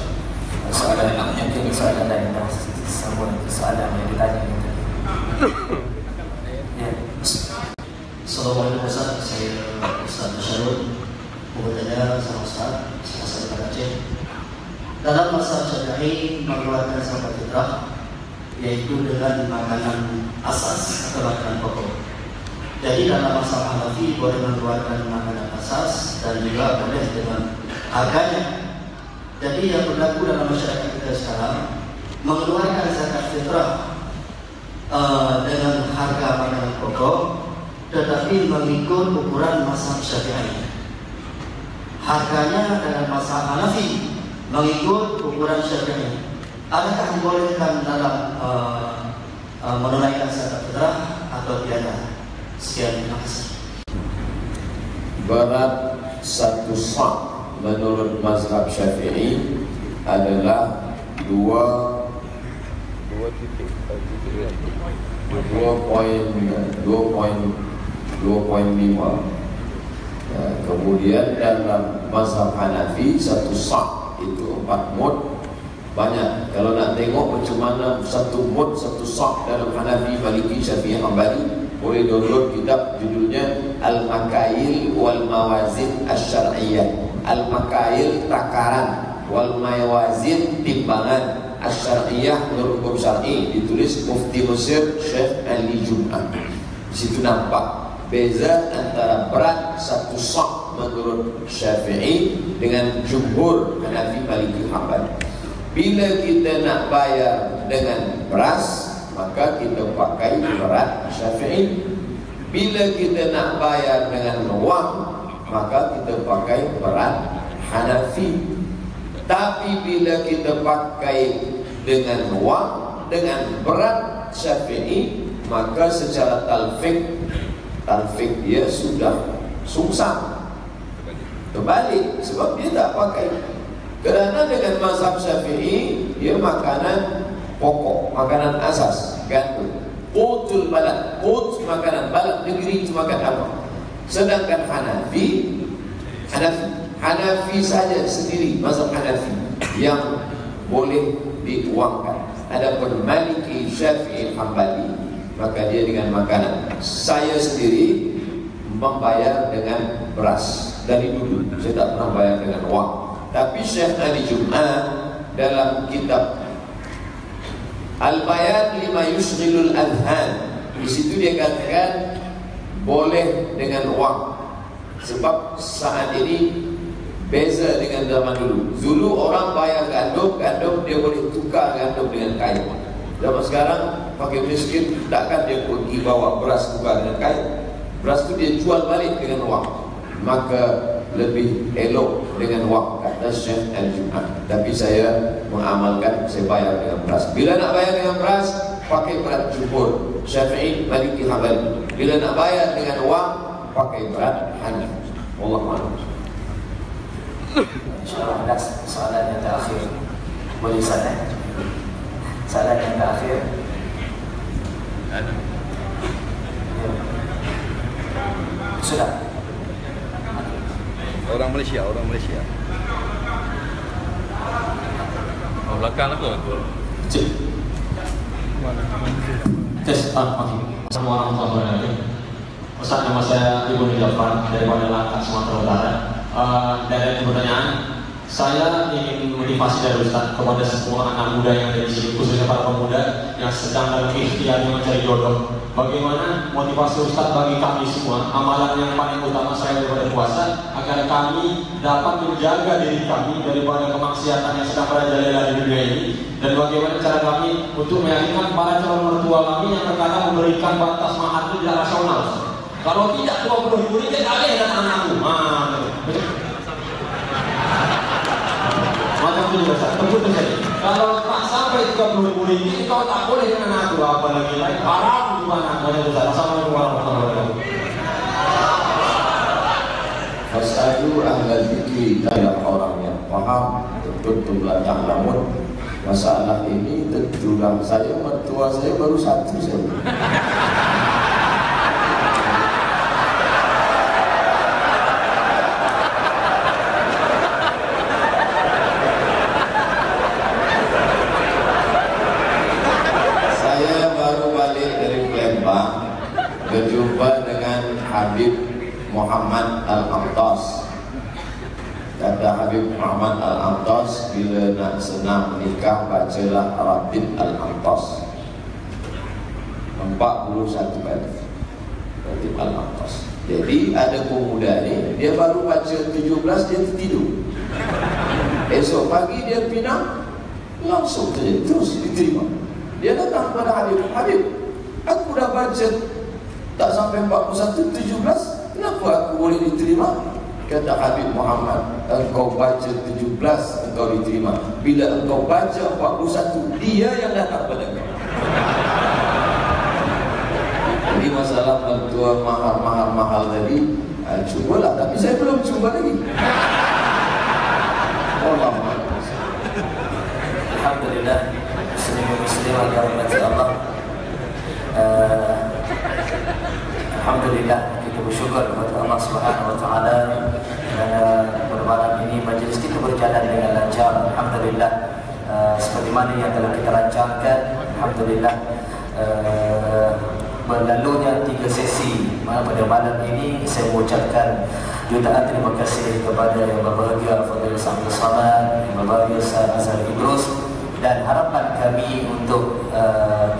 Soalan yang ketiga, soalan lain dah sama soalan yang ditanya tadi. Ya. Assalamualaikum Ustaz, saya Ustaz Syarul. Mau bertanya sama Ustaz, saya dari Aceh. Dalam mazhab Syafi'i mengeluarkan zakat fitrah, yaitu dengan makanan asas atau makanan pokok. Jadi dalam mazhab Hanafi boleh mengeluarkan makanan asas dan juga boleh dengan harganya. Jadi yang berlaku dalam masyarakat kita sekarang, mengeluarkan zakat fitrah dengan harga makanan pokok, tetapi mengikut ukuran mazhab Syafi'i. Harganya dalam mazhab Hanafi mengikut ukuran Syafi'i. Adakah dibolehkan dalam menunaikan zakat fitrah atau tidak? Sekian, terima kasih. Berat 1 sa' menurut mazhab Syafi'i adalah 2.5. Kemudian dalam mazhab Hanafi 1 sa' itu 4 mud. Banyak. Kalau nak tengok macam mana 1 mud 1 sa' dalam Hanafi, Maliki, Syafi'i, Hanbali, boleh download kitab judulnya Al-Makail wal Mawazin Asy-Syar'iyyah. Al-Makail takaran, wal Mawazin timbangan, Asy-Syar'iyyah menurut hukum syar'i, ditulis Mufti Mesir Syekh Ali Jum'ah. Di situ nampak beza antara berat 1 sa' menurut Syafi'i dengan jumhur Hanafi, Maliki, Hanbali. Bila kita nak bayar dengan beras, maka kita pakai berat Syafi'i. Bila kita nak bayar dengan wang, maka kita pakai berat Hanafi. Tapi bila kita pakai dengan wang, dengan berat Syafi'i, maka secara talfik dia sudah sungsang, terbalik, sebab dia tak pakai. Kerana dengan mazhab Syafi'i, dia makanan pokok, makanan asas, gandum. Qutul balad, qut makanan, balad negeri itu makan apa. Sedangkan Hanafi saja sendiri, mazhab Hanafi yang boleh dituangkan. Adapun Maliki, Syafi'i, Hanbali, maka dia dengan makanan. Saya sendiri membayar dengan beras dari dulu. Saya tak pernah bayar dengan wang. Tapi Syekh Ali Jum'ah dalam kitab Al-Bayan lima yushghilul adhan, di situ dia katakan boleh dengan wang. Sebab saat ini beza dengan zaman dulu. Dulu orang bayar gandum dia boleh tukar gandum dengan kain. Zaman sekarang pakai miskin, takkan dia pergi bawa beras tukar dengan kain. Beras tu dia jual balik dengan wang. Maka lebih elok dengan wang, kata Syekh Al-Jum'ah. Tapi saya mengamalkan, saya bayar dengan beras. Bila nak bayar dengan beras, pakai berat jumhur Syafi'i, Maliki, Hanbali. Bila nak bayar dengan wang, pakai berat Hanafi. Wallahu a'lam. InsyaAllah soalan yang terakhir. Boleh soalan? Soalan yang terakhir. Sudah. Orang Malaysia. Oh, belakang lah tu. Cik. Tes, Assalamualaikum warahmatullahi wabarakatuh. Ustaz, nama saya Ibu Nijafan daripada Langkat, Sumatera Utara. Dari pertanyaan, saya ingin motivasi dari Ustaz kepada semua anak muda yang ada di sini, khususnya para pemuda yang sedang dalam ikhtiar mencari jodoh. Bagaimana motivasi Ustaz bagi kami semua, amalan yang paling utama saya daripada puasa, agar kami dapat menjaga diri kami daripada kemaksiatan yang sedang merajalela di dunia ini, dan bagaimana cara kami untuk meyakinkan para calon mertua kami yang terkadang memberikan batas mahar itu tidak rasional. Kalau tidak 20.000 ringgit, alih dan anakku. Macam tu juga Ustaz. Tunggu tu saja. Kalau tak sampai 30 ribu ini, kau tak boleh kena ngatur apa lagi lain. Haram gimana? Macam tu Ustaz. Assalamualaikum warahmatullahi wabarakatuh. Fas'alu ahla dzikri, tidak orang yang paham betul yang ta'lamun. Masalah ini tentulah saya, mertua saya baru satu saja. Saya baru balik dari Palembang, berjumpa dengan Habib Muhammad Al-Amtas. Kata Habib Muhammad Al-Amtas, bila nak senang menikah, bacalah Ratib Al-Amtas 41 kali. Ratib Al-Amtas. Jadi ada pemuda ni, dia baru baca 17, dia tertidur. Esok pagi dia pinang, langsung terus diterima. Dia datang kepada Habib, Habib, aku dah baca tak sampai 41, 17, kenapa aku boleh diterima? Kata Habib Muhammad, engkau baca 17, engkau diterima. Bila engkau baca 41, dia yang datang pada engkau. Jadi masalah mertua mahal tadi, cubalah, tapi saya belum cuba lagi. Alhamdulillah, Muslim yang dirahmati Allah. Alhamdulillah, kita bersyukur kepada Allah Subhanahu Wa Taala kerana pada malam ini majlis kita berjalan dengan lancar. Alhamdulillah, seperti mana yang telah kita rancangkan. Alhamdulillah, berlalunya 3 sesi pada malam ini. Saya mengucapkan jutaan terima kasih kepada Yang Berbahagia Fadil Abdul Samad, Yang Berbahagia Ustaz Azhar Idrus, dan harapan kami untuk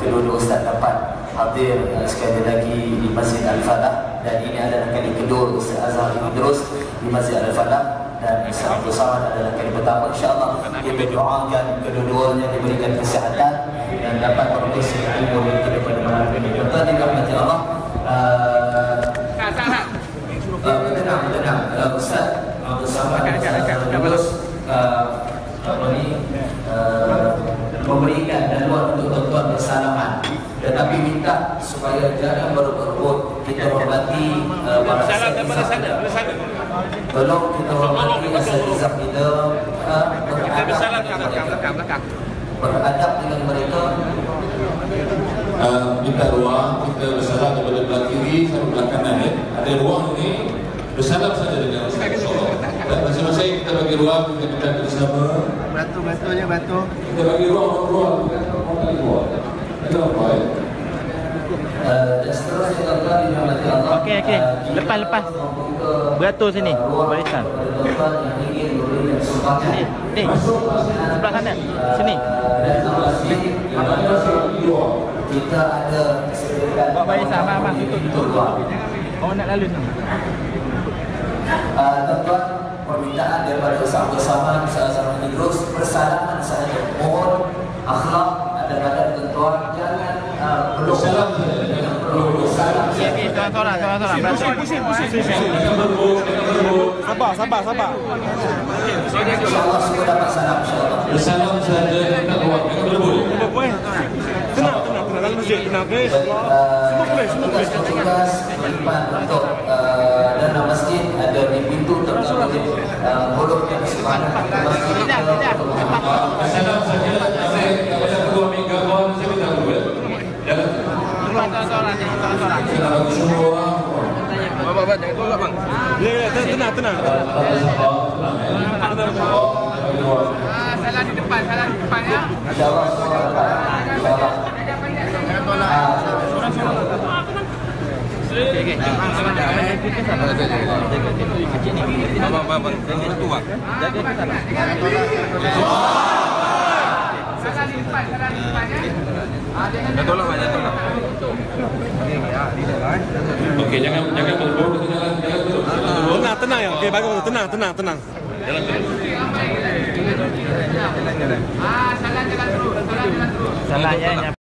kedua-dua Ustaz dapat hadir sekali lagi di Masjid Al-Falah, dan ini adalah kali kedua Ustaz Azhar Idrus di Masjid Al-Falah, dan Ustaz Abdul Samad adalah kali pertama. InsyaAllah kita doakan kedua-duanya diberikan kesihatan dan dapat berkongsi ilmu yang kita pada malam ini. Tuan-tuan dirahmati Allah, tenang Ustaz Abdul Samad Idrus memberikan daluan untuk tuan-tuan bersalaman, tetapi minta supaya jangan berebut. Kita hormati para asatizah. Tolong kita hormati asatizah kita, beradab dengan mereka. Minta ruang, kita bersalam daripada belah kiri sampai belah kanan. Ada ruang ini, bersalam saja dengan Rasulullah. Dan masing-masing kita bagi ruang, kita minta bersama. Batu-batunya batu. Kita bagi ruang, kita bagi ruang. Ada apa ya? Dan seterusnya tuan-tuan dirahmati Allah. Okey. Lepas. Beratur sini. Barisan. Sini. Sebelah sana. Sini. Kita ada kesediaan. Bawa barisan, abang. Tutup. Orang nak lalu sana. Tuan-tuan, permintaan daripada Ustaz Abdul Samad, Ustaz Azhar Idrus, bersalaman sahaja. Mohon akhlak ada tuan-tuan, jangan bersalam saja. Bersalam saja. Seorang-seorang. Sabar. InsyaAllah semua dapat salam, insyaAllah. Bersalam saja, tak buat. Jangan berebut. Tenang. Dalam masjid, tenang. Semua boleh. Tugas berlipat untuk dalam masjid ada di pintu tertutup mulut yang sepadan masjid. Bersalam saja, saya ada 2 minggu kawan, saya minta dulu ya. Jangan. Seorang-seorang. Kita bagi semua orang. Bapak, jangan tolak bang. Ya, tenang. Salah di depan ya. InsyaAllah semua dapat. InsyaAllah. Bang. Jangan tu bang. Salah di depan ya. Jangan tolak bang, jangan tolak. Okey, jangan berebut, jangan. Tenang ya. Okey, bagus. Tenang. Jalan terus. Salah terus. Salahnya